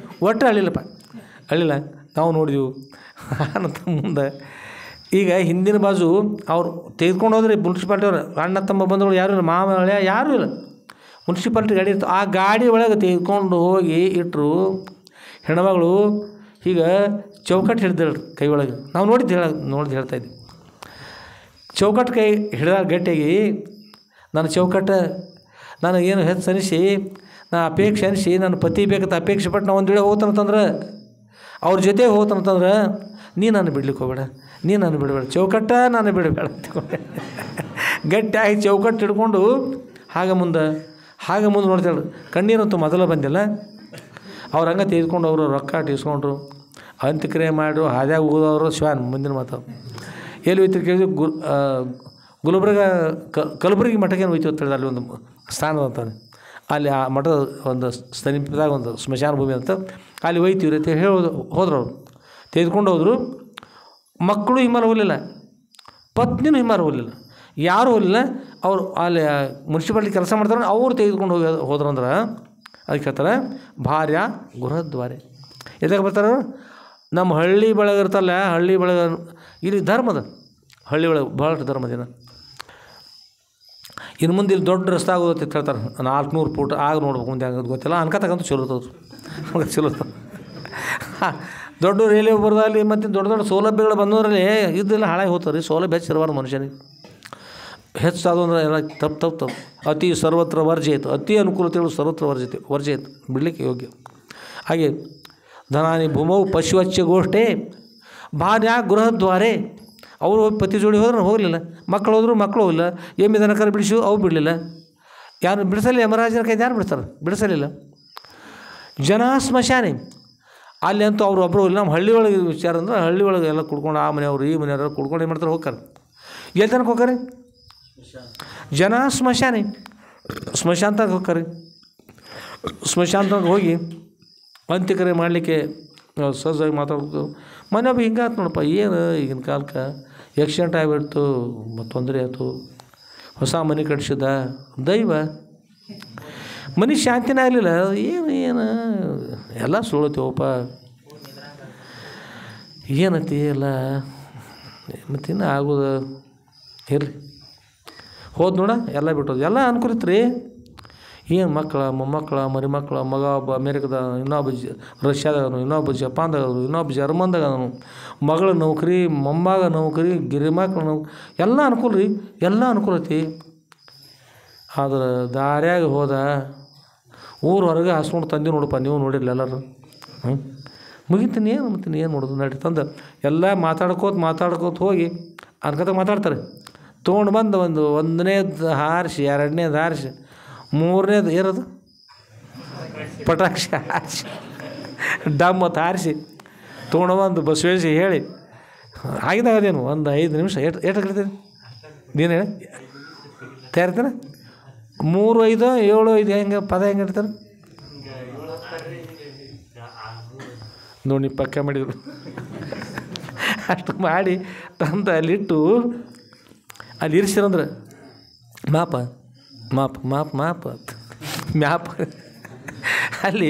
[SPEAKER 1] ಒಟ್ಟು ಅಳಿಲ್ಲಪ್ಪ, ಅಳಿಲ್ಲ. ನಾವು ನೋಡಿದೆವು. ಅಂತ ಮುಂದೆ ಈಗ ಹಿಂದಿನ ಬಾಜು ಅವ್ರು ತೆಗೆದುಕೊಂಡು ಹೋದ್ರಿ ಮುನ್ಸಿಪಾಲ್ಟಿ ಅವ್ರು, ಅಣ್ಣ ತಮ್ಮ ಬಂಧುಗಳು ಯಾರೂ ಇಲ್ಲ, ಮಾವ ಹಳೆಯ ಯಾರೂ ಇಲ್ಲ. ಮುನ್ಸಿಪಾಲ್ಟಿ ಗಾಡಿ ಇರ್ತಾವೆ, ಆ ಗಾಡಿ ಒಳಗೆ ತೆಗೆದುಕೊಂಡು ಹೋಗಿ ಇಟ್ಟರು. ಹೆಣ್ಮಗಳು ಈಗ ಚೌಕಟ್ಟು ಹಿಡ್ದಳ್ರಿ ಕೈ ಒಳಗೆ, ನಾವು ನೋಡಿದ್ದು ಹೇಳ್ತಾಯಿದ್ವಿ. ಚೌಕಟ್ಟು ಕೈ ಹಿಡ್ದಾಗ ಗಟ್ಟಿಯಾಗಿ ನನ್ನ ಚೌಕಟ್ಟು ನಾನು ಏನು ಹೆಚ್ಚು ಅನಿಸಿ ನಾನು ಅಪೇಕ್ಷೆ ಅನಿಸಿ ನನ್ನ ಪತಿ ಬೇಕಂತ ಅಪೇಕ್ಷೆ ಪಟ್ಟು ನಾವು ಒಂದು ವೇಳೆ ಹೋಗ್ತಾನಂತಂದ್ರೆ ಅವ್ರ ಜೊತೆ ಹೋಗ್ತಾನಂತಂದ್ರೆ ನೀ ನಾನು ಬಿಡ್ಲಿಕ್ಕೆ ಹೋಗಬೇಡ, ನೀ ನಾನು ಬಿಡಬೇಡ, ಚೌಕಟ್ಟ ನಾನು ಬಿಡಬೇಡ ಅಂತ ಗಟ್ಟಿಯಾಗಿ ಚೌಕಟ್ಟು ಹಿಡ್ಕೊಂಡು ಹಾಗೆ ಮುಂದೆ ನೋಡ್ತಾಳೆ. ಕಣ್ಣೀರಂತೂ ಮೊದಲು ಬಂದಿಲ್ಲ. ಅವ್ರು ಹಂಗೆ ತೆಗೆದುಕೊಂಡು ಅವರು ರೊಕ್ಕ ಇಸ್ಕೊಂಡ್ರು, ಅಂತ್ಯಕ್ರಿಯೆ ಮಾಡಿ ಹಾದ್ಯಾಗ ಹೋದವರು ಶಿವಾನ್. ಮುಂದಿನ ಮಾತು ಎಲ್ಲಿ ಹೋಯ್ತು ಕೇಳಿದ್ವಿ, ಗುಲ್ಬರ್ಗ ಕಲಬುರಗಿ ಮಠಕ್ಕೆ ಹೋಯ್ತು ಅಂತ ಹೇಳಿದ್ರೆ ಅಲ್ಲಿ ಒಂದು ಸ್ಥಾನ ಅಂತಾನೆ, ಅಲ್ಲಿ ಆ ಮಠದ ಒಂದು ಸಮೀಪದಾಗ ಒಂದು ಸ್ಮಶಾನ ಭೂಮಿ ಅಂತ, ಅಲ್ಲಿ ಹೋಯ್ತೀವಿ ಅಂತ ಹೋದ್ರು. ಅವರು ತೆಗೆದುಕೊಂಡು ಹೋದರು. ಮಕ್ಕಳು ಹಿಮಾಲ ಹೋಗಲಿಲ್ಲ, ಪತ್ನಿನೂ ಹಿಮಾಲ ಹೋಗಲಿಲ್ಲ, ಯಾರೂ ಹೋಗಲಿಲ್ಲ. ಅವರು ಅಲ್ಲಿ ಮುನ್ಸಿಪಾಲ್ಟಿ ಕೆಲಸ ಮಾಡ್ತಾರೆ, ಅವ್ರು ತೆಗೆದುಕೊಂಡು ಹೋದ್ರು ಅಂದ್ರೆ ಅದಕ್ಕೆ ಹೇಳ್ತಾರೆ ಭಾರ್ಯ ಗೃಹದ್ವಾರೆ. ಎದಾಗ ಬರ್ತಾರೆ ನಮ್ಮ ಹಳ್ಳಿ ಬಳಗ ಇರ್ತಲ್ಲ, ಹಳ್ಳಿ ಬಳಗ ಇಲ್ಲಿ ಧರ್ಮದ ಹಳ್ಳಿ ಒಳಗೆ ಭಾಳಷ್ಟು ಧರ್ಮದಿನ. ಇನ್ನು ಮುಂದೆ ಇಲ್ಲಿ ದೊಡ್ಡ ರಸ್ತೆ ಆಗೋದು ಅಂತ ಹೇಳ್ತಾರೆ, 400 ಫೂಟ್ ಆಗ ನೋಡ್ಬೇಕು ಮುಂದೆ ಆಗೋದು ಗೊತ್ತಿಲ್ಲ. ಅನ್ಕತಕ್ಕಂತೂ ಚಲೋ ಇರ್ತವ್ರು, ಚಲೋ ದೊಡ್ಡ ರೈಲ್ವೆ ಬರೋದಲ್ಲಿ ಮತ್ತು ದೊಡ್ಡ ಸೌಲಭ್ಯಗಳು ಬಂದವರಲ್ಲಿ ಇದೆಲ್ಲ ಹಾಳಾಗಿ ಹೋಗ್ತಾರೆ. ಸೌಲಭ್ಯ ಹೆಚ್ಚಿರಬಾರ್ದು ಮನುಷ್ಯನಿಗೆ, ಹೆಚ್ಚಾದ ಅಂದ್ರೆ ಎಲ್ಲ ತಪ್ಪು. ಅತಿ ಸರ್ವತ್ರ ವರ್ಜಯತು, ಅತಿ ಅನುಕೂಲತೆಗಳು ಸರ್ವತ್ರ ವರ್ಜಯತು, ಬಿಡಲಿಕ್ಕೆ ಯೋಗ್ಯ. ಹಾಗೆ ಧನಾನಿ ಭೂಮೌ ಪಶುವಚ್ಚ ಗೋಷ್ಠೆ ಭಾರ್ಯ ಗೃಹದ್ವಾರೆ. ಅವರು ಪತಿ ಜೋಡಿ ಹೋದ್ರೆ ಹೋಗಲಿಲ್ಲ, ಮಕ್ಕಳು ಹೋದ್ರು ಮಕ್ಕಳು ಹೋಗಲಿಲ್ಲ, ಎಮ್ಮೆ ದನಕರ ಬಿಡಿಸು ಅವು ಬಿಡಲಿಲ್ಲ. ಯಾರು ಬಿಡಿಸಲಿಲ್ಲ, ಯಮರಾಜನ ಕೈದು ಯಾರು ಬಿಡ್ತಾರೆ, ಬಿಡಿಸಲಿಲ್ಲ. ಜನ ಸ್ಮಶಾನೆ ಅಲ್ಲಿ ಅಂತೂ ಅವರು ಒಬ್ಬರು ಇಲ್ಲ. ನಮ್ಮ ಹಳ್ಳಿ ಒಳಗೆ ವಿಚಾರ ಅಂದ್ರೆ ಹಳ್ಳಿ ಒಳಗೆ ಎಲ್ಲ ಕುಡ್ಕೊಂಡು ಆ ಮನೆಯವರು ಈ ಮನೆಯವರು ಕುಡ್ಕೊಂಡು ಏನು ಮಾಡ್ತಾರೆ, ಹೋಗ್ತಾರೆ. ಎಲ್ಲಿ ತನಕ ಹೋಗ್ತಾರೆ, ಜನ ಸ್ಮಶಾನೆ, ಸ್ಮಶಾನದಾಗ ಹೋಗ್ತಾರೆ. ಸ್ಮಶಾನದಾಗ ಹೋಗಿ ಅಂತ್ಯಕ್ರಿಯೆ ಮಾಡಲಿಕ್ಕೆ ಸಹಜವಾಗಿ ಮಾತಾಡ್ಬೇಕು. ಮನೆ ಒಬ್ಬ ಹಿಂಗೆ ಆಯ್ತು ನೋಡಪ್ಪ, ಏನು ಈಗಿನ ಕಾಲಕ್ಕೆ ಆಕ್ಸಿಡೆಂಟ್ ಆಗಿಬಿಡ್ತು, ತೊಂದರೆ ಆಯಿತು, ಹೊಸ ಮನೆ ಕಟ್ಸಿದ ದೈವ, ಮನೆ ಶಾಂತಿನೇ ಆಗಲಿಲ್ಲ. ಏನು ಎಲ್ಲ ಸುಳ್ತೀವಪ್ಪ, ಏನೈತಿ ಎಲ್ಲ ಮತ್ತಿನ್ನು ಆಗೋದು ಇರಲಿ. ಹೋದ್ ನೋಡ ಎಲ್ಲ ಬಿಟ್ಟೋದು, ಎಲ್ಲ ಅನ್ಕೂಲಿತ್ತು ರೀ. ಏನು ಮಕ್ಕಳ ಮೊಮ್ಮಕ್ಕಳ ಮರಿಮಕ್ಕಳ, ಮಗ ಒಬ್ಬ ಅಮೇರಿಕದ, ಇನ್ನೊಬ್ಬ ರಷ್ಯಾದಾಗನು, ಇನ್ನೊಬ್ಬ ಜಪಾನ್ದಾಗನು, ಇನ್ನೊಬ್ಬ ಜರ್ಮನ್ದಾಗನು, ಮಗಳ ನೌಕರಿ, ಮೊಮ್ಮಗ ನೌಕರಿ, ಗಿರಿಮಕ್ಕಳ ನೌಕರಿ, ಎಲ್ಲ ಅನುಕೂಲ ರೀ, ಎಲ್ಲ ಅನುಕೂಲ ಐತಿ. ಆದ್ರೆ ದಾರ್ಯಾಗ ಹೋದ ಊರು ಹೊರಗೆ ಹಾಸ್ಕೊಂಡು ತಂದು ನೋಡಪ್ಪ, ನೀವು ನೋಡಿರಲಿಲ್ಲ ಎಲ್ಲರೂ. ಮುಗಿತೀನಿ ಏನು ನೋಡೋದು ನಡಿ ತಂದು ಎಲ್ಲ ಮಾತಾಡ್ಕೋತ ಹೋಗಿ ಅನ್ಕತ ಮಾತಾಡ್ತಾರೆ. ತೊಗೊಂಡು ಬಂದು ಒಂದನೇದು ಹಾರಿಸಿ, ಎರಡನೇದು ಹಾರಿಸಿ, ಮೂರನೇದು ಏನದು ಪಟಾಕ್ಷಿ ಹಾರಿಸಿ ಡಮ್ ಅಂತ ಹಾರಿಸಿ ತೊಗೊಂಡು ಬಂದು ಬಸವೇಸಿ ಹೇಳಿ ಆಗಿದಾಗದೇನು ಒಂದು 5 ನಿಮಿಷ ಏಟು ಕರಿತೀನಿ ನೀನು ಹೇಳಿ ತಯಾರಿತಾನೆ. 3, 5, 7, 5 ಹೆಂಗೆ ಪದ ಹೆಂಗೆ ಇರ್ತಾರೆ ನೋಡಿ, ಪಕ್ಕ ಮಾಡಿದ್ರು. ಅಷ್ಟು ಮಾಡಿ ತಂದು ಅಲ್ಲಿಟ್ಟು ಅಲ್ಲಿ ಇರಿಸಿರಂದ್ರೆ ಮಾಪ ಮ್ಯಾಪ್ ಅಲ್ಲಿ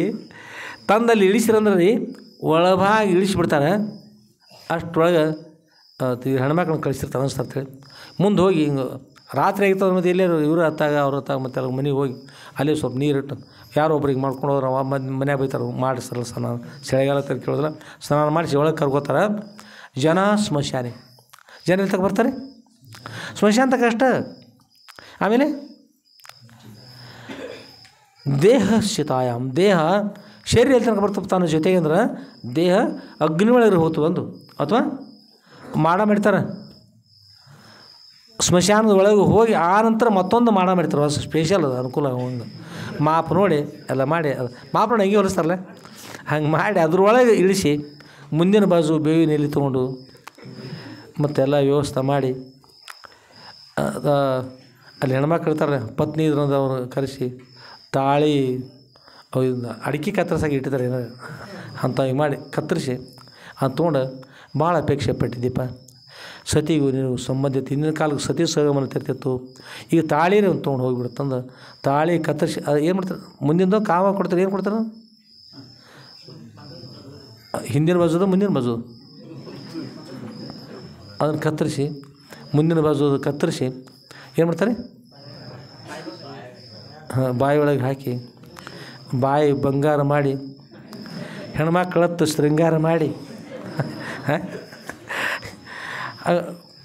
[SPEAKER 1] ತಂದಲ್ಲಿ ಇಳಿಸಿರಂದ್ರೆ ರೀ ಒಳಭಾಗಿ ಇಳಿಸಿಬಿಡ್ತಾರೆ. ಅಷ್ಟರೊಳಗೆ ಹೆಣ್ಮಕ್ಳನ್ನ ಕಳಿಸಿರ್ತಾರೆ ಅನಿಸ್ತಂತೇಳಿ ಮುಂದೆ ಹೋಗಿ ಹಿಂಗೆ ರಾತ್ರಿ ಆಗಿರ್ತದೆ. ಮತ್ತು ಎಲ್ಲೇ ಇವರು ಹತ್ತಾಗ ಅವ್ರ ಹತ್ತಾಗ ಮತ್ತೆ ಅಲ್ಲಿ ಮನೆಗೆ ಹೋಗಿ ಅಲ್ಲಿ ಸ್ವಲ್ಪ ನೀರಿಟ್ಟು ಯಾರೋ ಒಬ್ರಿಗೆ ಮಾಡ್ಕೊಂಡು ಹೋದ್ರೆ ಮನ್ಯಾಗ ಬೈತಾರೆ, ಮಾಡಿಸ್ತಾರಲ್ಲ ಸ್ನಾನ, ಚಳಿಗಾಲ ತರ ಕೇಳಿದ್ರೆ ಸ್ನಾನ ಮಾಡಿಸಿ ಒಳಗೆ ಕರ್ಕೋತಾರೆ. ಜನ ಸ್ಮಶಾನೆ, ಜನ ಎಲ್ಲಿ ತಗ ಬರ್ತಾರೆ ಸ್ಮಶಾನ ತಗ ಅಷ್ಟ. ಆಮೇಲೆ ದೇಹ ಶಿತಾಯಾಮ್, ದೇಹ ಶರೀರ ಎಲ್ಲಿ ತನಕ ಬರ್ತದೆ ತಾನು ಜೊತೆಗೆ ಅಂದ್ರೆ ದೇಹ ಅಗ್ನಿ ಒಳಗೆ ಹೋಗ್ತದಂದು ಅಥವಾ ಮಾಡ್ತಾರೆ ಸ್ಮಶಾನದ ಒಳಗೆ ಹೋಗಿ ಆ ನಂತರ ಮತ್ತೊಂದು ಮಾಡ್ತಾರೆ. ಹೊಸ ಸ್ಪೆಷಲ್ ಅದು ಅನುಕೂಲ. ಒಂದು ಮಾಪ್ ನೋಡಿ ಎಲ್ಲ ಮಾಡಿ ಅದು ಮಾಪನ ಹಂಗೆ ಹೊಲಿಸ್ತಾರಲ್ಲ ಹಂಗೆ ಮಾಡಿ ಅದ್ರೊಳಗೆ ಇಳಿಸಿ ಮುಂದಿನ ಬಾಜು ಬೇವಿನ ಎಲೆ ತೊಗೊಂಡು ಮತ್ತೆಲ್ಲ ವ್ಯವಸ್ಥೆ ಮಾಡಿ ಅಲ್ಲಿ ಹೆಣ್ಮಕ್ಳು ಇರ್ತಾರೆ ಪತ್ನಿ ಇದ್ರಂದು ಅವ್ರು ಕರೆಸಿ ತಾಳಿ ಅಡಿಕೆ ಕತ್ತರಿಸಾಗಿ ಇಟ್ಟಿದ್ದಾರೆ ಏನಾರು ಅಂಥವು ಮಾಡಿ ಕತ್ತರಿಸಿ ಅದು ತೊಗೊಂಡು ಭಾಳ ಅಪೇಕ್ಷೆ ಪಟ್ಟಿದ್ದೀಪ ಸತಿಗೂ ನೀವು ಸಂಬಂಧಿತ ಹಿಂದಿನ ಕಾಲಕ್ಕೆ ಸತಿ ಸಹಗಮನ ತಿರ್ತಿತ್ತು. ಈಗ ತಾಳಿನೇ ಒಂದು ತೊಗೊಂಡು ಹೋಗಿಬಿಡುತ್ತಂದು ತಾಳಿ ಕತ್ತರಿಸಿ ಅದು ಏನು ಮಾಡ್ತಾರೆ ಮುಂದಿನ ಕಾವ ಕೊಡ್ತಾರೆ. ಏನು ಕೊಡ್ತಾರೆ ಹಿಂದಿನ ಬಾಜುದು ಮುಂದಿನ ಬಾಜು ಅದನ್ನು ಕತ್ತರಿಸಿ ಮುಂದಿನ ಬಾಜು ಕತ್ತರಿಸಿ ಏನು ಮಾಡ್ತಾರೆ ಬಾಯಿ ಒಳಗೆ ಹಾಕಿ ಬಾಯಿ ಬಂಗಾರ ಮಾಡಿ ಹೆಣ್ಮಕ್ಳತ್ತು ಶೃಂಗಾರ ಮಾಡಿ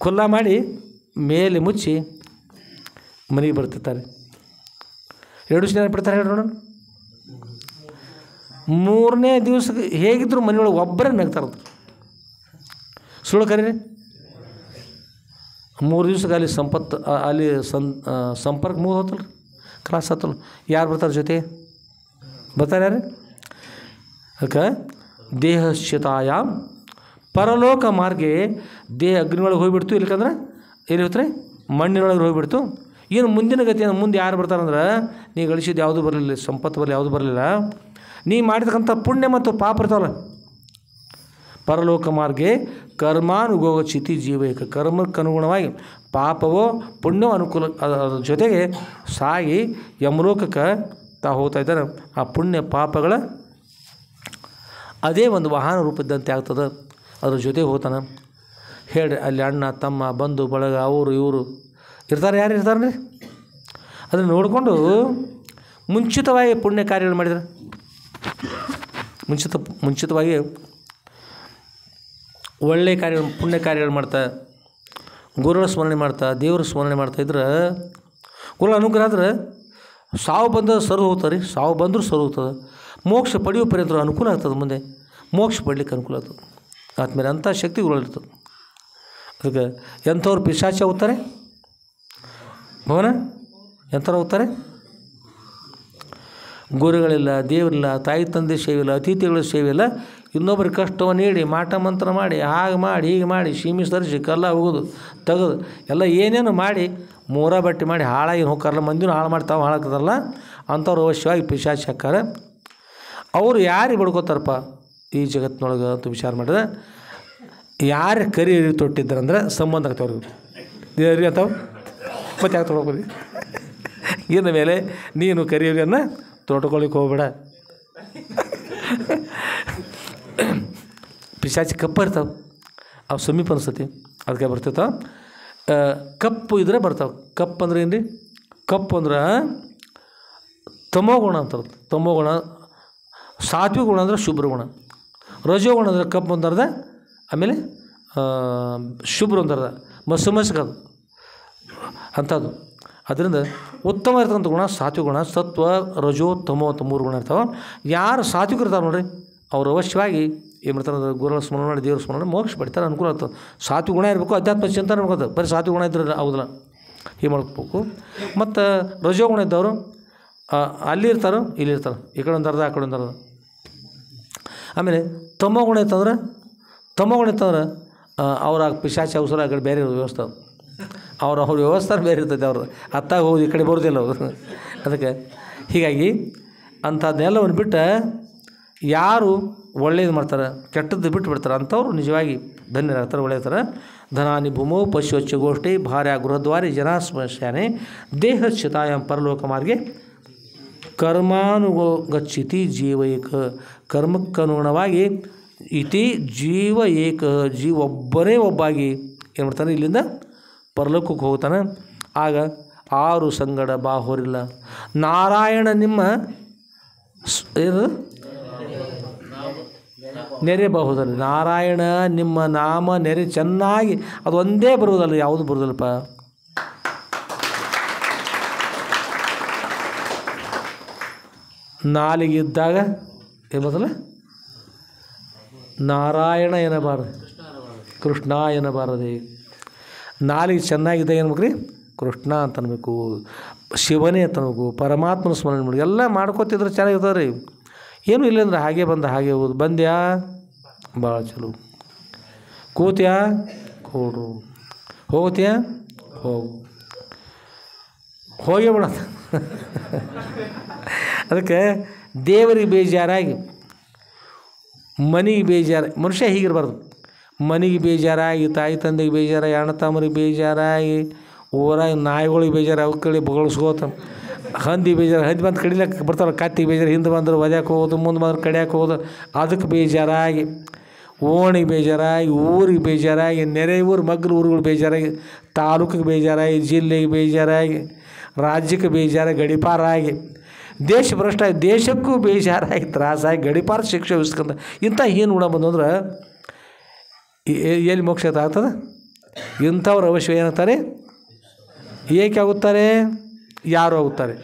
[SPEAKER 1] ಕುಲ್ಲ ಮಾಡಿ ಮೇಲೆ ಮುಚ್ಚಿ ಮನೆಗೆ ಬರ್ತಿರ್ತಾರೆ. 2 ದಿವಸ ಬಿಡ್ತಾರೆ ಹೇಳಿ ನೋಡೋಣ. 3ನೇ ದಿವಸಕ್ಕೆ ಹೇಗಿದ್ರು ಮನೆಯೊಳಗೆ ಒಬ್ಬರೇ ನಗ್ತಾರೆ. ಸುಳ್ಳು ಕರೀರಿ. 3 ದಿವ್ಸಕ್ಕೆ ಅಲ್ಲಿ ಅಲ್ಲಿ ಸಂಪರ್ಕ ಮುಗಿದು ಹೋತಲ್ಲ ಕ್ಲಾಸ್ ಹತ್ತಲ್ಲ. ಯಾರು ಬರ್ತಾರೆ ಜೊತೆ ಬರ್ತಾರೆ ಯಾರು? ಅದಕ್ಕೆ ದೇಹಶ್ಚಿತಾಯಾಮ್ ಪರಲೋಕ ಮಾರ್ಗೆ ದೇಹ ಅಗ್ನಿಯೊಳಗೆ ಹೋಗಿಬಿಡ್ತು. ಇಲ್ಲಕಂದ್ರೆ ಎಲ್ಲಿ ಹೋಗ್ತಾರೆ ಮಣ್ಣಿನೊಳಗೆ ಹೋಗಿಬಿಡ್ತು. ಏನು ಮುಂದಿನ ಗತಿ ಮುಂದೆ ಯಾರು ಬರ್ತಾರಂದ್ರೆ ನೀ ಗಳಿಸಿದ್ದು ಯಾವುದೂ ಬರಲಿಲ್ಲ, ಸಂಪತ್ತು ಬರಲಿ ಯಾವುದೂ ಬರಲಿಲ್ಲ, ನೀ ಮಾಡಿರ್ತಕ್ಕಂಥ ಪುಣ್ಯ ಮತ್ತು ಪಾಪ ಇರ್ತಾವಲ್ಲ. ಪರಲೋಕ ಮಾರ್ಗೆ ಕರ್ಮಾನುಭೋಗ ಚಿತಿ ಜೀವೈಕ ಕರ್ಮಕ್ಕನುಗುಣವಾಗಿ ಪಾಪವೋ ಪುಣ್ಯವೋ ಅನುಕೂಲ ಅದ್ರ ಜೊತೆಗೆ ಸಾಗಿ ಯಮಲೋಕಕ್ಕೆ ಹೋಗ್ತಾ ಇದ್ದಾರೆ. ಆ ಪುಣ್ಯ ಪಾಪಗಳ ಅದೇ ಒಂದು ವಾಹನ ರೂಪದಂತೆ ಆಗ್ತದೆ. ಅದ್ರ ಜೊತೆಗೆ ಹೋಗ್ತಾನೆ. ಹೇಳ್ರಿ ಅಲ್ಲಿ ಅಣ್ಣ ತಮ್ಮ ಬಂಧು ಬಳಗ ಅವರು ಇವರು ಇರ್ತಾರೆ. ಯಾರು ಇರ್ತಾರೆ ರೀ? ಅದನ್ನು ನೋಡಿಕೊಂಡು ಮುಂಚಿತವಾಗಿ ಪುಣ್ಯ ಕಾರ್ಯಗಳು ಮಾಡಿದರೆ ಮುಂಚಿತವಾಗಿ ಒಳ್ಳೆಯ ಕಾರ್ಯ ಪುಣ್ಯ ಕಾರ್ಯಗಳು ಮಾಡ್ತಾ ಗುರುಗಳ ಸ್ಮರಣೆ ಮಾಡ್ತಾ ದೇವರ ಸ್ಮರಣೆ ಮಾಡ್ತಾಯಿದ್ರೆ ಗುರುಗಳ ಅನುಗ್ರಹ ಆದ್ರೆ ಸಾವು ಬಂದ ಸರು ಹೋಗ್ತಾರೆ. ಸಾವು ಬಂದರೂ ಸರು ಹೋಗ್ತದೆ. ಮೋಕ್ಷ ಪಡೆಯೋ ಪರ್ಯಂತ ಅನುಕೂಲ ಆಗ್ತದೆ. ಮುಂದೆ ಮೋಕ್ಷ ಪಡಲಿಕ್ಕೆ ಅನುಕೂಲ ಆಗ್ತದೆ. ಆದಮೇಲೆ ಅಂಥ ಶಕ್ತಿಗಳಿರ್ತದೆ. ಅದಕ್ಕೆ ಎಂಥವ್ರು ಪಿಶಾಚ ಹೋಗ್ತಾರೆ ಭವನ ಎಂಥವ್ರು ಹೋಗ್ತಾರೆ? ಗುರುಗಳಿಲ್ಲ, ದೇವರಿಲ್ಲ, ತಾಯಿ ತಂದೆ ಸೇವಿಲ್ಲ, ಅತಿಥಿಗಳ ಸೇವಿಲ್ಲ, ಇನ್ನೊಬ್ಬರಿಗೆ ಕಷ್ಟವನ್ನು ನೀಡಿ ಮಾಟ ಮಂತ್ರ ಮಾಡಿ ಹಾಗೆ ಮಾಡಿ ಹೀಗೆ ಮಾಡಿ ಸೀಮಿ ಸರಿಸಿ ಕಲ್ಲ ಹೋಗೋದು ತೆಗೆದು ಎಲ್ಲ ಏನೇನು ಮಾಡಿ ಮೂರ ಬಟ್ಟೆ ಮಾಡಿ ಹಾಳಾಗಿ ಹೋಗ್ತಾರಲ್ಲ, ಮಂದಿನೂ ಹಾಳು ಮಾಡ್ತಾವೆ ಹಾಳಾಗ್ತದಲ್ಲ ಅಂಥವ್ರು ಅವಶ್ಯವಾಗಿ ಪಿಶಾಚಿ ಹಾಕ್ತಾರೆ. ಅವರು ಯಾರಿಗೆ ಬಡ್ಕೋತಾರಪ್ಪ ಈ ಜಗತ್ತಿನೊಳಗೆ ಅಂತ ವಿಚಾರ ಮಾಡಿದ್ರೆ ಯಾರು ಕರಿ ಎರಿ ತೊಟ್ಟಿದ್ದಾರಂದ್ರೆ ಸಂಬಂಧ ಆಗ್ತಾವ್ರಿಗೆ ದೇವ್ರಿಗೆ ಅಥವಾ ಮತ್ತೆ ಯಾಕೆ ತೊಗೊಳ್ಬೋದು. ಇನ್ನು ಮೇಲೆ ನೀನು ಕರಿಯರಿಯನ್ನು ತೊಟ್ಕೊಳ್ಳಿಕ್ಕೆ ಹೋಗ್ಬೇಡ. ಪಿಶಾಚಿ ಕಪ್ಪ ಇರ್ತಾವೆ, ಅವು ಸಮೀಪ ಅನಿಸ್ತತಿ, ಅದಕ್ಕೆ ಬರ್ತಿರ್ತಾವೆ. ಕಪ್ಪು ಇದ್ರೆ ಬರ್ತಾವೆ. ಕಪ್ಪು ಅಂದ್ರೆ ಏನು ರೀ? ಕಪ್ಪು ಅಂದ್ರೆ ತಮೋಗುಣ ಅಂತಾರೆ. ತಮೋಗುಣ. ಸಾತ್ವಿಕ ಗುಣ ಅಂದರೆ ಶುಭ್ರ ಗುಣ. ರಜೋಗುಣ ಅಂದರೆ ಕಪ್ಪು ಒಂದರ್ದ, ಆಮೇಲೆ ಶುಭ್ರ ಒಂದರ್ದ ಮಸ್ಕದು ಅಂಥದ್ದು. ಅದರಿಂದ ಉತ್ತಮ ಇರ್ತಕ್ಕಂಥ ಗುಣ ಸಾತ್ವಿಕ ಗುಣ. ಸತ್ವ ರಜೋ ತಮೋ ಅಂತ 3 ಗುಣ ಇರ್ತಾವೆ. ಯಾರು ಸಾತ್ವಿಕ ಇರ್ತಾರೆ ನೋಡ್ರಿ ಅವ್ರು ಅವಶ್ಯವಾಗಿ ಏನು ಮಾಡ್ತಾರೆ ಗುರುಗಳ ಸ್ಮರಣೆ ಮಾಡಿ ದೇವ್ರ ಸ್ಮರಣೆ ಮೋಕ್ಷ ಪಡಿತಾರೆ, ಅನುಕೂಲ ಆಗ್ತದೆ. ಸಾತ್ವಿಕ ಗುಣ ಇರಬೇಕು, ಅಧ್ಯಾತ್ಮ ಚಿಂತನೆ ಮಾಡ್ಕೋತಾರೆ. ಬರೀ ಸಾತ್ವಿಕ ಗುಣ ಇದ್ರೆ ಹೌದಲ್ಲ, ಹೀಗೆ ಮಾಡ್ಕೋಬೇಕು. ಮತ್ತು ರಜೋಗುಣ ಇದ್ದವರು ಅಲ್ಲಿ ಇರ್ತಾರೋ ಇಲ್ಲಿ ಇರ್ತಾರೆ, ಈ ಕಡೆ ಒಂದು ಅರ್ಧ ಆ ಕಡೆ ಒಂದು ಅರ್ಧ. ಆಮೇಲೆ ತಮೋಗುಣ ಇತ್ತಂದ್ರೆ ಅವ್ರ ಪಿಶಾಚಿ ಅವಸರ ಆ ಕಡೆ ಬೇರೆ ವ್ಯವಸ್ಥೆ ಅವ್ರ ವ್ಯವಸ್ಥೆ ಬೇರೆ ಇರ್ತೈತೆ. ಅವ್ರದ್ದು ಅತ್ತಾಗ ಹೋಗಿ ಈ ಕಡೆ ಬರೋದಿಲ್ಲ ಅವರು. ಅದಕ್ಕೆ ಹೀಗಾಗಿ ಅಂಥದ್ದೆಲ್ಲವನ್ನು ಬಿಟ್ಟು ಯಾರು ಒಳ್ಳೇದು ಮಾಡ್ತಾರೆ ಕೆಟ್ಟದ್ದು ಬಿಟ್ಟು ಬಿಡ್ತಾರೆ ಅಂಥವ್ರು ನಿಜವಾಗಿ ಧನ್ಯರಾಗ್ತಾರೆ, ಒಳ್ಳೆಯತಾರೆ. ಧನಾನಿ ಭೂಮೋ ಪಶುವಚ್ಚ ಗೋಷ್ಠಿ ಭಾರ್ಯ ಗೃಹದ್ವಾರಿ ಜನಾಸ್ಮಶಾನೆ ದೇಹಚ್ಯುತಾಯಂ ಪರಲೋಕ ಮಾರ್ಗೆ ಕರ್ಮಾನುಗಚ್ಚಿತಿ ಜೀವೈಕ ಕರ್ಮಕ್ಕನುಗುಣವಾಗಿ ಇತಿ ಜೀವ ಏಕ ಜೀವ ಒಬ್ಬನೇ ಒಬ್ಬಾಗಿ ಏನು ಮಾಡ್ತಾನೆ ಇಲ್ಲಿಂದ ಪರಲೋಕಕ್ಕೆ ಹೋಗ್ತಾನೆ. ಆಗ 6 ಸಂಗಡ ಬಾಹೋರಿಲ್ಲ. ನಾರಾಯಣ ನಿಮ್ಮ ಏನು ನೆರೆ ಬಾಹುದಲ್ಲಿ ನಾರಾಯಣ ನಿಮ್ಮ ನಾಮ ನೆರೆ ಚೆನ್ನಾಗಿ ಅದು ಒಂದೇ ಬರುವುದಲ್ಲ, ಯಾವುದು ಬರುವುದಲ್ಲಪ್ಪ. ನಾಲಿಗೆ ಇದ್ದಾಗ ಏನು ಬರ್ತಲ್ಲ ನಾರಾಯಣ ಎನ್ನಬಾರದು, ಕೃಷ್ಣ ಎನ್ನಬಾರದೆ. ನಾಲಿಗೆ ಚೆನ್ನಾಗಿದ್ದಾಗ ಏನ್ಬೇಕು ರೀ ಕೃಷ್ಣ ಅಂತ ಅನ್ಬೇಕು, ಶಿವನೇ ಅಂತ ಅನ್ಬೇಕು, ಪರಮಾತ್ಮನ ಸ್ಮರಣೆ ಮಾಡಿ ಎಲ್ಲ ಮಾಡ್ಕೋತಿದ್ರೆ ಚೆನ್ನಾಗಿರ್ತದೆ ರೀ. ಏನೂ ಇಲ್ಲಂದ್ರೆ ಹಾಗೆ ಬಂದ ಹಾಗೆ ಹೋಗೋದು. ಬಂದ್ಯಾ ಭಾಳ ಚಲೋ. ಕೂತ್ಯಾ ಕೂಡು, ಹೋಗ್ತೀಯಾ ಹೋಗು, ಹೋಗೇ ಬಿಡ. ಅದಕ್ಕೆ ದೇವರಿಗೆ ಬೇಜಾರಾಗಿ ಮನೆಗೆ ಮನುಷ್ಯ ಹೀಗಿರಬಾರ್ದು. ಮನೆಗೆ ಬೇಜಾರಾಗಿ, ತಾಯಿ ತಂದೆಗೆ ಬೇಜಾರಾಗಿ, ಅಣ್ಣ ತಮ್ಮರಿಗೆ ಬೇಜಾರಾಗಿ, ಊರಾಗ ನಾಯಿಗಳಿಗೆ ಬೇಜಾರು, ಅವು ಕಡೆ ಬೊಗಳಿಸ್ಕೋತ, ಹಂದಿ ಬೇಜಾರು, ಹಂದಿ ಬಂದು ಕಡಿಲಕ್ಕೆ ಬರ್ತಾವೆ, ಕತ್ತಿಗೆ ಬೇಜಾರು, ಹಿಂದೆ ಬಂದ್ರೆ ಒದ್ಯಾಕೆ ಹೋಗೋದು, ಮುಂದೆ ಬಂದ್ರೆ ಕಡಿಯಾಕೆ ಹೋಗೋದು, ಅದಕ್ಕೆ ಬೇಜಾರಾಗಿ, ಓಣಿಗೆ ಬೇಜಾರಾಗಿ, ಊರಿಗೆ ಬೇಜಾರಾಗಿ, ನೆರೆ ಊರು ಮಗ್ಗಲು ಊರುಗಳು ಬೇಜಾರಾಗಿ, ತಾಲೂಕಿಗೆ ಬೇಜಾರಾಗಿ, ಜಿಲ್ಲೆಗೆ ಬೇಜಾರಾಗಿ, ರಾಜ್ಯಕ್ಕೆ ಬೇಜಾರಾಗಿ, ಗಡಿಪಾರಾಗಿ, ದೇಶ ಭ್ರಷ್ಟ, ದೇಶಕ್ಕೂ ಬೇಜಾರಾಗಿ, ತ್ರಾಸಾಗಿ, ಗಡಿಪಾರ ಶಿಕ್ಷೆ ವಿಸ್ಕೊಂಡ ಇಂಥ ಏನು ಉಣ ಬಂದು ಅಂದ್ರೆ ಎಲ್ಲಿ ಮೋಕ್ಷ ಆಗ್ತದೆ? ಇಂಥವ್ರ ಅವಶ್ಯ ಏನಾಗ್ತಾರೆ? ಏಕೆ ಆಗುತ್ತಾರೆ? ಯಾರು ಆಗುತ್ತಾರೆ?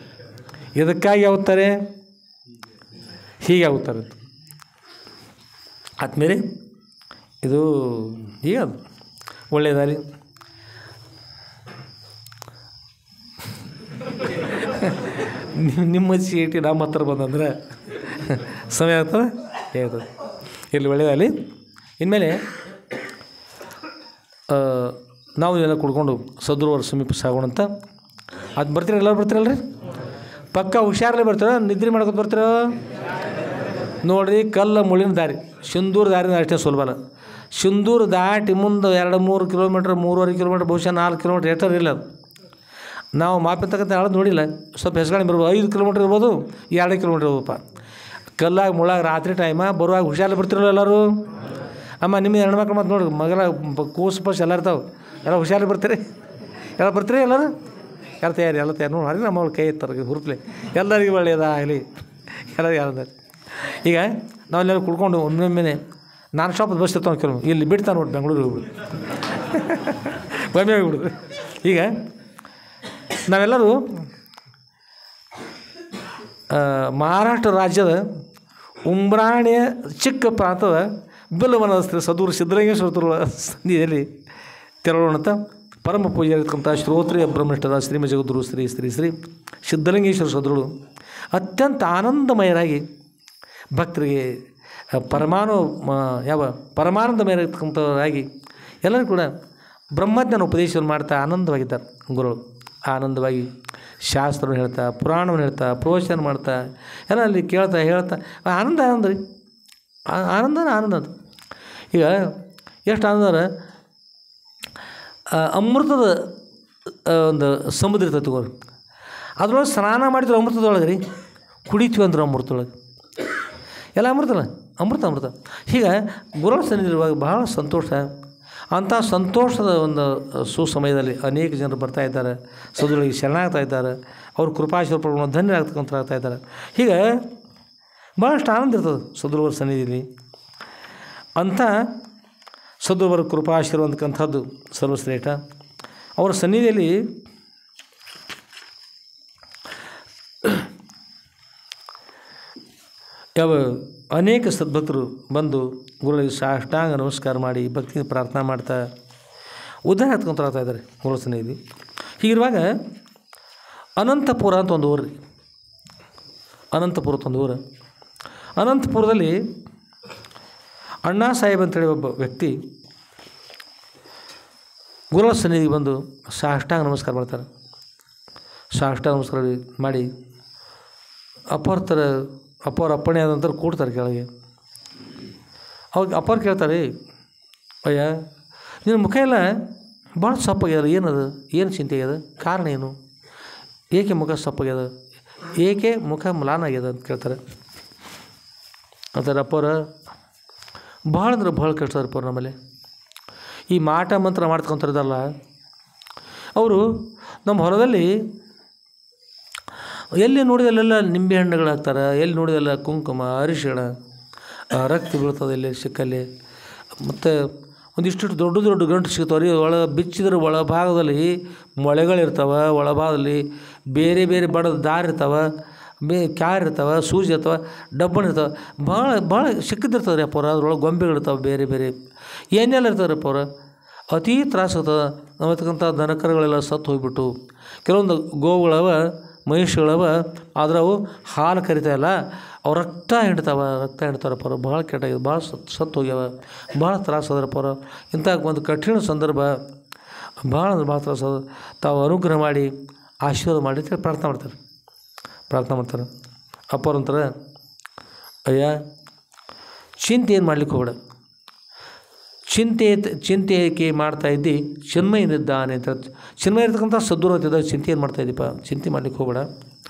[SPEAKER 1] ಇದಕ್ಕಾಗಿ ಆಗುತ್ತಾರೆ? ಹೀಗೆ ಆಗುತ್ತಾರೆ. ಆದಮೇಲೆ ಇದು ಈಗ ಒಳ್ಳೆಯದಾರಿ. ನಿಮ್ಮ ಚೀಟಿ ನಮ್ಮ ಹತ್ರ ಬಂದಂದ್ರೆ ಸಮಯ ಆಗ್ತದೆ, ಹೇಳ್ತದೆ. ಇಲ್ಲಿ ಒಳ್ಳೆಯದಾಗಲಿ. ಇನ್ಮೇಲೆ ನಾವು ಎಲ್ಲ ಕುಡ್ಕೊಂಡು ಸದ್ರುವರ ಸಮೀಪ ಸಾಗೋಣಂತ. ಅದು ಬರ್ತೀರ, ಎಲ್ಲರೂ ಬರ್ತೀರಲ್ರಿ? ಪಕ್ಕ ಹುಷಾರಲ್ಲೇ ಬರ್ತೀರ, ನಿದ್ರೆ ಮಾಡ್ಕೊತ ಬರ್ತೀರ ನೋಡಿರಿ. ಕಲ್ಲ ಮುಳ್ಳಿನ ದಾರಿ, ಸಿಂಧೂರು ದಾರಿನ ಅಷ್ಟೇ ಸುಲಭ ಅಲ್ಲ. ಸಿಂಧೂರು ದಾಟಿ ಮುಂದೆ 2-3 ಕಿಲೋಮೀಟ್ರ್, 3.5 ಕಿಲೋಮೀಟ್ರ್, ಬಹುಶಃ 4 ಕಿಲೋಮೀಟ್ರ್ ಎಷ್ಟರ ಇಲ್ಲ ಅದು. ನಾವು ಮಾಪಿರ್ತಕ್ಕಂಥ ಹೇಳೋದು ನೋಡಿಲ್ಲ, ಸ್ವಲ್ಪ ಹೆಸಗಾಣಿ ಬರ್ಬೋದು. 5 ಕಿಲೋಮೀಟ್ರ್ ಇರ್ಬೋದು, 2 ಕಿಲೋಮೀಟ್ರ್ ಇರ್ಬೋದಪ್ಪ. ಕಲ್ಲಾಗ ಮುಳ್ಳಾಗ ರಾತ್ರಿ ಟೈಮ ಬರುವಾಗ ಹುಷಾರಲ್ಲಿ ಬರ್ತಿರಲ್ಲ ಎಲ್ಲರೂ. ಅಮ್ಮ ನಿಮ್ಮ ಹೆಣ್ಮಕ್ಳು ಮತ್ತು ನೋಡಿ ಮಗಲ ಕೂಸು ಪಸ್ ಎಲ್ಲ ಇರ್ತಾವೆ, ಎಲ್ಲ ಹುಷಾರಲ್ಲಿ ಬರ್ತೀರಿ, ಎಲ್ಲ ಬರ್ತೀರಿ ಎಲ್ಲರೂ? ಎಲ್ಲ ತಯಾರಿ ನೋಡಿ ನಮ್ಮ ಅವ್ಳು ಕೈ ಎತ್ತಾರೆ ಹುರುಪ್ಲೆ, ಎಲ್ಲರಿಗೂ ಒಳ್ಳೆಯದಾಗಲಿ, ಎಲ್ಲರಿಗೂ ಯಾವ್ದಾರು. ಈಗ ನಾವೆಲ್ಲರೂ ಕುಡ್ಕೊಂಡು ಒಮ್ಮೊಮ್ಮೆ ನಾನು ಶಾಪದ ಬಸ್ ಇರ್ತಾವೆ ಕೆಲವು, ಇಲ್ಲಿ ಬಿಡ್ತಾನೆ ನೋಡಿ ಬೆಂಗಳೂರಿಗೆ ಹೋಗ್ಬಿಡು, ಒಮ್ಮೆ ಹೋಗ್ಬಿಡುದು. ಈಗ ನಾವೆಲ್ಲರೂ ಮಹಾರಾಷ್ಟ್ರ ರಾಜ್ಯದ ಉಂಬ್ರಾಣಿಯ ಚಿಕ್ಕ ಪ್ರಾಂತದ ಬಿಲ್ಲವನದ ಸದ್ಗುರು ಸಿದ್ಧಲಿಂಗೇಶ್ವರ ಸನ್ನಿಧಿಯಲ್ಲಿ ತೆರಳೋಣಂತ. ಪರಮ ಪೂಜೆಯಾಗಿರ್ತಕ್ಕಂಥ ಶ್ರೋತ್ರಿಯ ಬ್ರಹ್ಮನಿಷ್ಠದ ಶ್ರೀಮ ಜಗದ್ಗುರು ಶ್ರೀ ಶ್ರೀ ಶ್ರೀ ಸಿದ್ಧಲಿಂಗೇಶ್ವರ ಸದ್ಗುರು ಅತ್ಯಂತ ಆನಂದಮಯರಾಗಿ ಭಕ್ತರಿಗೆ ಪರಮಾನಂದಮಯರಾಗಿರ್ತಕ್ಕಂಥವರಾಗಿ ಎಲ್ಲರೂ ಕೂಡ ಬ್ರಹ್ಮಜ್ಞಾನ ಉಪದೇಶವನ್ನು ಮಾಡ್ತಾ ಆನಂದವಾಗಿದ್ದಾರೆ. ಗುರುಗಳು ಆನಂದವಾಗಿ ಶಾಸ್ತ್ರವನ್ನು ಹೇಳ್ತಾ, ಪುರಾಣವನ್ನು ಹೇಳ್ತಾ, ಪ್ರವಚನ ಮಾಡ್ತಾ, ಎಲ್ಲ ಅಲ್ಲಿ ಕೇಳ್ತಾ ಹೇಳ್ತಾ ಆನಂದ ರೀ, ಆನಂದ ಅದು. ಈಗ ಎಷ್ಟು ಆನಂದ ಅಂದ್ರೆ ಅಮೃತದ ಒಂದು ಸಮುದ್ರ ಇರ್ತೈತೆ ತಗೋರಿ, ಅದ್ರೊಳಗೆ ಸ್ನಾನ ಮಾಡಿದ್ರು ಅಮೃತದೊಳಗೆ ರೀ, ಕುಡಿತೀವಿ ಅಂದ್ರೆ ಅಮೃತದೊಳಗೆ ಎಲ್ಲ ಅಮೃತಲ್ಲ, ಅಮೃತ. ಹೀಗೆ ಗುರುಗಳ ಸನ್ನಿಧಿರುವಾಗ ಬಹಳ ಸಂತೋಷ. ಅಂಥ ಸಂತೋಷದ ಒಂದು ಸುಸಮಯದಲ್ಲಿ ಅನೇಕ ಜನರು ಬರ್ತಾ ಇದ್ದಾರೆ, ಸದ್ಗುರುಗಳಿಗೆ ಶರಣಾಗ್ತಾ ಇದ್ದಾರೆ, ಅವ್ರ ಕೃಪಾಶೀರ್ವಾದಗಳನ್ನು ಧನ್ಯರಾಗ್ತಾ ಇದ್ದಾರೆ. ಹೀಗೆ ಭಾಳಷ್ಟು ಆನಂದ ಇರ್ತದೆ ಸದ್ಗುರುವರ ಸನ್ನಿಧಿಯಲ್ಲಿ. ಅಂಥ ಸದ್ಗುರುವರ ಕೃಪಾಶೀರ್ವಾದ ಅಂತಕ್ಕಂಥದ್ದು ಸರ್ವಶ್ರೇಷ್ಠ. ಅವರ ಸನ್ನಿಧಿಯಲ್ಲಿ ಅನೇಕ ಸದ್ಭಕ್ತರು ಬಂದು ಗುರುಗಳಿಗೆ ಸಾಷ್ಟಾಂಗ ನಮಸ್ಕಾರ ಮಾಡಿ ಭಕ್ತಿಯಿಂದ ಪ್ರಾರ್ಥನಾ ಮಾಡ್ತಾ ಉದ್ಧಾರ ಹತ್ಕೊಂತಾಗ್ತಾ ಇದ್ದಾರೆ ಗುರುಗಳ ಸನ್ನಿಧಿಯಲ್ಲಿ. ಹೀಗಿರುವಾಗ ಅನಂತಪುರ ಅಂತ ಒಂದು ಊರು ರೀ, ಅನಂತಪುರ ಅಂತ ಒಂದು ಊರು. ಅನಂತಪುರದಲ್ಲಿ ಅಣ್ಣಾ ಸಾಹೇಬ್ ಅಂತೇಳಿ ಒಬ್ಬ ವ್ಯಕ್ತಿ ಗುರುಗಳ ಸನ್ನಿಧಿಗೆ ಬಂದು ಸಾಷ್ಟಾಂಗ ನಮಸ್ಕಾರ ಮಾಡ್ತಾರೆ. ಸಾಷ್ಟಾಂಗ ನಮಸ್ಕಾರ ಮಾಡಿ ಅಪ್ಪವ್ರ ಅಪ್ಪಣೆ ಆದ ನಂತರ ಕೂಡ್ತಾರೆ ಕೆಳಗೆ. ಅವಾಗ ಅಪ್ಪವ್ರು ಕೇಳ್ತಾರೆ, ಅಯ್ಯ ನಿನ್ನ ಮುಖ ಎಲ್ಲ ಭಾಳ ಸಪ್ಪಾಗ್ಯದ, ಏನದು, ಏನು ಚಿಂತೆ ಆಗ್ಯದ, ಕಾರಣ ಏನು, ಏಕೆ ಮುಖ ಸಪ್ಪಾಗ್ಯದ, ಏಕೆ ಮುಖ ಮ್ಲಾನ ಆಗ್ಯದ ಅಂತ ಕೇಳ್ತಾರೆ. ಅಂತಾರೆ ಅಪ್ಪವ್ರ ಭಾಳ ಅಂದ್ರೆ ಭಾಳ ಕಷ್ಟ ಅಪ್ಪವ್ರು ನಮ್ಮಲ್ಲಿ ಈ ಮಾಟ ಮಂತ್ರ ಮಾಡ್ಕೊಂತಾರದಲ್ಲ. ಅವರು ನಮ್ಮ ಹೊಲದಲ್ಲಿ ಎಲ್ಲಿ ನೋಡಿದಲ್ಲೆಲ್ಲ ನಿಂಬೆ ಹಣ್ಣುಗಳು ಹಾಕ್ತಾರೆ, ಎಲ್ಲಿ ನೋಡಿದೆಲ್ಲ ಕುಂಕುಮ, ಅರಿಶಿಣ, ರಕ್ತ ಬೀಳ್ತದೆ ಇಲ್ಲಿ ಸಿಕ್ಕಲ್ಲಿ. ಮತ್ತು ಒಂದಿಷ್ಟು ದೊಡ್ಡ ಗಂಟು ಸಿಗ್ತಾವೆ ರೀ. ಬಿಚ್ಚಿದ್ರೆ ಒಳಭಾಗದಲ್ಲಿ ಮೊಳೆಗಳಿರ್ತಾವೆ, ಒಳಭಾಗದಲ್ಲಿ ಬೇರೆ ಬೇರೆ ಬಡದ ದಾರಿ ಇರ್ತಾವೆ, ಕ್ಯಾರ್ ಇರ್ತಾವೆ, ಸೂಜಿ ಇರ್ತಾವೆ, ಡಬ್ಬಣ ಇರ್ತಾವೆ, ಭಾಳ ಸಿಕ್ಕಿದಿರ್ತದೆ ರೀ ಅಪ್ಪವ್ರ. ಅದ್ರೊಳಗೆ ಗೊಂಬೆಗಳಿರ್ತಾವೆ ಬೇರೆ ಬೇರೆ ಏನೆಲ್ಲ ಇರ್ತಾರೆ ರೀ ಅಪ್ಪವ್ರ. ಅತೀ ತ್ರಾಸು ಆಗ್ತದೆ. ನಮ್ಮತಕ್ಕಂಥ ದನಕರುಗಳೆಲ್ಲ ಸತ್ತು ಹೋಗ್ಬಿಟ್ಟು, ಕೆಲವೊಂದು ಗೋವುಗಳವ ಮಹಿಷಗಳವ, ಆದ್ರೆ ಅವು ಹಾಲು ಕರಿತಾಯಿಲ್ಲ, ಅವು ರಕ್ತ ಹಿಂಡ್ತಾವೆ ಪರ. ಭಾಳ ಕೆಟ್ಟಾಗಿದೆ, ಭಾಳ ಸತ್ತು ಹೋಗ್ಯಾವ, ಭಾಳ ತ್ರಾಸ ಅದ್ರ ಪರ. ಇಂಥ ಒಂದು ಕಠಿಣ ಸಂದರ್ಭ, ಭಾಳ ತ್ರಾಸ ಅದ. ತಾವು ಅನುಗ್ರಹ ಮಾಡಿ ಆಶೀರ್ವಾದ ಮಾಡಿ ಅಂತ ಪ್ರಾರ್ಥನೆ ಮಾಡ್ತಾರೆ. ಅಪ್ಪವ್ರು ಅಂತಾರೆ, ಅಯ್ಯ ಚಿಂತೆ ಏನು ಮಾಡ್ಲಿಕ್ಕೆ ಹೋಗಬೇಡ, ಚಿಂತೆ ಏಕೆ ಮಾಡ್ತಾ ಇದ್ದಿ, ಚಿನ್ಮಯನಿದ್ದಾನೆ ಅಂತ. ಚಿನ್ಮಯ ಇರ್ತಕ್ಕಂಥ ಸದ್ಗುರುತಿದ್ದ ಚಿಂತೆ ಏನು ಮಾಡ್ತಾಯಿದ್ದೀಪ್ಪ, ಚಿಂತೆ ಮಾಡ್ಲಿಕ್ಕೆ ಹೋಗಬೇಡ,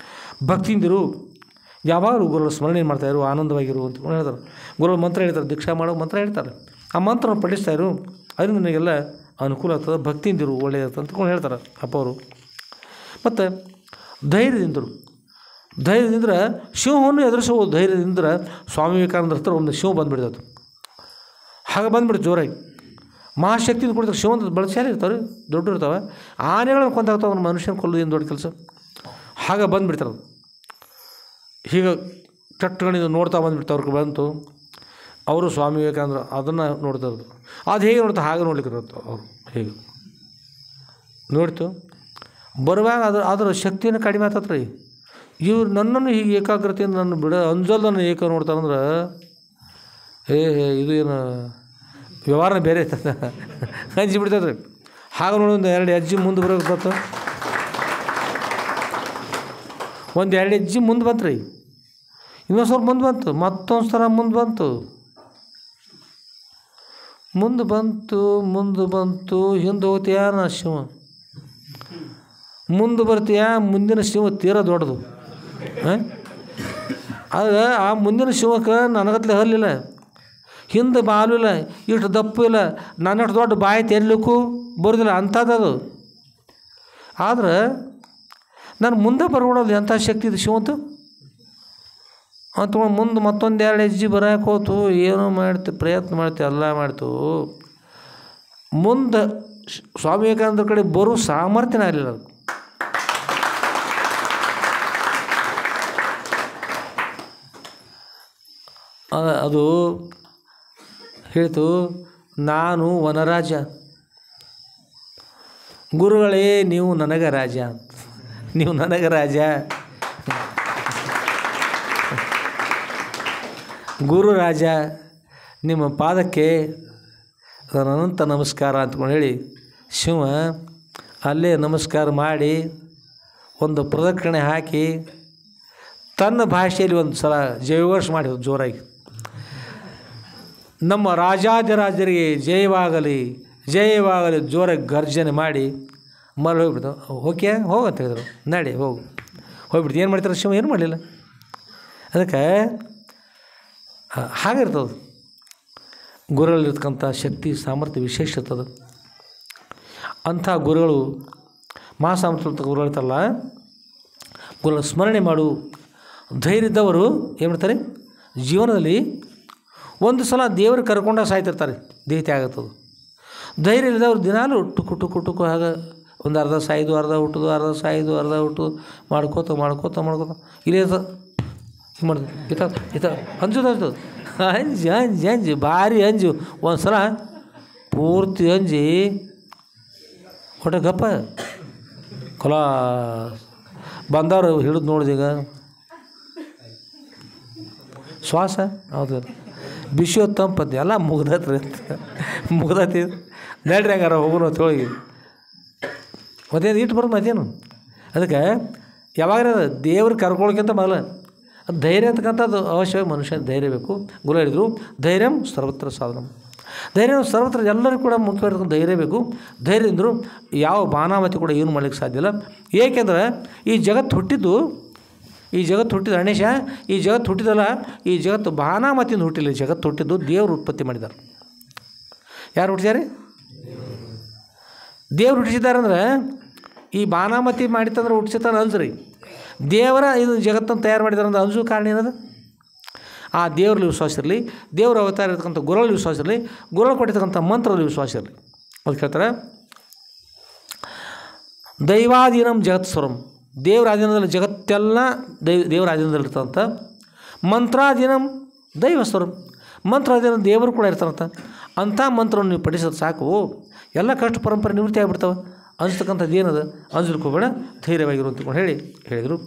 [SPEAKER 1] ಭಕ್ತಿಯಿಂದಿರು, ಯಾವಾಗಲೂ ಗುರುಗಳ ಸ್ಮರಣೆ ಮಾಡ್ತಾಯಿರು, ಆನಂದವಾಗಿರು ಅಂತ ಹೇಳ್ತಾರೆ. ಗುರುಗಳು ಮಂತ್ರ ಹೇಳ್ತಾರೆ, ದೀಕ್ಷಾ ಮಾಡೋ ಮಂತ್ರ ಹೇಳ್ತಾರೆ. ಆ ಮಂತ್ರವನ್ನು ಪಠಿಸ್ತಾಯಿರು, ಅದರಿಂದ ನಿನಗೆಲ್ಲ ಅನುಕೂಲ ಆಗ್ತದೆ, ಭಕ್ತಿಯಿಂದಿರು, ಒಳ್ಳೆಯದು ಅಂತಕೊಂಡು ಹೇಳ್ತಾರೆ ಅಪ್ಪವರು. ಮತ್ತು ಧೈರ್ಯದಿಂದರು, ಶಿವವನ್ನು ಎದುರಿಸಬಹುದು. ಧೈರ್ಯದಿಂದ ಸ್ವಾಮಿ ವಿವೇಕಾನಂದ ಹತ್ರ ಒಂದು ಶಿವ ಬಂದುಬಿಡ್ತದೆ. ಹಾಗೆ ಬಂದುಬಿಡ್ತು ಜೋರಾಗಿ, ಮಹಾಶಕ್ತಿಯಿಂದ ಕೊಡ್ತಾರೆ. ಶಿವಂತ ಬಳಸ್ಯಾರ ಇರ್ತಾರೆ, ದೊಡ್ಡ ಇರ್ತಾವೆ. ಆನೆಗಳನ್ನು ಕೊಂದಾಗ್ತಾವೆ, ಅವ್ನು ಮನುಷ್ಯನ ಕೊಲ್ಲೋದೇನು ದೊಡ್ಡ ಕೆಲಸ. ಹಾಗೆ ಬಂದುಬಿಡ್ತಾರೆ. ಹೀಗೆ ಚಟ್ಟಗಳಿಂದ ನೋಡ್ತಾ ಬಂದುಬಿಡ್ತಾವ್ರಿಗೆ ಬಂತು. ಅವರು ಸ್ವಾಮಿ ವಿವೇಕಾನಂದರು ಅದನ್ನು ನೋಡ್ತಾ ಇರೋದು. ಅದು ಹೇಗೆ ನೋಡ್ತಾ ಹಾಗೆ ನೋಡ್ಲಿಕ್ಕೆ ಇರುತ್ತೆ ಅವರು. ಹೀಗೆ ನೋಡ್ತು ಬರುವಾಗ ಅದರ ಶಕ್ತಿಯನ್ನು ಕಡಿಮೆ ಆಗ್ತತ್ರಿ. ಇವ್ರು ನನ್ನನ್ನು ಹೀಗೆ ಏಕಾಗ್ರತೆಯಿಂದ ನನ್ನ ಅಂಜಲ್ದನ್ನು ಏಕ ನೋಡ್ತಾರಂದ್ರೆ, ಇದು ಏನು ವ್ಯವಹಾರ ಬೇರೆ ಇರ್ತದೆ, ಹಂಚಿ ಬಿಡ್ತದ್ರಿ. ಹಾಗೆ ನೋಡಿ ಒಂದು 2 ಹೆಜ್ಜೆ ಮುಂದೆ ಬರೋಕೆ ಒಂದು 2 ಹೆಜ್ಜೆ ಮುಂದೆ ಬಂತ್ರಿ, ಇನ್ನೊಂದು ಸ್ವಲ್ಪ ಮುಂದೆ ಬಂತು, ಮತ್ತೊಂದು ಸಲ ಮುಂದೆ ಬಂತು, ಹಿಂದೆ ಹೋಗ್ತೀಯ ನಾ ಶಿವ, ಮುಂದೆ ಬರ್ತೀಯ, ಮುಂದಿನ ಶಿವ ತೀರಾ ದೊಡ್ಡದು. ಆದ್ರೆ ಆ ಮುಂದಿನ ಶಿವಕ್ಕೆ ನನಗತ್ಲೆ ಹಲ್ಲಿಲ್ಲ, ಹಿಂದೆ ಬಾಲು ಇಲ್ಲ, ಇಷ್ಟು ದಪ್ಪು ಇಲ್ಲ, ನನ್ನಷ್ಟು ದೊಡ್ಡ ಬಾಯಿ ತೆರಲಿಕ್ಕೂ ಬರೋದಿಲ್ಲ ಅಂಥದ್ದು. ಆದ್ರೆ ನಾನು ಮುಂದೆ ಬರ್ಬಿಡೋದು, ಎಂಥ ಶಕ್ತಿ ಇದೆ ಶಿವಂತು ಅಂತ. ಮುಂದೆ ಮತ್ತೊಂದು 2 ಹೆಜ್ಜೆ ಬರೋಕೆ ಹೋತು, ಏನೋ ಮಾಡ್ತು, ಪ್ರಯತ್ನ ಮಾಡ್ತೀವಿ, ಎಲ್ಲ ಮಾಡ್ತು. ಮುಂದೆ ಸ್ವಾಮಿ ವಿವೇಕಾನಂದರ ಕಡೆ ಬರೋ ಸಾಮರ್ಥ್ಯನೇ ಆಗಲಿಲ್ಲ. ಅದು ಹೇಳ್ತು, ನಾನು ವನರಾಜ, ಗುರುಗಳೇ ನೀವು ನನಗೆ ರಾಜ, ನೀವು ನನಗೆ ರಾಜ, ಗುರು ರಾಜ, ನಿಮ್ಮ ಪಾದಕ್ಕೆ ನನ್ನ ಅನಂತ ನಮಸ್ಕಾರ ಅಂದ್ಕೊಂಡು ಹೇಳಿ ಶಿವ ಅಲ್ಲೇ ನಮಸ್ಕಾರ ಮಾಡಿ ಒಂದು ಪ್ರದಕ್ಷಿಣೆ ಹಾಕಿ ತನ್ನ ಭಾಷೆಯಲ್ಲಿ ಒಂದು ಸಲ ಜಯಘೋಷ ಮಾಡಿದ್ರು ಜೋರಾಗಿ. ನಮ್ಮ ರಾಜಾದಿರಾಜರಿಗೆ ಜಯವಾಗಲಿ ಜಯವಾಗಲಿ ಜೋರಾಗಿ ಗರ್ಜನೆ ಮಾಡಿ ಮರಳಿ ಹೋಗ್ಬಿಡ್ತು. ಓಕೆ ಹೋಗಂತ ಹೇಳಿದ್ರು, ನಡಿ ಹೋಗ್ಬಿಡ್ತು. ಏನು ಮಾಡ್ತಾರೆ ಶಿವ, ಏನು ಮಾಡಲಿಲ್ಲ. ಅದಕ್ಕೆ ಹಾಗಿರ್ತದೆ ಗುರುಗಳಲ್ಲಿರ್ತಕ್ಕಂಥ ಶಕ್ತಿ ಸಾಮರ್ಥ್ಯ ವಿಶೇಷ ಇರ್ತದೆ. ಅಂಥ ಗುರುಗಳು ಮಹಾಸಾಮರ್ಥ್ಯ ಗುರುಗಳು ಇರ್ತಾರಲ್ಲ, ಗುರುಗಳ ಸ್ಮರಣೆ ಮಾಡು. ಧೈರ್ಯ ಇದ್ದವರು ಏನು ಮಾಡ್ತಾರೆ, ಜೀವನದಲ್ಲಿ ಒಂದು ಸಲ ದೇವರು ಕರ್ಕೊಂಡಾಗ ಸಾಯ್ತಿರ್ತಾರೆ, ದೇಹತೆ ಆಗತ್ತದು. ಧೈರ್ಯ ಇಲ್ಲದವ್ರು ದಿನಾಲು ಟುಕು ಹಾಗೆ ಒಂದು ಅರ್ಧ ಸಾಯ್ದು, ಅರ್ಧ ಹುಟ್ಟೋದು, ಅರ್ಧ ಸಾಯ್ದು, ಅರ್ಧ ಹುಟ್ಟೋದು ಮಾಡ್ಕೋತ ಇಲ್ಲೇ ಹಿಂಗೆ ಮಾಡೋದು. ಈತ ಅಂಜೋದು ಅಂಜು ಭಾರಿ ಅಂಜು. ಒಂದು ಸಲ ಪೂರ್ತಿ ಅಂಜಿ ಹೊಟ್ಟೆ ಗಪ್ಪ ಕೊಲ ಬಂದವರು ಹಿಡಿದು ನೋಡಿದೀಗ ಶ್ವಾಸ ಹೌದು ಬಿಸಿಯೋ ತಂಪದ್ದು ಎಲ್ಲ ಮುಗ್ದತಿ ನಡ್ರಿ ಹಂಗಾರ ಹೋಗೋಣ ಅಂತ ಹೇಳಿ ಮತ್ತೇನು ಇಟ್ಟು ಬರೋದು ಮತ್ತೇನು. ಅದಕ್ಕೆ ಯಾವಾಗ ದೇವ್ರು ಕರ್ಕೊಳ್ಳೋಕ್ಕಿಂತ ಮೊದಲು ಧೈರ್ಯ ಅಂತಕ್ಕಂಥದ್ದು ಅವಶ್ಯವಾಗಿ ಮನುಷ್ಯನ ಧೈರ್ಯ ಬೇಕು. ಗುರು ಹೇಳಿದರು, ಧೈರ್ಯಂ ಸರ್ವತ್ರ ಸಾಧನ. ಧೈರ್ಯ ಸರ್ವತ್ರ ಎಲ್ಲರಿಗೂ ಕೂಡ ಮುಖ್ಯವಾಗಿರ್ತಕ್ಕಂಥ ಧೈರ್ಯ ಬೇಕು. ಧೈರ್ಯದಿಂದರು ಯಾವ ಬಾನಾಮತಿ ಕೂಡ ಏನು ಮಾಡಲಿಕ್ಕೆ ಸಾಧ್ಯ ಇಲ್ಲ. ಏಕೆಂದರೆ ಈ ಜಗತ್ತು ಹುಟ್ಟಿದ್ದು ಗಣೇಶ, ಈ ಜಗತ್ತು ಹುಟ್ಟಿದಲ್ಲ, ಈ ಜಗತ್ತು ಬಾನಾಮತಿಯಿಂದ ಹುಟ್ಟಿಲ್ಲ. ಈ ಜಗತ್ತು ಹುಟ್ಟಿದ್ದು ದೇವರು ಉತ್ಪತ್ತಿ ಮಾಡಿದ್ದಾರೆ. ಯಾರು ಹುಟ್ಟಿದ್ದಾರೆ? ದೇವ್ರು ಹುಟ್ಟಿಸಿದ್ದಾರೆ. ಅಂದ್ರೆ ಈ ಬಾನಾಮತಿ ಮಾಡಿತ್ತಂದ್ರೆ ಹುಟ್ಟಿಸಿತಾನೆ ಅನ್ಸ್ರಿ. ದೇವರ ಇದು ಜಗತ್ತನ್ನು ತಯಾರು ಮಾಡಿದಾರೆ ಅಂದ್ರೆ ಅನ್ಸೋ ಕಾರಣ ಏನದು? ಆ ದೇವ್ರಲ್ಲಿ ವಿಶ್ವಾಸ ಇರಲಿ, ದೇವರ ಅವತಾರ ಇರ್ತಕ್ಕಂಥ ಗುರುಗಳಲ್ಲಿ ವಿಶ್ವಾಸ ಇರಲಿ, ಗುರುಗಳು ಕೊಟ್ಟಿರ್ತಕ್ಕಂಥ ಮಂತ್ರದಲ್ಲಿ ವಿಶ್ವಾಸ ಇರಲಿ. ಅದಕ್ಕೆ ಹೇಳ್ತಾರೆ, ದೈವಾಧೀನಂ ಜಗತ್ಸ್ವರಂ. ದೇವರ ಅಧೀನದಲ್ಲಿ ಜಗತ್ತೆಲ್ಲ ದೇವರ ಅಧೀನದಲ್ಲಿ ಇರ್ತಂಥ. ಮಂತ್ರಾಧೀನಂ ದೈವಸ್ವರಂ. ಮಂತ್ರಾಧೀನ ದೇವರು ಕೂಡ ಇರ್ತಾರಂತ. ಅಂಥ ಮಂತ್ರವನ್ನು ನೀವು ಪಠಿಸೋದು ಸಾಕು, ಎಲ್ಲ ಕಷ್ಟ ಪರಂಪರೆ ನಿವೃತ್ತಿ ಆಗಿಬಿಡ್ತಾವೆ. ಅನಿಸ್ತಕ್ಕಂಥದ್ದು ಏನದು, ಅಂಜಲಿಕ್ಕೆ ಹೋಗಬೇಡ, ಧೈರ್ಯವಾಗಿರು ಅಂತಕೊಂಡು ಹೇಳಿದರು.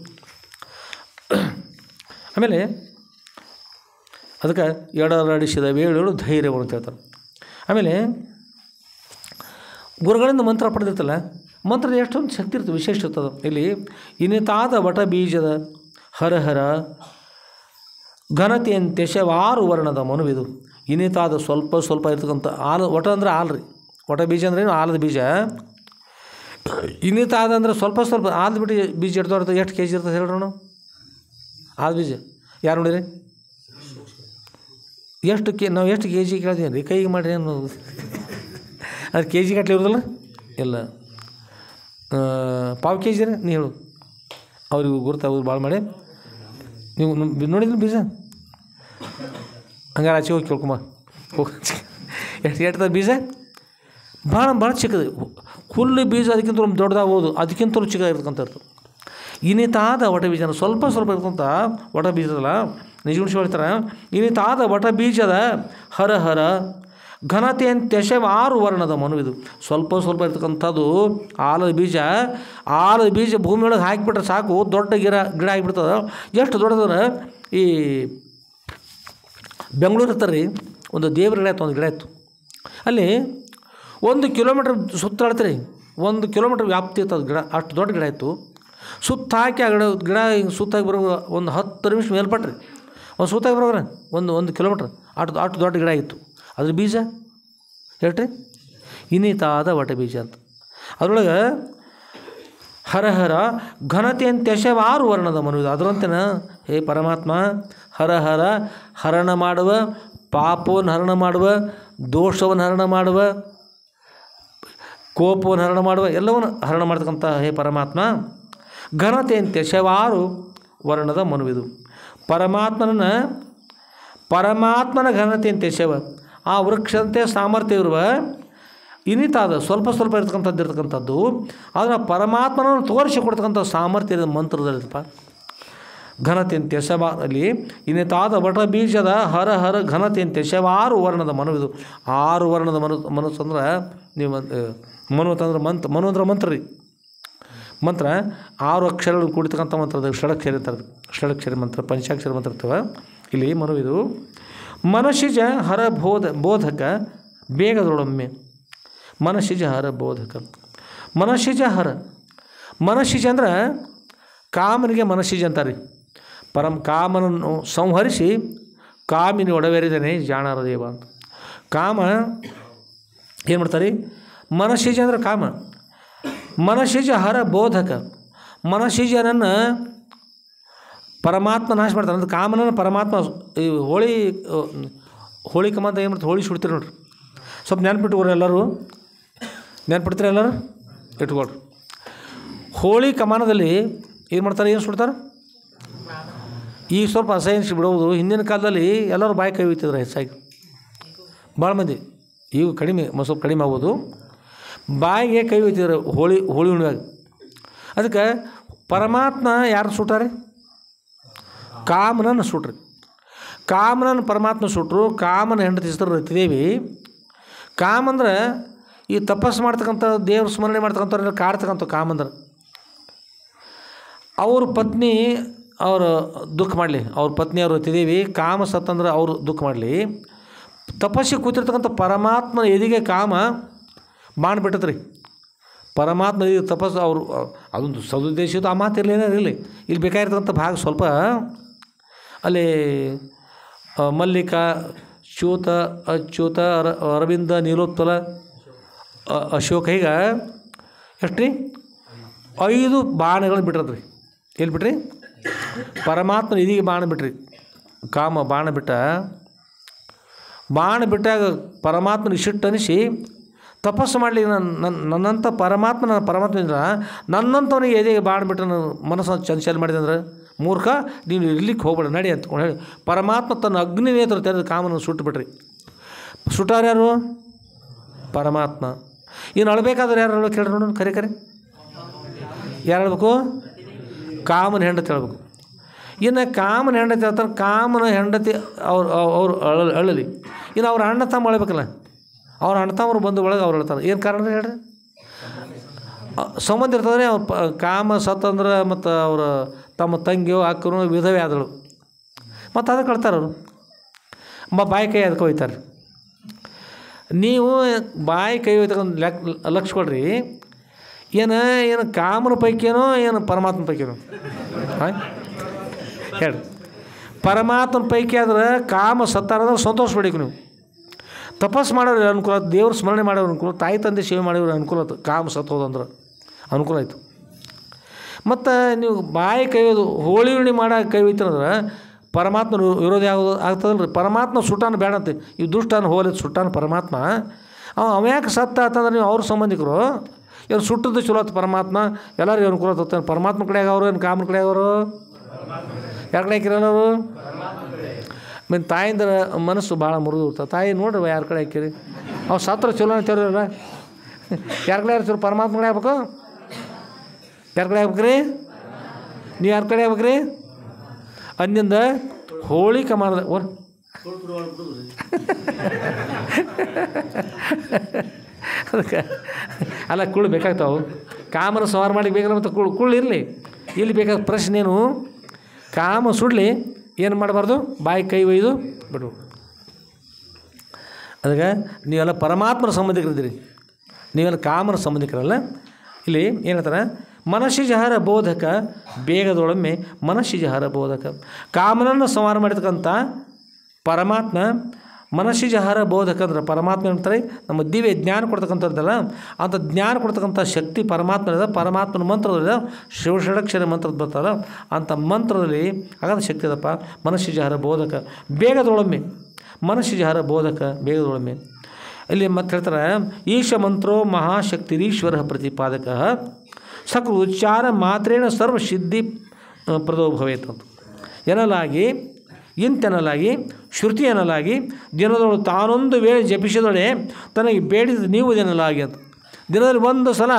[SPEAKER 1] ಆಮೇಲೆ ಅದಕ್ಕೆ ಎಡರಡಿಸಿದ ವೇಳೆಗಳು ಧೈರ್ಯವನ್ನು ಅಂತ ಹೇಳ್ತಾರೆ. ಆಮೇಲೆ ಗುರುಗಳಿಂದ ಮಂತ್ರ ಪಡೆದಿರ್ತಲ್ಲ, ಮಂತ್ರದ ಎಷ್ಟೊಂದು ಶಕ್ತಿ ಇರ್ತದೆ, ವಿಶೇಷ ಇರ್ತದೆ. ಇಲ್ಲಿ ಇನಿತಾದ ವಟ ಬೀಜದ ಹರಹರ ಘನತೆಯಂತೆಶವಾರು ವರ್ಣದ ಮನುವಿದು. ಇನಿತಾದ ಸ್ವಲ್ಪ ಇರ್ತಕ್ಕಂಥ ವಟ ಅಂದ್ರೆ ಹಾಲು ರೀ, ವಟ ಬೀಜ ಅಂದ್ರೆ ಏನು, ಆಲದ ಬೀಜ. ಇನಿತಾದ ಅಂದರೆ ಸ್ವಲ್ಪ ಆಲದ ಬಿಟ್ಟು ಬೀಜ ಇರ್ತದೆ. ಎಷ್ಟು ಕೆ ಜಿ ಇರ್ತದೆ ಹೇಳ್ರಿ ನಾವು? ಆಲದ ಬೀಜ ಯಾರು ನೋಡಿರಿ? ನಾವು ಎಷ್ಟು ಕೆ ಜಿ ಕೇಳ್ತೀವಿ ರೀ, ಕೈಗೆ ಮಾಡಿರಿ ಅನ್ನೋದು. ಅದು ಕೆ ಜಿ ಗಟ್ಟಲೆ ಇರೋದಿಲ್ಲ, ಇಲ್ಲ ಪಾವು ಕೆ ಜಿ ರೀ. ನೀ ಹೇಳು, ಅವ್ರಿಗೂ ಗುರುತಾಗೋದು ಭಾಳ ಮಾಡಿ. ನೀವು ನೋಡಿದ್ರಿ ಬೀಜ? ಹಂಗಾರೆ ಆಚೆ ಹೋಗಿ ಕೇಳ್ಕೊಂಬ, ಹೋಗಿ ಎಷ್ಟು ಬೀಜ ಭಾಳ ಚಿಕ್ಕದು. ಹುಲ್ಲು ಬೀಜ ಅದಕ್ಕಿಂತ ದೊಡ್ಡದಾಗೋದು, ಅದಕ್ಕಿಂತಲೂ ಚಿಕ್ಕದಾಗಿರ್ತಕ್ಕಂಥ ಇರ್ತದೆ. ಇನಿತಾದ ವಟ ಬೀಜ ಸ್ವಲ್ಪ ಇರ್ತಕ್ಕಂಥ ವಟ ಬೀಜದಲ್ಲ, ನಿಜಗುಣಿಸಿ ಹೇಳ್ತಾರೆ. ಇನಿತಾದ ವಟ ಬೀಜದ ಹರಹರ ಘನತೆಯಂತೆಶವಾರು ವರ್ಣದ ಮನುವಿದು. ಸ್ವಲ್ಪ ಇರ್ತಕ್ಕಂಥದ್ದು ಆಲದ ಬೀಜ ಭೂಮಿಯೊಳಗೆ ಹಾಕಿಬಿಟ್ರೆ ಸಾಕು, ದೊಡ್ಡ ಗಿಡ ಆಗಿಬಿಡ್ತದೆ. ಎಷ್ಟು ದೊಡ್ಡದ್ರೆ ಈ ಬೆಂಗಳೂರು ಇರ್ತಾರೆ ರೀ, ಒಂದು ದೇವ್ರ ಗಿಡ ಇತ್ತು. ಅಲ್ಲಿ 1 ಕಿಲೋಮೀಟ್ರ್ ಸುತ್ತಾಡ್ತೀರಿ, 1 ಕಿಲೋಮೀಟ್ರ್ ವ್ಯಾಪ್ತಿ ಇರ್ತದೆ ಗಿಡ, ಅಷ್ಟು ದೊಡ್ಡ ಗಿಡ ಇತ್ತು. ಸುತ್ತ ಹಾಕಿ ಆ ಗಿಡ ಹಿಂಗೆ ಸುತ್ತಾಗಿ ಬರೋ ಒಂದು 10 ನಿಮಿಷ ಮೇಲ್ಪಟ್ರಿ, ಒಂದು ಸುತ್ತಾಗಿ ಬರೋಗ್ರೆ 1 ಕಿಲೋಮೀಟ್ರ್ ಅಷ್ಟು ದೊಡ್ಡ ಗಿಡ ಆಗಿತ್ತು. ಅದ್ರ ಬೀಜ ಹೇಳ್ರಿ, ಇನಿತಾದ ವಟ ಬೀಜ ಅಂತ. ಅದರೊಳಗೆ ಹರಹರ ಘನತೆಯಂತೆಶವಾರು ವರ್ಣದ ಮನುವಿದು. ಅದರಂತೆನ ಹೇ ಪರಮಾತ್ಮ, ಹರಹರ ಹರಣ ಮಾಡುವ, ಪಾಪವನ್ನು ಹರಣ ಮಾಡುವ, ದೋಷವನ್ನು ಹರಣ ಮಾಡುವ, ಕೋಪವನ್ನು ಹರಣ ಮಾಡುವ, ಎಲ್ಲವನ್ನು ಹರಣ ಮಾಡ್ತಕ್ಕಂಥ ಹೇ ಪರಮಾತ್ಮ, ಘನತೆಯಂತೆಶವಾರು ವರ್ಣದ ಮನುವಿದು. ಪರಮಾತ್ಮನ ಘನತೆಯಂತೆಶವ, ಆ ವೃಕ್ಷಂತೆ ಸಾಮರ್ಥ್ಯ ಇರುವ ಇನಿತಾದ ಸ್ವಲ್ಪ ಇರ್ತಕ್ಕಂಥದ್ದು ಆದರೆ ಪರಮಾತ್ಮನನ್ನು ತೋರಿಸಿಕೊಡ್ತಕ್ಕಂಥ ಸಾಮರ್ಥ್ಯ ಇರೋದು ಮಂತ್ರದಲ್ಲಿರಪ್ಪ. ಘನತೆಯಂತೆಶವ ಅಲ್ಲಿ ಇನಿತಾದ ವಟ ಬೀಜದ ಹರಹರ ಘನತೆಯಂತೆಶವಾರು ವರ್ಣದ ಮನುವಿದು. 6 ವರ್ಣದ ಮನಸ್ಸಂದ್ರೆ ನೀವು ಮನು ಅಂದ್ರೆ ಮಂತ್ರ ರೀ. ಮಂತ್ರ 6 ಅಕ್ಷರಗಳು ಕೂಡಿತಕ್ಕಂಥ ಮಂತ್ರದ ಷಡಕ್ಷರಿ ಅಂತಾರೆ. ಷಡಕ್ಷರಿ ಮಂತ್ರ, ಪಂಚಾಕ್ಷರಿ ಮಂತ್ರ ಇರ್ತವೆ. ಇಲ್ಲಿ ಮನುವಿದು ಮನಶಿಜ ಹರ ಬೋಧಕ ಬೇಗದೊಳೊಮ್ಮೆ. ಮನಶಿಜ ಹರ ಬೋಧಕ, ಮನಶಿಜ ಅಂದ್ರೆ ಕಾಮನಿಗೆ ಮನಶಿಜ ಅಂತಾರೆ. ಕಾಮನನ್ನು ಸಂಹರಿಸಿ ಕಾಮಿನಿ ಒಡವೇರಿದನೆ ಜಾಣರ ದೇವ ಅಂತ. ಕಾಮ ಏನು ಮಾಡ್ತಾರೆ? ಮನಶಿಜ ಅಂದ್ರೆ ಕಾಮ. ಮನಶಿಜ ಹರ ಬೋಧಕ, ಮನಶಿಜನನ್ನು ಪರಮಾತ್ಮ ನಾಶ ಮಾಡ್ತಾನೆ. ಅಂದ್ರೆ ಕಾಮನನ್ನು ಪರಮಾತ್ಮ ಈ ಹೋಳಿ ಕಮಾಂತ ಏನು ಮಾಡ್ತಾರೆ? ಹೋಳಿ ಸುಡ್ತೀರಿ ನೋಡ್ರಿ. ಸ್ವಲ್ಪ ನೆನ್ಪಿಟ್ಕೊಡ್ರಿ ಎಲ್ಲರೂ, ನೆನ್ಪಿಡ್ತೀರಿ ಎಲ್ಲರೂ ಇಟ್ಕೊಳ್ರಿ. ಹೋಳಿ ಕಮಾನದಲ್ಲಿ ಏನು ಮಾಡ್ತಾರೆ? ಏನು ಸುಡ್ತಾರೆ? ಈಗ ಸ್ವಲ್ಪ ಅಸಹ್ಯ ಬಿಡೋದು. ಹಿಂದಿನ ಕಾಲದಲ್ಲಿ ಎಲ್ಲರೂ ಬಾಯಿ ಕೈ ಒಯ್ತಿದ್ರು ಹೆಚ್ಚಾಗಿ, ಭಾಳ ಮಂದಿ. ಈಗ ಕಡಿಮೆ, ಸ್ವಲ್ಪ ಕಡಿಮೆ ಆಗ್ಬೋದು. ಬಾಯಿಗೆ ಕೈ ಒಯ್ತಿದ್ರು ಹೋಳಿ ಹುಣ್ಣಿಮೆಯಾಗ. ಅದಕ್ಕೆ ಪರಮಾತ್ಮ ಯಾರು ಸುಟ್ಟಾರೆ? ಕಾಮನನ್ನು ಸುಟ್ರಿ. ಕಾಮನನ್ನು ಪರಮಾತ್ಮ ಸುಟ್ಟರು. ಕಾಮನ ಹೆಂಡತಿ ಹೆಸರು ರತಿದೇವಿ. ಕಾಮಂದ್ರೆ ಈ ತಪಸ್ಸು ಮಾಡ್ತಕ್ಕಂಥ, ದೇವ್ರ ಸ್ಮರಣೆ ಮಾಡ್ತಕ್ಕಂಥವ್ರೆಲ್ಲ ಕಾಡ್ತಕ್ಕಂಥ ಕಾಮಂದ್ರೆ ಅವ್ರ ಪತ್ನಿ ಅವರು ದುಃಖ ಮಾಡಲಿ, ಅವ್ರ ಪತ್ನಿಯವರು ರತಿದೇವಿ. ಕಾಮ ಸತ್ತಂದ್ರೆ ಅವರು ದುಃಖ ಮಾಡಲಿ. ತಪಸ್ಸಿಗೆ ಕೂತಿರ್ತಕ್ಕಂಥ ಪರಮಾತ್ಮನ ಎದಿಗೆ ಕಾಮ ಬಾಣ ಬಿಟ್ಟತ್ರಿ. ಪರಮಾತ್ಮ ಎದಿಗೆ ತಪಸ್ಸು ಅವರು ಅದೊಂದು ಸದುದ್ದೇಶದ ಆ ಮಾತು ಇರಲಿ. ಇಲ್ಲಿ ಬೇಕಾಗಿರ್ತಕ್ಕಂಥ ಭಾಗ ಸ್ವಲ್ಪ ಅಲ್ಲಿ ಮಲ್ಲಿಕಾ, ಚ್ಯೂತ, ಅಚ್ಯುತ, ಅರವಿಂದ, ನೀಲೋತ್ಪಲ, ಅಶೋಕ, ಈಗ ಎಷ್ಟು ರೀ? 5 ಬಾಣಗಳನ್ನು ಬಿಟ್ರದ್ರಿ. ಎಲ್ಲಿ ಬಿಟ್ರಿ? ಪರಮಾತ್ಮನ ಇದೀಗ ಬಾಣ ಬಿಟ್ರಿ. ಕಾಮ ಬಾಣ ಬಿಟ್ಟಾಗ ಪರಮಾತ್ಮನಿಗೆ ಸಿಟ್ಟು ಅನಿಸಿ ತಪಸ್ಸು ಮಾಡಲಿ. ನನ್ನಂಥ ಪರಮಾತ್ಮ ನನ್ನಂಥವನಿಗೆ ಎದೆಗೆ ಬಾಣ ಬಿಟ್ಟು ನಾನು ಮನಸ್ಸನ್ನು ಚಂಚಲ ಮಾಡಿದೆ ಅಂದ್ರೆ ಮೂರ್ಖ, ನೀನು ಇರ್ಲಿಕ್ಕೆ ಹೋಗ್ಬೇಡ ನಡಿ ಅಂತಕೊಂಡು ಹೇಳಿ ಪರಮಾತ್ಮ ತನ್ನ ಅಗ್ನಿನೇತ್ರ ತೆರೆದು ಕಾಮನ ಸುಟ್ಟು ಬಿಟ್ರಿ. ಸುಟ್ಟಾರ ಯಾರು? ಪರಮಾತ್ಮ. ಇನ್ನು ಅಳಬೇಕಾದ್ರೆ ಯಾರು ಅಳ್ಬೇಕು ಹೇಳ್ರಿ ನೋಡೋಣ? ಕರೆ ಯಾರು ಹೇಳ್ಬೇಕು? ಕಾಮನ ಹೆಂಡತಿ ಹೇಳ್ಬೇಕು. ಇನ್ನು ಕಾಮನ ಹೆಂಡತಿ ಹೇಳ್ತಾರೆ. ಕಾಮನ ಹೆಂಡತಿ ಅವ್ರು ಅಳಲಿ. ಇನ್ನು ಅವ್ರ ಅಣ್ಣ ತಮ್ಮ ಅಳ್ಬೇಕಲ್ಲ, ಅವ್ರ ಅಣ್ಣ ತಮ್ಮರು ಬಂದು ಒಳಗೆ ಅವ್ರು ಹೇಳ್ತಾರೆ. ಏನು ಕಾರಣ ಹೇಳ್ರಿ? ಸಂಬಂಧ ಇರ್ತದ್ರೆ ಅವ್ರು ಕಾಮ ಸತ್ತಂದ್ರೆ ಮತ್ತು ಅವರ ತಮ್ಮ ತಂಗಿಯೋ ಅಕ್ಕನೋ ವಿಧವೆ ಆದಳು ಮತ್ತು ಅದಕ್ಕೆ ಕಳ್ತಾರೆ ಅವರು ಬಾಯಿ ಕೈ ಅದಕ್ಕೆ ಹೋಯ್ತಾರೆ. ನೀವು ಬಾಯಿ ಕೈ ಹೋಯ್ತಕ್ಕಂಥ ಲಕ್ಷ ಕೊಡ್ರಿ, ಏನು ಕಾಮನ ಪೈಕೇನೋ ಏನು ಪರಮಾತ್ಮನ ಪೈಕೇನೋ? ಹಾಂ ಹೇಳಿ. ಪರಮಾತ್ಮನ ಪೈಕಿ ಆದ್ರೆ ಕಾಮ ಸತ್ತಾರಂದ್ರೆ ಸಂತೋಷ ಪಡೀಕು ನೀವು. ತಪಸ್ಸು ಮಾಡೋರು ಅನುಕೂಲ, ದೇವ್ರ ಸ್ಮರಣೆ ಮಾಡೋರು ಅನುಕೂಲ, ತಾಯಿ ತಂದೆ ಸೇವೆ ಮಾಡೋರು ಅನುಕೂಲ ಆಯ್ತು. ಕಾಮ ಸತ್ತೋದಂದ್ರೆ ಅನುಕೂಲ ಆಯಿತು. ಮತ್ತು ನೀವು ಬಾಯಿ ಕೈಯೋದು ಹೋಳಿ ಹುಣ್ಣಿ ಮಾಡೋ ಕೈ ಹೋಯ್ತಂದ್ರೆ ಪರಮಾತ್ಮನ ವಿರೋಧ ಆಗ್ತದಲ್ಲ ರೀ. ಪರಮಾತ್ಮ ಸುಟ್ಟಾನ ಬೇಡ ಅಂತ, ಈ ದುಷ್ಟಾನ ಹೋಲಿದ್ದು ಸುಟ್ಟಾನ ಪರಮಾತ್ಮ. ಅವ ಯಾಕೆ ಸತ್ತ ಅಂತಂದ್ರೆ ನೀವು ಅವ್ರ ಸಂಬಂಧಿಕರು ಏನು ಸುಟ್ಟದ್ದು ಚಲೋ ಆಯ್ತು ಪರಮಾತ್ಮ, ಎಲ್ಲರಿಗೂ ಅನುಕೂಲ ಆಗ್ತಾನೆ. ಪರಮಾತ್ಮ ಕಡೆ ಆಗವರು ಏನು ಕಾಮನ ಕಡೆ ಆಗವರು? ಯಾರ ಕಡೆ ಹಾಕಿರಲ್ಲ ಅವರು? ಮೀನು ತಾಯಿಂದ ಮನಸ್ಸು ಭಾಳ ಮುರಿದು ಇರ್ತದೆ. ತಾಯಿ ನೋಡ್ರಿ ಯಾರ ಕಡೆ ಹಾಕಿರಿ, ಅವ್ರು ಸತ್ರ ಚಲೋ ಅಂತೀರಲ್ಲ. ಯಾರ ಕಡೆ ಚಲೋ? ಪರಮಾತ್ಮ ಕಡೆ ಆಗ್ಬೇಕು. ಯಾರ ಕಡೆ ಆಗ್ಬೇಕು ರೀ? ನೀವು ಯಾರ ಕಡೆ ಆಗ್ಬೇಕು ರೀ? ಅಂದಿಂದ ಹೋಳಿಕೆ ಮಾಡಿದೆ ಓರ್ ಅದಕ್ಕೆ ಅಲ್ಲ ಕುಳ್ಳು ಬೇಕಾಗ್ತಾವೆ. ಕಾಮನ ಸವಾರು ಮಾಡಿ ಬೇಕಲ್ಲ, ಮತ್ತು ಕುಳ್ಳು ಇರಲಿ. ಇಲ್ಲಿ ಬೇಕಾದ ಪ್ರಶ್ನೆನು ಕಾಮ ಸುಡಲಿ, ಏನು ಮಾಡಬಾರ್ದು? ಬಾಯಿ ಕೈ ಒಯ್ದು ಬಿಡು. ಅದಕ್ಕೆ ನೀವೆಲ್ಲ ಪರಮಾತ್ಮನ ಸಂಬಂಧಿಕರಿದ್ದೀರಿ, ನೀವೆಲ್ಲ ಕಾಮನ ಸಂಬಂಧಿಕರಲ್ಲ. ಇಲ್ಲಿ ಏನು ಹೇಳ್ತಾರೆ? ಮನಸ್ಸಿಜಹರ ಬೋಧಕ ಬೇಗದೊಳೊಮ್ಮೆ ಮನಸ್ಸಿಜಹರ ಬೋಧಕ. ಕಾಮನನ್ನು ಸಂಹಾರ ಮಾಡಿರ್ತಕ್ಕಂಥ ಪರಮಾತ್ಮ ಮನಸ್ಸಿಜಹರ ಬೋಧಕ ಅಂದ್ರೆ ಪರಮಾತ್ಮ ಹೇಳ್ತಾರೆ ನಮ್ಮ ದಿವ್ಯ ಜ್ಞಾನ ಕೊಡ್ತಕ್ಕಂಥದ್ದಲ್ಲ, ಅಂಥ ಜ್ಞಾನ ಕೊಡ್ತಕ್ಕಂಥ ಶಕ್ತಿ ಪರಮಾತ್ಮದ. ಪರಮಾತ್ಮನ ಮಂತ್ರದಲ್ಲಿ ಶಿವಷಡಕ್ಷರ ಮಂತ್ರದ ಬರ್ತಾರ, ಅಂಥ ಮಂತ್ರದಲ್ಲಿ ಹಾಗಾದ ಶಕ್ತಿ ಅದಪ್ಪ. ಮನಸ್ಸಿಜಹರ ಬೋಧಕ ಬೇಗದೊಳೊಮ್ಮೆ, ಮನಸ್ಸಿಜಹರ ಬೋಧಕ ಬೇಗದೊಳೊಮ್ಮೆ. ಇಲ್ಲಿ ಮತ್ತೆ ಹೇಳ್ತಾರೆ, ಈಶ ಮಂತ್ರೋ ಮಹಾಶಕ್ತಿರೀಶ್ವರ ಪ್ರತಿಪಾದಕ ಸಕೃ ಉಚ್ಚಾರ ಮಾತ್ರೇಣ ಸರ್ವಸಿದ್ಧಿ ಪ್ರದೋ ಭವೇತ್ ಅಂತ ಎನ್ನಲಾಗಿ, ಇಂತೆನ್ನಲಾಗಿ ಶ್ರುತಿ ಎನ್ನಲಾಗಿ ದಿನದೊಳು ತಾನೊಂದು ವೇಳೆ ಜಪಿಸಿದೊಡೆ ತನಗೆ ಬೇಡಿದ ನೀವು ಎನ್ನಲಾಗಿ ಅಂತ. ದಿನದಲ್ಲಿ ಒಂದು ಸಲ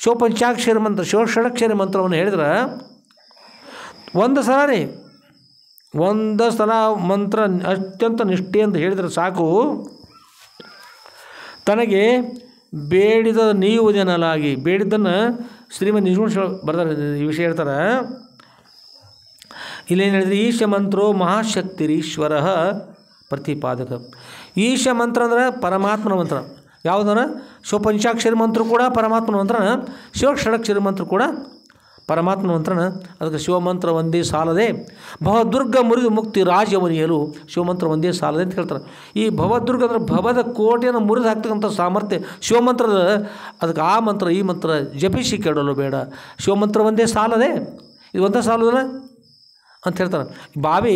[SPEAKER 1] ಶಿವಪಂಚಾಕ್ಷರಿ ಮಂತ್ರ, ಶಿವಷಡಕ್ಷರಿ ಮಂತ್ರವನ್ನು ಹೇಳಿದ್ರೆ ಒಂದು ಸಲ ರೀ, ಒಂದು ಸಲ ಮಂತ್ರ ಅತ್ಯಂತ ನಿಷ್ಠೆಯಿಂದ ಹೇಳಿದರೆ ಸಾಕು, ತನಗೆ ಬೇಡಿದ ನೀವುದೆನ್ನಲಾಗಿ. ಬೇಡಿದ್ದನ್ನು ಶ್ರೀಮದ್ ನಿಜಗುಣ ಬರ್ತಾರೆ, ಈ ವಿಷಯ ಹೇಳ್ತಾರೆ. ಇಲ್ಲೇನು ಹೇಳಿದ್ರೆ, ಈಶ ಮಂತ್ರೋ ಮಹಾಶಕ್ತಿರೀಶ್ವರ ಪ್ರತಿಪಾದಕ. ಈಶ ಮಂತ್ರ ಅಂದ್ರೆ ಪರಮಾತ್ಮನ ಮಂತ್ರ. ಯಾವುದಂದ್ರೆ ಶಿವಪಂಚಾಕ್ಷರಿ ಮಂತ್ರ ಕೂಡ ಪರಮಾತ್ಮನ ಮಂತ್ರನ, ಶಿವಷಡಕ್ಷರಿ ಮಂತ್ರ ಕೂಡ ಪರಮಾತ್ಮನ ಮಂತ್ರನ. ಅದಕ್ಕೆ ಶಿವಮಂತ್ರ ಒಂದೇ ಸಾಲದೆ ಭವದುರ್ಗ ಮುರಿದು ಮುಕ್ತಿ ರಾಜ್ಯವನಿಯಲು ಶಿವಮಂತ್ರ ಒಂದೇ ಸಾಲದೆ ಅಂತ ಹೇಳ್ತಾರೆ. ಈ ಭವದುರ್ಗ ಅಂದರೆ ಭವದ ಕೋಟೆಯನ್ನು ಮುರಿದು ಹಾಕ್ತಕ್ಕಂಥ ಸಾಮರ್ಥ್ಯ ಶಿವಮಂತ್ರದ. ಅದಕ್ಕೆ ಆ ಮಂತ್ರ ಈ ಮಂತ್ರ ಜಪಿಸಿ ಕೆಡಲು ಬೇಡ, ಶಿವಮಂತ್ರ ಒಂದೇ ಸಾಲದೆ, ಇದು ಒಂದೇ ಸಾಲದಲ್ಲ ಅಂತ ಹೇಳ್ತಾರೆ. ಬಾವಿ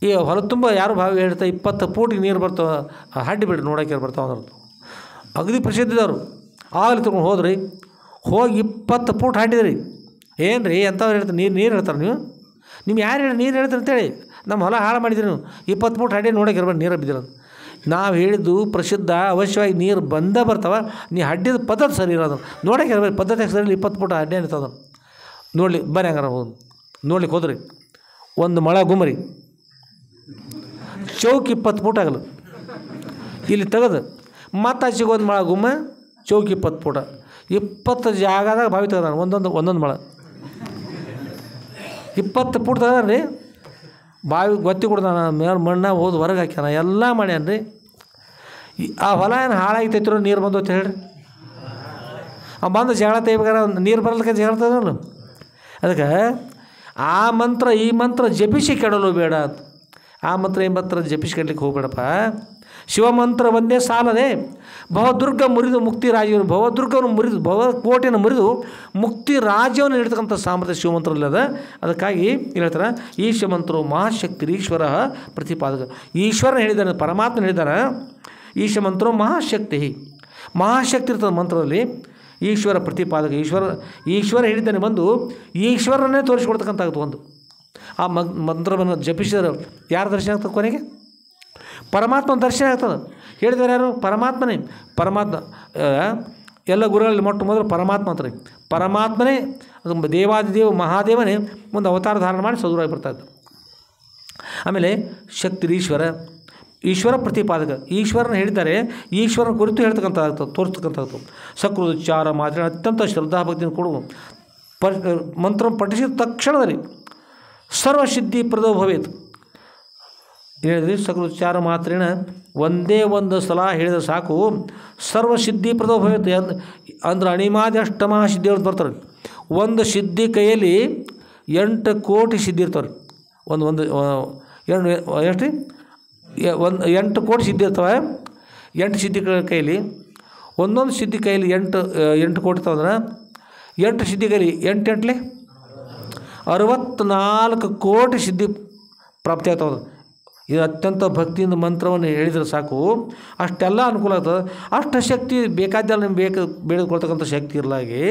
[SPEAKER 1] ಈ ಹೊಲ ತುಂಬ ಯಾರು ಬಾವಿ ಹೇಳ್ತಾರೆ 20 ಫೂಟಿಗೆ ನೀರು ಬರ್ತಾವೆ, ಹಡ್ಡಿ ಬಿಡ್ರಿ ನೋಡೋಕೆ ಬರ್ತಾವೆ ಅಂದ್ರೆ ಅಗದಿ ಪ್ರಸಿದ್ಧಿದವರು. ಆಗಲಿ ತೊಗೊಂಡು ಹೋದ್ರಿ, ಹೋಗಿ 20 ಫೂಟ್ ಹಾಡಿದ್ರಿ. ಏನು ರೀ ಎಂಥವ್ರು ಹೇಳ್ತಾರೆ, ನೀರು ಹೇಳ್ತಾರೆ ನೀವು, ನಿಮ್ಗೆ ಯಾರು ಹೇಳಿ ನೀರು ಹೇಳ್ತಾರೆ ಅಂತೇಳಿ ನಮ್ಮ ಹೊಲ ಹಾಳು ಮಾಡಿದ್ರಿ ನೀವು. 20 ಫೂಟ್ ಹಾಡಿ ನೋಡೋಕೆ ಇರ್ಬಾರ್ದು ನೀರು ಬಿದ್ದಿರೋದು. ನಾವು ಹೇಳಿದ್ದು ಪ್ರಸಿದ್ಧ, ಅವಶ್ಯವಾಗಿ ನೀರು ಬಂದೇ ಬರ್ತಾವೆ. ನೀವು ಹಡ್ಡಿದ ಪದ್ಧತಿ ಸರಿ ಇರೋದು ನೋಡೋಕೆ ಇರ್ಬೇಕು, ಪದ್ಧತಿ ಸರಿ 20 ಫೂಟ್ ಅಡ್ಡಿ ಇರ್ತದೆ ನೋಡ್ಲಿ. ಬರೀ ಹಂಗಾರ ಹೋಗಿ ನೋಡ್ಲಿಕ್ಕೆ ಹೋದ್ರಿ, ಒಂದು ಮೊಳ ಗುಮ್ಮರಿ ಚೌಕ್ 20 ಫೂಟ್ ಆಗಲ್ಲ. ಇಲ್ಲಿ ತೆಗೆದು ಮತ್ತೆ ಆಚೆಗೆ ಒಂದು ಮೊಳ ಗುಮ್ಮ, ಚೌಕ್ 20 ಫೂಟ, 20 ಜಾಗದಾಗ ಬಾವಿ ತೆಗ್ದಾನ ಒಂದೊಂದು ಮೊಳ 20 ಫೂಟ್ ತೆಗ್ದಾನ ರೀ. ಬಾವಿ ಗೊತ್ತಿ ಕೊಡ್ದಾನ, ಮೇಲೆ ಮಣ್ಣ ಹೋದ್ ಹೊರಗೆ ಹಾಕ್ಯಾನ, ಎಲ್ಲ ಮಾಡ್ಯಾನ ರೀ. ಆ ಹೊಲ ಏನು ಹಾಳಾಗಿತ್ತೈತಿರೋ ನೀರು ಬಂದು ಅಂತ ಹೇಳ್ರಿ. ಬಂದು ಜಗಳ ತೆಗಿಬೇಕಾರೆ ನೀರು ಬರಲಿಕ್ಕೆ ಜಗಳ ತೆಗೆದಲ್ಲ. ಅದಕ್ಕೆ ಆ ಮಂತ್ರ ಈ ಮಂತ್ರ ಜಪಿಸಿ ಕೆಡಲು ಬೇಡ ಅಂತ. ಆ ಮಂತ್ರ ಈ ಮಂತ್ರ ಜಪಿಸಿ ಕೆಡಲಿಕ್ಕೆ ಹೋಗಬೇಡಪ್ಪ. ಶಿವಮಂತ್ರ ಒಂದೇ ಸಾಲದೆ ಭವದುರ್ಗ ಮುರಿದು ಮುಕ್ತಿ ರಾಜ್ಯವನ್ನು, ಭವದುರ್ಗವನ್ನು ಮುರಿದು ಭವಕೋಟೆಯನ್ನು ಮುರಿದು ಮುಕ್ತಿ ರಾಜ್ಯವನ್ನು ನೀಡ್ತಕ್ಕಂಥ ಸಾಮರ್ಥ್ಯ ಶಿವಮಂತ್ರದಲ್ಲಿ ಅದ. ಅದಕ್ಕಾಗಿ ಹೇಳ್ತಾರೆ, ಈಶ ಮಂತ್ರೋ ಮಹಾಶಕ್ತಿರೀಶ್ವರ ಪ್ರತಿಪಾದಕ. ಈಶ್ವರನ ಹೇಳಿದ್ದಾನೆ, ಪರಮಾತ್ಮನ ಹೇಳಿದ್ದಾನೆ. ಈಶ ಮಂತ್ರೋ ಮಹಾಶಕ್ತಿ, ಮಹಾಶಕ್ತಿ ಇರ್ತದೆ ಮಂತ್ರದಲ್ಲಿ. ಈಶ್ವರ ಪ್ರತಿಪಾದಕ, ಈಶ್ವರ ಹೇಳಿದ್ದಾನೆ. ಬಂದು ಈಶ್ವರನ್ನೇ ತೋರಿಸ್ಕೊಡ್ತಕ್ಕಂಥದ್ದು ಒಂದು. ಆ ಮಂತ್ರವನ್ನು ಜಪಿಸಿದರೆ ಯಾರ ದರ್ಶನ ಆಗ್ತದೆ? ಕೊನೆಗೆ ಪರಮಾತ್ಮನ ದರ್ಶನ ಆಗ್ತದೆ. ಹೇಳಿದ್ದಾರೆ ಯಾರು? ಪರಮಾತ್ಮನೇ. ಪರಮಾತ್ಮ ಎಲ್ಲ ಗುರುಗಳಲ್ಲಿ ಮೊಟ್ಟ ಮೊದಲು ಪರಮಾತ್ಮ ಅಂತ ರೀ. ಪರಮಾತ್ಮನೇ ಅದು ದೇವಾದಿದೇವ ಮಹಾದೇವನೇ ಮುಂದೆ ಅವತಾರ ಧಾರಣ ಮಾಡಿ ಸದುರಾಗಿ ಬರ್ತಾಯಿತ್ತು. ಆಮೇಲೆ ಶಕ್ತಿರೀಶ್ವರ ಈಶ್ವರ ಪ್ರತಿಪಾದಕ, ಈಶ್ವರನ ಹೇಳಿದ್ದಾರೆ, ಈಶ್ವರನ ಕುರಿತು ಹೇಳ್ತಕ್ಕಂಥದ್ದು, ತೋರಿಸ್ತಕ್ಕಂಥದ್ದು. ಸಕೃದುಚ್ಚಾರ ಮಾತ್ರ ಅತ್ಯಂತ ಶ್ರದ್ಧಾಭಕ್ತಿಯನ್ನು ಕೊಡುವ ಮಂತ್ರ ಪಠಿಸಿದ ತಕ್ಷಣದಲ್ಲಿ ಸರ್ವಸಿದ್ಧಿ ಪ್ರದೋ ಭವೇತ್. ಹೇಳಿದ್ರಿ, ಸಕೃದುಚ್ಚಾರ ಮಾತ್ರೇನ ಒಂದೇ ಒಂದು ಸಲ ಹೇಳಿದ್ರೆ ಸಾಕು, ಸರ್ವಸಿದ್ಧಿ ಪ್ರದೋ ಭವೇತ್. ಅಂದ್ರೆ ಅಣಿಮಾದಿ ಅಷ್ಟಮ ಸಿದ್ಧಿ ಅಂತ ಬರ್ತಾರೆ. ಒಂದು ಸಿದ್ಧಿ ಕೈಯಲ್ಲಿ 8 ಕೋಟಿ ಸಿದ್ಧಿ ಇರ್ತಾವೆ. ಒಂದು ಎಷ್ಟು 8 ಕೋಟಿ ಸಿದ್ಧಿ ಇರ್ತವೆ. 8 ಸಿದ್ಧಿಗಳ ಕೈಲಿ, ಒಂದೊಂದು ಸಿದ್ಧಿ ಕೈಲಿ 8 ಕೋಟಿ ಇರ್ತಾವಂದ್ರೆ 8 ಸಿದ್ಧಿ ಕೈಲಿ 8 64 ಕೋಟಿ ಸಿದ್ಧಿ ಪ್ರಾಪ್ತಿ ಆಗ್ತವೆ. ಇದು ಅತ್ಯಂತ ಭಕ್ತಿಯಿಂದ ಮಂತ್ರವನ್ನು ಹೇಳಿದರೆ ಸಾಕು, ಅಷ್ಟೆಲ್ಲ ಅನುಕೂಲ ಆಗ್ತದೆ. ಅಷ್ಟು ಶಕ್ತಿ ಬೇಕಾದ್ದೆಲ್ಲ ನಿಮ್ಗೆ ಬೇಡಿಕೊಳ್ತಕ್ಕಂಥ ಶಕ್ತಿ ಇರಲಾಗಿ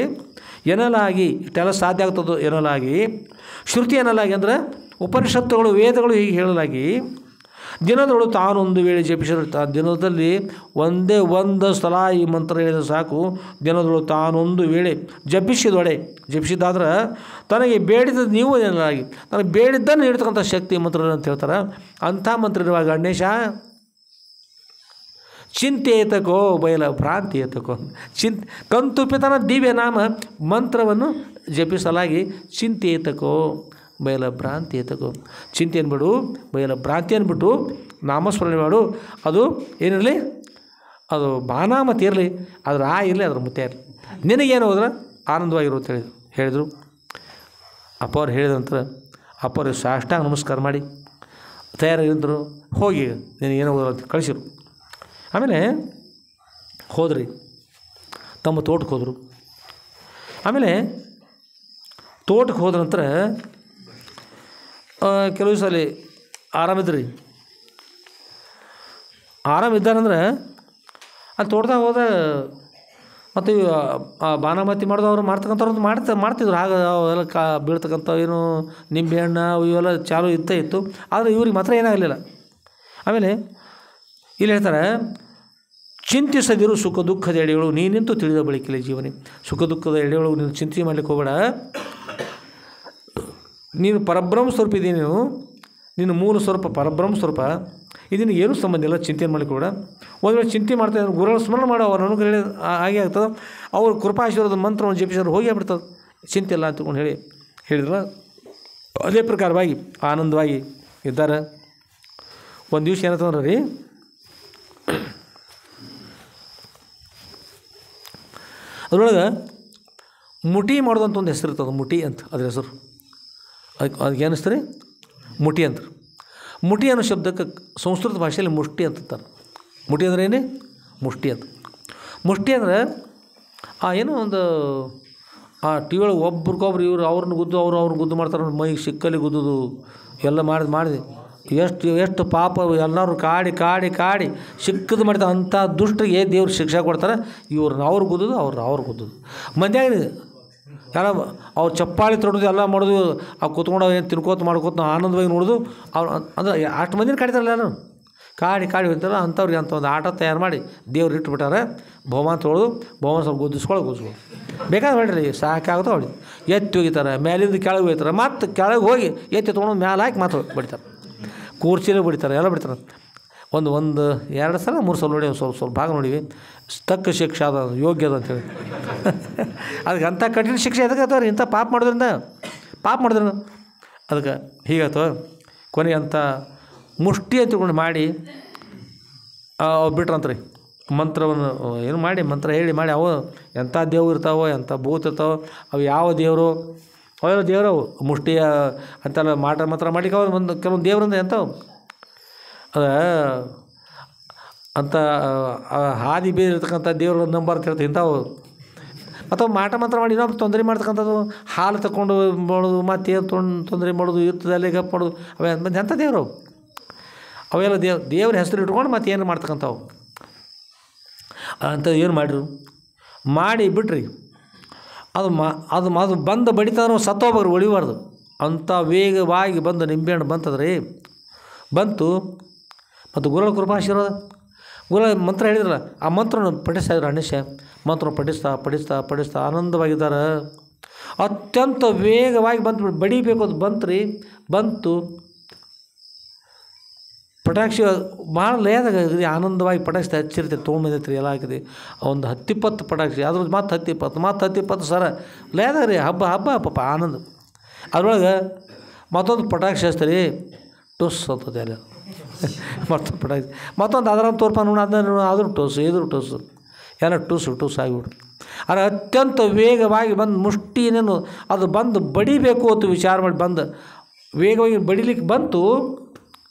[SPEAKER 1] ಎನ್ನಲಾಗಿ ಇಷ್ಟೆಲ್ಲ ಸಾಧ್ಯ ಆಗ್ತದೆ. ಎನ್ನಲಾಗಿ ಶ್ರುತಿ ಎನ್ನಲಾಗಿ ಅಂದರೆ ಉಪನಿಷತ್ತುಗಳು, ವೇದಗಳು ಹೀಗೆ ಹೇಳಲಾಗಿ ದಿನದೊಳು ತಾನೊಂದು ವೇಳೆ ಜಪಿಸಿದ, ದಿನದಲ್ಲಿ ಒಂದೇ ಒಂದು ಸಲ ಈ ಮಂತ್ರ ಹೇಳಿದರೆ ಸಾಕು, ದಿನದೊಳು ತಾನೊಂದು ವೇಳೆ ಜಪಿಸಿದಾದ್ರೆ ತನಗೆ ಬೇಡಿದ ನೀವು ಎನ್ನಲಾಗಿ ನನಗೆ ಬೇಡಿದ್ದನ್ನು ನೀಡ್ತಕ್ಕಂಥ ಶಕ್ತಿ ಮಂತ್ರ ಅಂತ ಹೇಳ್ತಾರೆ. ಅಂಥ ಮಂತ್ರ ಇರುವಾಗ ಗಣೇಶ ಚಿಂತೆ ಏತಕೋ ಬಯಲ ಭ್ರಾಂತಿ ಏತಕೋ, ಕಂತುಪಿತನ ದಿವ್ಯ ನಾಮ ಮಂತ್ರವನ್ನು ಜಪಿಸಲಾಗಿ ಚಿಂತೆ ಏತಕೋ ಬಯಲ ಭ್ರಾಂತಿ ಏತಕೋ. ಚಿಂತೆ ಅನ್ಬಿಡು, ಬಯಲ ಭ್ರಾಂತಿ ಅಂದ್ಬಿಟ್ಟು ನಾಮಸ್ಮರಣೆ ಮಾಡು. ಅದು ಏನಿರಲಿ, ಅದು ಬಾನಾಮತಿ ಇರಲಿ, ಅದ್ರ ಇರಲಿ, ಅದ್ರ ಮುತ್ತೆ ಇರಲಿ, ನಿನಗೇನು ಹೋದ್ರೆ ಆನಂದವಾಗಿರು ಅಂತ ಹೇಳಿದರು. ಅಪ್ಪ ಅವ್ರು ಹೇಳಿದ ನಂತರ ಅಪ್ಪ ಅವ್ರಿಗೆ ಸಾಷ್ಟಾಂಗ ನಮಸ್ಕಾರ ಮಾಡಿ ತಯಾರಾಗಿದ್ದರು. ಹೋಗಿ ನಿನಗೇನು ಹೋದ್ರು ಅಂತ ಕಳಿಸಿರು. ಆಮೇಲೆ ಹೋದ್ರಿ, ತಮ್ಮ ತೋಟಕ್ಕೆ ಹೋದರು. ಆಮೇಲೆ ತೋಟಕ್ಕೆ ಹೋದ ನಂತರ ಕೆಲವು ಸಲ ಆರಾಮಿದ್ರಿ. ಆರಾಮಿದ್ದಾರಂದ್ರೆ ಅಲ್ಲಿ ತೋಟದಾಗ ಹೋದ ಮತ್ತು ಬಾನಾಮತಿ ಮಾಡೋದು ಅವ್ರು ಮಾಡ್ತಕ್ಕಂಥವ್ರು ಮಾಡ್ತಿದ್ರು. ಆಗ ಅವೆಲ್ಲ ಬೀಳ್ತಕ್ಕಂಥ ಏನು ನಿಂಬೆಹಣ್ಣು ಇವೆಲ್ಲ ಚಾಲು ಇತ್ತು. ಆದರೆ ಇವ್ರಿಗೆ ಮಾತ್ರ ಏನಾಗಲಿಲ್ಲ. ಆಮೇಲೆ ಇಲ್ಲಿ ಹೇಳ್ತಾರೆ, ಚಿಂತಿಸದಿರು ಸುಖ ದುಃಖದ ಎಡೆಗಳು ನೀನಿಂತೂ ತಿಳಿದ ಬಳಿಕಿಲ್ಲ ಜೀವನಿ. ಸುಖ ದುಃಖದ ಎಡೆಗಳು ನೀನು ಚಿಂತೆ ಮಾಡಲಿಕ್ಕೆ ಹೋಗಬೇಡ. ನೀನು ಪರಬ್ರಹ್ಮ ಸ್ವರೂಪ ಇದ್ದೀನಿ, ನೀನು ಮೂಲ ಸ್ವರೂಪ ಪರಬ್ರಹ್ಮ ಸ್ವರೂಪ, ಇದನ್ನು ಏನೂ ಸಂಬಂಧ ಇಲ್ಲ, ಚಿಂತೆಯನ್ನು ಮಾಡಲಿಕ್ಕೆ ಹೋಗಬೇಡ. ಒಂದು ವೇಳೆ ಚಿಂತೆ ಮಾಡ್ತಾಯಿದ್ರು ಗುರುಗಳ ಸ್ಮರಣೆ ಮಾಡೋ, ಅವ್ರ ಅನುಗ್ರಹ ಹೇಳಿ ಹಾಗೆ ಆಗ್ತದೆ. ಅವ್ರ ಕೃಪಾಶೀರ್ವಾದ ಮಂತ್ರವನ್ನು ಜಪಿಸಿದ್ರು ಹೋಗಿ ಆಗ್ಬಿಡ್ತದೆ, ಚಿಂತೆ ಇಲ್ಲ ಅಂತಕೊಂಡು ಹೇಳಿದ್ರು. ಅದೇ ಪ್ರಕಾರವಾಗಿ ಆನಂದವಾಗಿ ಇದ್ದಾರೆ. ಒಂದು ದಿವಸ ಏನಂತಂದ್ರೆ ರೀ, ಅದರೊಳಗೆ ಮುಟಿ ಮಾಡೋದಂತ ಒಂದು ಹೆಸರು ಇರ್ತದೆ. ಮುಟಿ ಅಂತ ಅದ್ರ ಹೆಸರು. ಅದಕ್ಕೆ ಏನಿಸ್ತಾರೆ ಮುಟಿ ಅಂತ. ಮುಟಿ ಅನ್ನೋ ಶಬ್ದಕ್ಕೆ ಸಂಸ್ಕೃತ ಭಾಷೆಯಲ್ಲಿ ಮುಷ್ಟಿ ಅಂತಾರೆ. ಮುಟಿ ಅಂದರೆ ಏನೇ ಮುಷ್ಟಿ ಅಂತ. ಮುಷ್ಟಿ ಅಂದರೆ ಏನೋ ಒಂದು ಟಿ ವಿ ಒಳಗೆ ಒಬ್ರಿಗೊಬ್ರು ಇವರು ಅವ್ರನ್ನ ಗುದ್ದು ಅವ್ರನ್ನ ಗುದ್ದು ಮಾಡ್ತಾರೆ, ಮೈ ಸಿಕ್ಕಲ್ಲಿ ಗುದ್ದೋದು ಎಲ್ಲ ಮಾಡಿದೆ. ಎಷ್ಟು ಪಾಪ ಎಲ್ಲರೂ ಕಾಡಿ ಸಿಕ್ಕದು ಮಾಡ್ತಾರೆ. ಅಂಥ ದುಷ್ಟರಿಗೆ ದೇವ್ರು ಶಿಕ್ಷೆ ಕೊಡ್ತಾರೆ. ಇವ್ರನ್ನ ಅವ್ರು ಗುದ್ದೋದು ಮಂದ್ಯಾಗ ಎಲ್ಲ ಅವ್ರು ಚಪ್ಪಾಳಿ ತೊಡೋದು ಎಲ್ಲ ಮಾಡೋದು, ಅವ್ರು ಕೂತ್ಕೊಂಡು ಏನು ತಿನ್ಕೋತ ಮಾಡ್ಕೋತ ಆನಂದವಾಗಿ ನೋಡೋದು. ಅವ್ರು ಅಂದ್ರೆ ಅಷ್ಟು ಮಂದಿನ ಕಾಡ್ತಾರಲ್ಲ, ಎಲ್ಲರೂ ಕಾಡಿ ಹೋಗ್ತಾರಲ್ಲ, ಅಂಥವ್ರಿಗೆ ಅಂತ ಒಂದು ಆಟ ತಯಾರು ಮಾಡಿ ದೇವ್ರು ಇಟ್ಬಿಟ್ಟಾರೆ. ಬಹುಮಾನ ತೊಗೊಳ್ಳೋದು, ಬಹುಮಾನ ಸ್ವಲ್ಪ ಗುದ್ದಿಸ್ಕೊಳ್ಳೋದು ಬೇಕಾದ್ರೆ ಹೊಡ್ರಿ, ಸಾಕಾಗುತ್ತೆ ಹೊಡಿ. ಎತ್ತಿ ಹೋಗಿತಾರೆ, ಮೇಲಿಂದ ಕೆಳಗೆ ಹೋಗ್ತಾರೆ, ಮತ್ತು ಕೆಳಗೆ ಹೋಗಿ ಎತ್ತಿ ತೊಗೊಂಡು ಮ್ಯಾಲೆ ಹಾಕಿ ಮಾತು ಬಡಿತಾರೆ. ಕೂರ್ಚಿಲೇ ಬಡಿತಾರೆ, ಎಲ್ಲ ಬಿಡ್ತಾರೆ. ಒಂದು 2 ಸಲ 3 ಸಲ ನೋಡಿ, ಸ್ವಲ್ಪ ಭಾಗ ನೋಡಿವಿ. ತಕ್ಕ ಶಿಕ್ಷೆ ಅದ, ಯೋಗ್ಯ ಅದ ಅಂತೇಳಿ. ಅದಕ್ಕೆ ಅಂಥ ಕಠಿಣ ಶಿಕ್ಷೆ ಎದಕ್ಕೆ ಆಗ್ತವ್ರಿ? ಇಂಥ ಪಾಪ ಮಾಡಿದ್ರಿಂದ ಅದಕ್ಕೆ ಹೀಗಾಯ್ತು. ಕೊನೆಗೆ ಅಂಥ ಮುಷ್ಟಿ ಅಂತ ತಿಳ್ಕೊಂಡು ಮಾಡಿ ಬಿಟ್ರಂತ್ರಿ. ಮಂತ್ರವನ್ನು ಏನು ಮಾಡಿ ಮಂತ್ರ ಮಾಡಿ ಅವು ಎಂಥ ದೇವ್ರು ಇರ್ತಾವೋ, ಎಂಥ ಭೂತ ಇರ್ತಾವೋ, ಅವು ಯಾವ ದೇವರು ಅವೆಲ್ಲ ದೇವ್ರವು ಮುಷ್ಟಿಯ ಅಂತೆಲ್ಲ ಮಂತ್ರ ಮಾಡಿಕ ಒಂದು ಕೆಲವೊಂದು ದೇವ್ರಂದ್ರೆ ಎಂಥವು ಅಂಥ ಹಾದಿ ಬೇರೆ ಇರ್ತಕ್ಕಂಥ ದೇವ್ರ ನಂಬರ್ ಅಂತ ಹೇಳ್ತೀವಿ ಇಂಥವು. ಮತ್ತು ಮಂತ್ರ ಮಾಡಿ ಇನ್ನೊಬ್ಬರು ತೊಂದರೆ ಮಾಡ್ತಕ್ಕಂಥದ್ದು, ಹಾಲು ತಗೊಂಡು ಮಾಡೋದು, ಮತ್ತೇನು ತೊಂದರೆ ಮಾಡೋದು, ಇರ್ತದಲ್ಲಿ ಗಪ್ ಮಾಡೋದು, ಅವೇ ಎಂಥ ದೇವರು ಅವೆಲ್ಲ ದೇವ್ರ ಹೆಸರು ಇಟ್ಕೊಂಡು ಮತ್ತೆ ಏನು ಮಾಡ್ತಕ್ಕಂಥವು ಅಂಥದ್ದು ಏನು ಮಾಡಿ ಬಿಟ್ರಿ. ಅದು ಬಂದು ಬಡಿತಾರೋ ಸತ್ತೋಗ್ರಿ, ಒಳಿಬಾರ್ದು ಅಂಥ ವೇಗವಾಗಿ ಬಂದು ನಿಂಬೆಹಣ್ಣು ಬಂತದ್ರಿ. ಬಂತು ಮತ್ತು ಗುರುಗಳ ಕೃಪಾಶೀರ್ವಾದ, ಗುರುಗಳ ಮಂತ್ರ ಹೇಳಿದ್ರಲ್ಲ, ಆ ಮಂತ್ರವನ್ನು ಪಠಿಸ್ತಾ ಇದ್ರು. ಅಣ್ಣೇಶ ಮಂತ್ರ ಪಠಿಸ್ತಾ ಆನಂದವಾಗಿದ್ದಾರೆ. ಅತ್ಯಂತ ವೇಗವಾಗಿ ಬಂತು, ಬಡಿಬೇಕು ಅದು ಬಂತು. ಪಟಾಕ್ಷಿ ಭಾಳ ಲಯದಾಗ ಆನಂದವಾಗಿ ಪಟಾಕ್ಷಿ ಹಚ್ಚಿರ್ತೀರಿ, ತೊಗೊಂಬಂದಿರ್ತೀರಿ, ಎಲ್ಲ ಹಾಕಿದೆ ಒಂದು 10-20 ಪಟಾಕ್ಷಿ, ಅದ್ರದ್ದು ಮತ್ತೆ 10-20 ಸರ ಲಯದಾಗ ರೀ. ಹಬ್ಬ ಪಾಪ ಆನಂದ. ಅದ್ರೊಳಗೆ ಮತ್ತೊಂದು ಪಟಾಕ್ಷಿ ಹಚ್ತೀರಿ, ಟುಸ್ ಅಂತದೆ ಎಲ್ಲ ಮತ್ತೊಂದು ಪಟಾಕ್ಷಿ, ಮತ್ತೊಂದು ಅದರ ತೋರ್ಪ ಅದನ್ನು ಆದರೂ ಟೋಸು, ಇದ್ರ ಟೋಸು, ಎಲ್ಲ ಟುಸ್ ಆಗಿಬಿಡ್ತು. ಆದರೆ ಅತ್ಯಂತ ವೇಗವಾಗಿ ಬಂದು ಮುಷ್ಟಿನೇನು ಅದು ಬಂದು ಬಡಿಬೇಕು ಅಂತ ವಿಚಾರ ಮಾಡಿ ಬಂದು ವೇಗವಾಗಿ ಬಡಿಲಿಕ್ಕೆ ಬಂತು.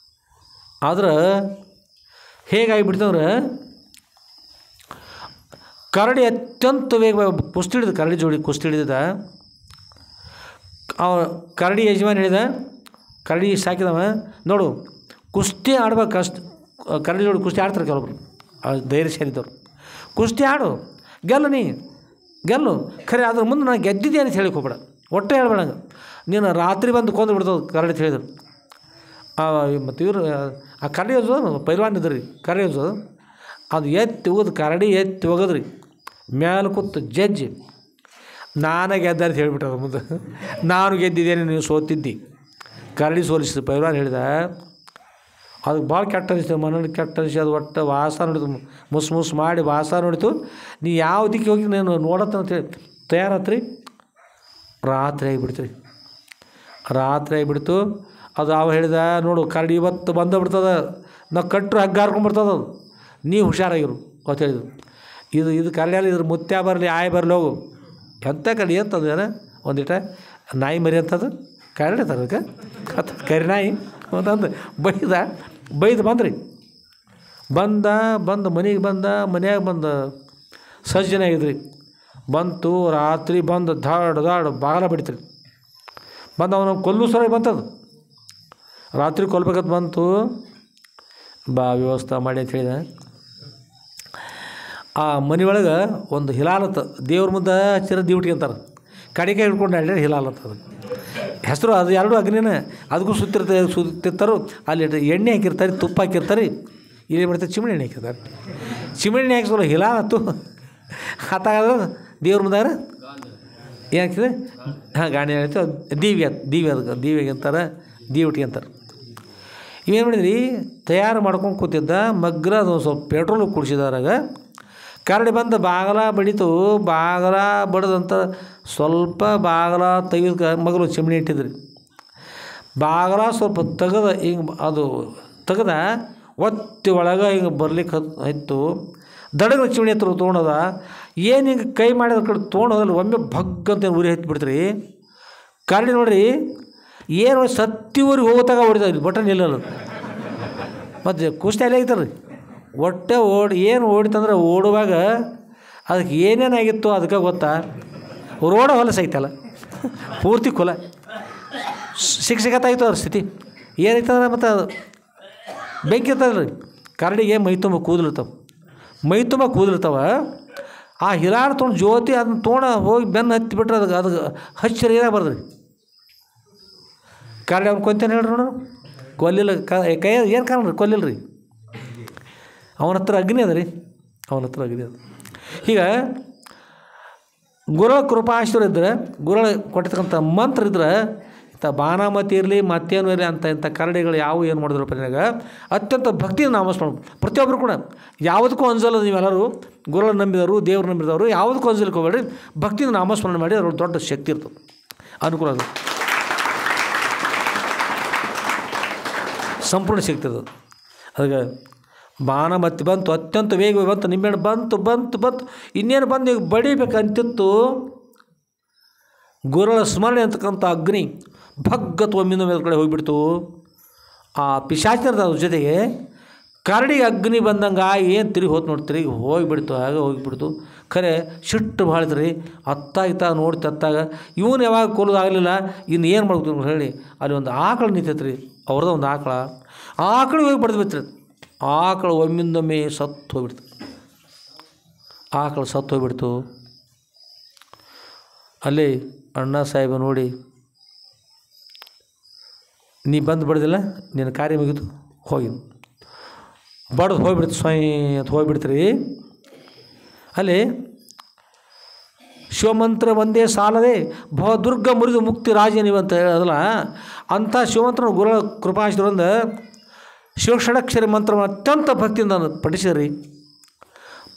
[SPEAKER 1] ಆದ್ರೆ ಹೇಗಾಗಿಬಿಡ್ತಂದ್ರೆ ಕರಡಿ ಅತ್ಯಂತ ವೇಗವಾಗಿ ಕುಸ್ತಿ ಹಿಡಿದ, ಕರಡಿ ಜೋಡಿ ಕುಸ್ತಿ ಹಿಡಿದ. ಅವ ಕರಡಿ ಯಜಮಾನ್ ಹೇಳಿದ, ಕರಡಿ ಸಾಕಿದವ, ನೋಡು ಕುಸ್ತಿ ಆಡ್ಬೇಕು ಅಷ್ಟು, ಕರಡಿ ಜೋಡಿ ಕುಸ್ತಿ ಆಡ್ತಾರೆ ಕೆಲವೊಬ್ರು ಧೈರ್ಯಶಾಲಿದವ್ರು. ಕುಸ್ತಿ ಆಡು, ಗೆಲ್ಲು ಖರೆ, ಅದ್ರ ಮುಂದೆ ನಾನು ಗೆದ್ದಿದ್ದೆ ಅಂತ ಹೇಳಿಕ್ಕೆ ಹೋಗ್ಬೇಡ, ಒಟ್ಟೆ ಹೇಳ್ಬೇಡ, ನೀನು ರಾತ್ರಿ ಬಂದು ಕೊಂದು ಬಿಡ್ತದೆ ಕರಡಿ ಅಂತ ಹೇಳಿದ್ರು. ಮತ್ತು ಇವರು ಆ ಕರಡಿ ಓದೋದು ಪೈಲ್ವಾನ್ ಇದ್ರಿ, ಕರಡಿ ಓದೋದು ಅದು ಎತ್ತಿ ಹೋಗೋದು, ಕರಡಿ ಎತ್ತಿ ಹೋಗೋದ್ರಿ ಮ್ಯಾಲೆ ಕೂತು ಜಡ್ಜಿ ನಾನೇ ಗೆದ್ದ ಅಂತ ಹೇಳ್ಬಿಟ್ಟು ಅದ್ರ ಮುಂದೆ, ನಾನು ಗೆದ್ದಿದ್ದೇನೆ, ನೀವು ಸೋತಿದ್ದಿ. ಕರಡಿ ಸೋಲಿಸಿದ ಪೈಲ್ವಾನ್ ಹೇಳಿದ. ಅದಕ್ಕೆ ಭಾಳ ಕೆಟ್ಟ ಅನಿಸ್ತು, ಮನೇಲಿ ಕೆಟ್ಟ ಅನಿಸಿ, ಅದು ಒಟ್ಟು ವಾಸ ನೋಡಿತು, ಮುಸ್ ಮಾಡಿ ವಾಸ ನೋಡಿತು. ನೀ ಯಾವ ದಿಕ್ಕೆ ಹೋಗಿ ನೀನು ನೋಡತ್ತ ಅಂತೇಳಿ ತಯಾರಾತ್ರಿ. ರಾತ್ರಿ ಆಗಿಬಿಡ್ತು. ಅದು ಅವ ಹೇಳಿದ, ನೋಡು ಕರಡಿ ಇವತ್ತು ಬಂದು ಬಿಡ್ತದೆ, ನಾವು ಕಟ್ಟರು ಹಗ್ಗ ಹಾರ್ಕೊಂಡ್ಬರ್ತದೆ, ಅದು ನೀವು ಹುಷಾರಾಗಿರು ಅಂತ ಹೇಳಿದ್ರು. ಇದು ಕರಡಿಯಲ್ಲಿ ಇದ್ರ ಮುತ್ಯ ಬರಲಿ ಆಯ್ ಬರಲಿ ಹೋಗು. ಎಂಥ ಕರಡಿ ಅಂತಂದ್ರೆ ಒಂದಿಟ ನಾಯಿ ಮರಿ ಅಂತದು ಕರಡಿ ತರಕ್ಕೆ ಕರಿ ನಾಯಿ ಅಂತಂದು ಬೈದು ಬಂದು ಮನೆಗೆ ಮನ್ಯಾಗ ಸಜ್ಜನೆ ಆಗಿದ್ರಿ. ಬಂತು ರಾತ್ರಿ ಬಂದು ದಾಡ್ ಬಾಗಲ ಬಿಡ್ತೀರಿ. ಬಂದು ಅವನು ಕೊಲ್ಲು ಸರಿ ಬಂತದು, ರಾತ್ರಿ ಕೊಲ್ಬೇಕಂತ ಬಂತು. ವ್ಯವಸ್ಥೆ ಮಾಡಿ ಅಂತ ಹೇಳಿದ. ಆ ಮನೆಯೊಳಗೆ ಒಂದು ಹಿಲಾಲತ್ತ ದೇವ್ರ ಮುಂದೆ ಹಚ್ಚಿರ ದೀವಟಿಗೆ ಅಂತಾರೆ, ಕಡಿಕೆ ಹಿಡ್ಕೊಂಡು ಅಡ್ಡಾಡಿ ಹಿಲಾಲತ್ತ, ಅದು ಹೆಸರು, ಅದು ಎರಡು ಅಗ್ನಿನ, ಅದಕ್ಕೂ ಸುತ್ತಿರ್ತಾರೆ. ಅಲ್ಲಿ ಎಣ್ಣೆ ಹಾಕಿರ್ತಾರೆ, ತುಪ್ಪ ಹಾಕಿರ್ತಾರೆ, ಇಲ್ಲಿ ಮಾಡ್ತಾರೆ ಚಿಮಣಿ ಎಣ್ಣೆ ಹಾಕಿರ್ತಾರೆ. ಚಿಮಣಿ ಎಣ್ಣೆ ಹಾಕಿಸೋಲ್ಲ ಹಿಲಾಲತ್ತು ಹತ್ತಾಗದ ದೇವ್ರ ಮುಂದಾಗ ಏನು ಹಾಕಿದೆ, ಗಾಣಿ ಆಯಿತು, ದೀವಿಗೆ ಅಂತಾರೆ, ದೀವಟಿಗೆ ಅಂತಾರೆ. ಇವೇನು ಮಾಡಿದ್ರಿ, ತಯಾರು ಮಾಡ್ಕೊಂಡು ಕೂತಿದ್ದ ಮಗ್ರ, ಅದು ಸ್ವಲ್ಪ ಪೆಟ್ರೋಲ್ ಕುಡಿಸಿದಾರಾಗ ಕರಡಿ ಬಂದು ಬಾಗಲ ಬಡಿತು. ಬಾಗಲ ಬಡ್ದಂತ ಸ್ವಲ್ಪ ಬಾಗಲ ತೆಗೆದು ಮಗಲು ಚಿಮಣಿ ಇಟ್ಟಿದ್ರಿ. ಬಾಗಲ ಸ್ವಲ್ಪ ತೆಗೆದ ಹಿಂಗೆ ಅದು ತೆಗೆದ ಒತ್ತಿ ಒಳಗೆ ಹಿಂಗೆ ಬರ್ಲಿಕ್ಕೆ ಹತ್ತು. ದಡಗ ಚಿಮಣಿ ಹತ್ರ ತೊಗೊಂಡದ, ಏನು ಹಿಂಗೆ ಕೈ ಮಾಡಿದ ಕಡೆ ತೊಗೊಂಡೋದಲ್ಲಿ ಒಮ್ಮೆ ಭಗ್ಗಂತ ಉರಿ ಹತ್ತಿಬಿಡ್ತೀರಿ. ಕರಡಿ ನೋಡ್ರಿ ಏನು ಸತ್ತಿ ಊರಿಗೆ ಹೋಗೋತಾಗ ಹೊಡಿತಾವ್ರಿ, ಬಟನ್ ನಿಲ್ಲಲ್ಲ. ಮತ್ತು ಕುಸ್ತಿ ಅಲ್ಲೇ ಐತಲ್ರಿ, ಒಟ್ಟೆ ಏನು ಓಡಿತಂದ್ರೆ ಓಡುವಾಗ ಅದಕ್ಕೆ ಏನೇನಾಗಿತ್ತು ಅದಕ್ಕೆ ಗೊತ್ತಾ, ರೋಡ ಹೊಲಸ ಐತಲ್ಲ ಪೂರ್ತಿ ಕುಲ ಸಿಕ್ಕತ್ತಾಗಿತ್ತು ಅದ್ರ ಸ್ಥಿತಿ. ಏನೈತಂದ್ರೆ ಮತ್ತು ಅದು ಬೆಂಕಿ ಇರ್ತದ್ರಿ. ಕರಡಿಗೆ ಮೈ ತುಂಬ ಕೂದಲಿರ್ತಾವ. ಆ ಹಿಲಾರ ತೊಗೊಂಡು ಜ್ಯೋತಿ ಅದನ್ನ ತೊಗೊಂಡು ಹೋಗಿ ಬೆನ್ನು ಹತ್ತಿಬಿಟ್ರೆ ಅದಕ್ಕೆ ಹಚ್ಚಿರ ಏನಾಗ್ಬಾರ್ದ್ರಿ. ಕರಡಿ ಅವ್ನು ಕೊಂತೇನೆ ಹೇಳ್ರಿ, ನೋಡ್ರಿ ಕೊಲ್ಲಿಲ್ಲ, ಕೈ ಏನು ಕಾಣ್ರಿ ಕೊಲ್ಲಿಲ್ಲ ರೀ, ಅವನ ಹತ್ರ ಅಗ್ನಿ ಅದ ರೀ, ಈಗ ಗುರುಳ ಕೃಪಾಶ್ವರ ಇದ್ದರೆ, ಗುರುಳ ಕೊಟ್ಟಿರ್ತಕ್ಕಂಥ ಮಂತ್ರ ಇದ್ರೆ, ಇಂಥ ಬಾನಾಮತಿ ಇರಲಿ ಮತ್ತೇನು ಇರಲಿ ಇಂಥ ಕರಡಿಗಳು ಯಾವ ಏನು ಮಾಡಿದ್ರು ಪರಿಯಾಗ ಅತ್ಯಂತ ಭಕ್ತಿಯಿಂದ ನಾಮಸ್ಮರಣ. ಪ್ರತಿಯೊಬ್ಬರು ಕೂಡ ಯಾವುದಕ್ಕೂ ಅಂಜಲ್ಲ. ನೀವೆಲ್ಲರೂ ಗುರುಳ ನಂಬಿದವರು, ದೇವ್ರು ನಂಬಿದವರು ಯಾವುದಕ್ಕೂ ಅಂಜಲಿಕ್ಕೆ ಹೋಗ್ಬೇಡ್ರಿ, ಭಕ್ತಿಯಿಂದ ನಾಮಸ್ಮರಣ ಮಾಡಿ ಅದ್ರ ದೊಡ್ಡ ಶಕ್ತಿ ಇರ್ತದೆ, ಅನುಕೂಲ ಅದು, ಸಂಪೂರ್ಣ ಶಕ್ತಿ ಅದು. ಅದಕ್ಕೆ ಬಾನಮತಿ ಬಂತು, ಅತ್ಯಂತ ವೇಗವಾಗಿ ಬಂತು, ನಿಂಬೆಹಣ್ಣು ಬಂತು, ಇನ್ನೇನು ಬಂದು ಈಗ ಬಡಿಬೇಕಂತಿತ್ತು. ಗುರುಳ ಸ್ಮರಣೆ ಅಂತಕ್ಕಂಥ ಅಗ್ನಿ ಭಗ್ಗತ್ ಒಮ್ಮಿಂದ ಮೇಲೆ ಕಡೆ ಹೋಗಿಬಿಡ್ತು. ಆ ಪಿಶಾಚಿರದ ಜೊತೆಗೆ ಕರಡಿಗೆ ಅಗ್ನಿ ಬಂದಂಗೆ ಏನು ತಿರುಗಿ ಹೋತು ನೋಡ್ತೀರಿ, ಈಗ ಹೋಗಿಬಿಡ್ತು. ಹಾಗೆ ಹೋಗಿಬಿಡ್ತು. ಖರೆ ಸಿಟ್ಟು ಭಾಳಿದ್ರಿ. ಅತ್ತಾಗ ನೋಡ್ತಾಗ ಇವನು ಯಾವಾಗ ಕೊಲ್ಲೋದಾಗಲಿಲ್ಲ, ಇನ್ನು ಏನು ಮಾಡ್ಬೇಕು ಅಂತ ಹೇಳಿ ಅಲ್ಲಿ ಒಂದು ಆಕಳು ನಿಂತೈತೆ ರೀ, ಅವ್ರದ್ದು ಒಂದು ಆಕಳಿಗೆ ಹೋಗಿ ಬಡ್ದು ಬಿಡ್ತೀರಿ. ಆಕಳು ಒಮ್ಮಿಂದೊಮ್ಮೆ ಸತ್ತು ಹೋಗ್ಬಿಡ್ತು. ಅಲ್ಲಿ ಅಣ್ಣ ಸಾಹೇಬ ನೋಡಿ, ನೀ ಬಂದು ಬಡ್ದಿಲ್ಲ, ನಿನ್ನ ಕಾರ್ಯ ಮುಗಿದು ಹೋಗಿ ಬಡ್ದು ಹೋಗ್ಬಿಡ್ತು, ಅಂತ ಹೋಗ್ಬಿಡ್ತೀರಿ. ಅಲ್ಲಿ ಶಿವಮಂತ್ರ ಒಂದೇ ಸಾಲದೆ ಬಹುದುರ್ಗ ಮುರಿದು ಮುಕ್ತಿ ರಾಜ ನೀವಂತ ಹೇಳೋದಲ್ಲ, ಅಂಥ ಶಿವಮಂತ್ರನ ಗುರುಗಳ ಕೃಪಾಶ್ವರಂದ ಶಿವಷಡಕ್ಷರಿ ಮಂತ್ರವನ್ನು ಅತ್ಯಂತ ಭಕ್ತಿಯಿಂದ ಪಠಿಸಿದ್ರಿ.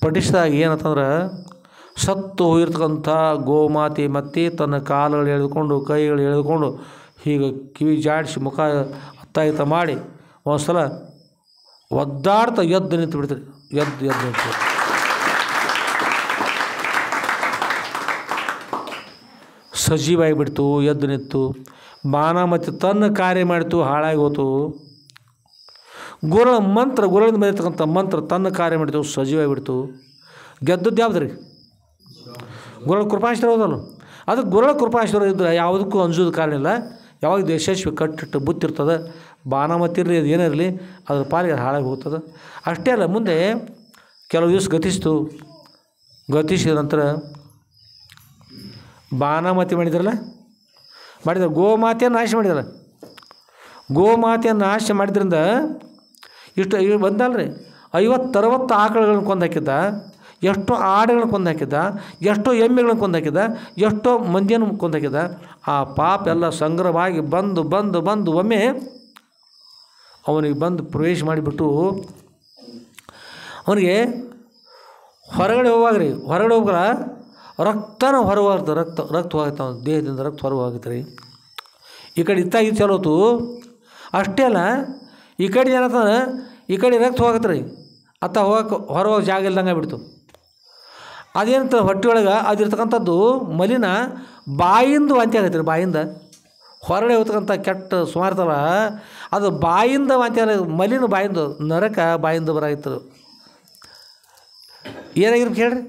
[SPEAKER 1] ಪಠಿಸಿದಾಗ ಏನಂತಂದ್ರೆ ಸತ್ತು ಹೋಗಿರ್ತಕ್ಕಂಥ ಗೋಮಾತೆ ಮತ್ತೆ ತನ್ನ ಕಾಲುಗಳು ಎಳೆದುಕೊಂಡು ಕೈಗಳು ಎಳೆದುಕೊಂಡು ಹೀಗೆ ಕಿವಿ ಜಾಡಿಸಿ ಮುಖ ಅತ್ತಾಯಿತ ಮಾಡಿ ಒಂದು ಸಲ ಒದ್ದಾಡ್ತಾ ಎದ್ದು ನಿಂತು ಬಿಡ್ತೀರಿ. ಎದ್ದು ನಿಂತು ಸಜೀವಾಗಿ ಬಿಡ್ತು. ಎದ್ದು ನಿಂತು ಬಾನಾಮತಿ ತನ್ನ ಕಾರ್ಯ ಮಾಡಿತು, ಹಾಳಾಗಿ ಹೋತು. ಗುರುಳಿಂದ ಬಂದಿರ್ತಕ್ಕಂಥ ಮಂತ್ರ ತನ್ನ ಕಾರ್ಯ ಮಾಡಿತು, ಸಜೀವಾಗಿ ಬಿಡ್ತು. ಗೆದ್ದದ್ದು ಯಾವ್ದು ರೀ? ಗುರುಳ ಕೃಪಾಶ್ವರ ಹೋದಲ್ಲ. ಅದಕ್ಕೆ ಗುರುಳ ಕೃಪಾಶ್ವರ ಇದ್ರೆ ಯಾವುದಕ್ಕೂ ಅಂಜೋದು ಕಾರಣ ಇಲ್ಲ. ಯಾವಾಗ ಯಶಸ್ವಿ ಕಟ್ಟಿಟ್ಟು ಬುತ್ತಿರ್ತದೆ, ಬಾನಾಮತಿ ಇರಲಿ ಅದು ಏನೇ ಇರಲಿ ಅದ್ರ ಪಾಲಿಗೆ ಹಾಳಾಗಿ ಹೋಗ್ತದೆ. ಅಷ್ಟೇ ಅಲ್ಲ, ಮುಂದೆ ಕೆಲವು ದಿವಸ ಗತಿಸಿದ ನಂತರ ಬಾನಾಮತಿ ಮಾಡಿದಾರೆ, ಗೋಮಾತೆಯನ್ನು ನಾಶ ಮಾಡಿದಾರೆ. ಗೋಮಾತೆಯನ್ನು ನಾಶ ಮಾಡಿದ್ರಿಂದ ಇಷ್ಟು ಬಂದಲ್ರಿ 50-60 ಆಕಳುಗಳನ್ನ ಕೊಂದು ಹಾಕಿದ್ದ, ಎಷ್ಟೋ ಆಡುಗಳನ್ನ ಕೊಂದು ಹಾಕಿದ್ದ, ಎಷ್ಟೋ ಎಮ್ಮೆಗಳನ್ನ ಕೊಂದು ಹಾಕಿದ್ದ, ಎಷ್ಟೋ ಮಂದಿಯನ್ನು ಕೊಂದು ಹಾಕಿದ್ದ. ಆ ಪಾಪ ಎಲ್ಲ ಸಂಗ್ರಹವಾಗಿ ಬಂದು ಒಮ್ಮೆ ಅವನಿಗೆ ಬಂದು ಪ್ರವೇಶ ಮಾಡಿಬಿಟ್ಟು ಅವನಿಗೆ ಹೊರಗಡೆ ಹೋಗುವಾಗ ರಕ್ತನ ಹೊರವಾಗ್ತದೆ. ರಕ್ತ ಹೋಗುತ್ತೆ, ಅವನ ದೇಹದಿಂದ ರಕ್ತ ಹೊರವಾಗುತ್ತೆ ರೀ. ಈ ಕಡೆ ಇತ್ತಾಗಿ ಚಲೋತು. ಅಷ್ಟೇ ಅಲ್ಲ, ಈ ಕಡೆ ಏನಂತಂದ್ರೆ ಈ ಕಡೆ ರಕ್ತ ಹೋಗತ್ತೆ ರೀ. ಹೊರಗೆ ಜಾಗ ಇಲ್ದಂಗೆ ಆಗ್ಬಿಡ್ತು. ಅದೇನಂತ ಹೊಟ್ಟೆಯೊಳಗೆ ಅದಿರ್ತಕ್ಕಂಥದ್ದು ಮಲಿನ ಬಾಯಿಂದ ವಾಂತಿ ಆಗತ್ತೆ ರೀ. ಬಾಯಿಂದ ಹೊರಗಡೆ ಹೋಗ್ತಕ್ಕಂಥ ಕೆಟ್ಟ ಸುಮಾರ್ತಲ್ಲ, ಅದು ಬಾಯಿಂದ ವಾಂತಿ ಆಗ ಮಲಿನ ಬಾಯಿಂದ ನರಕ ಬಾಯಿಂದ ಬರಾಗಿತ್ತು. ಏನಾಗಿರ್ಬೇಕು ಹೇಳ್ರಿ?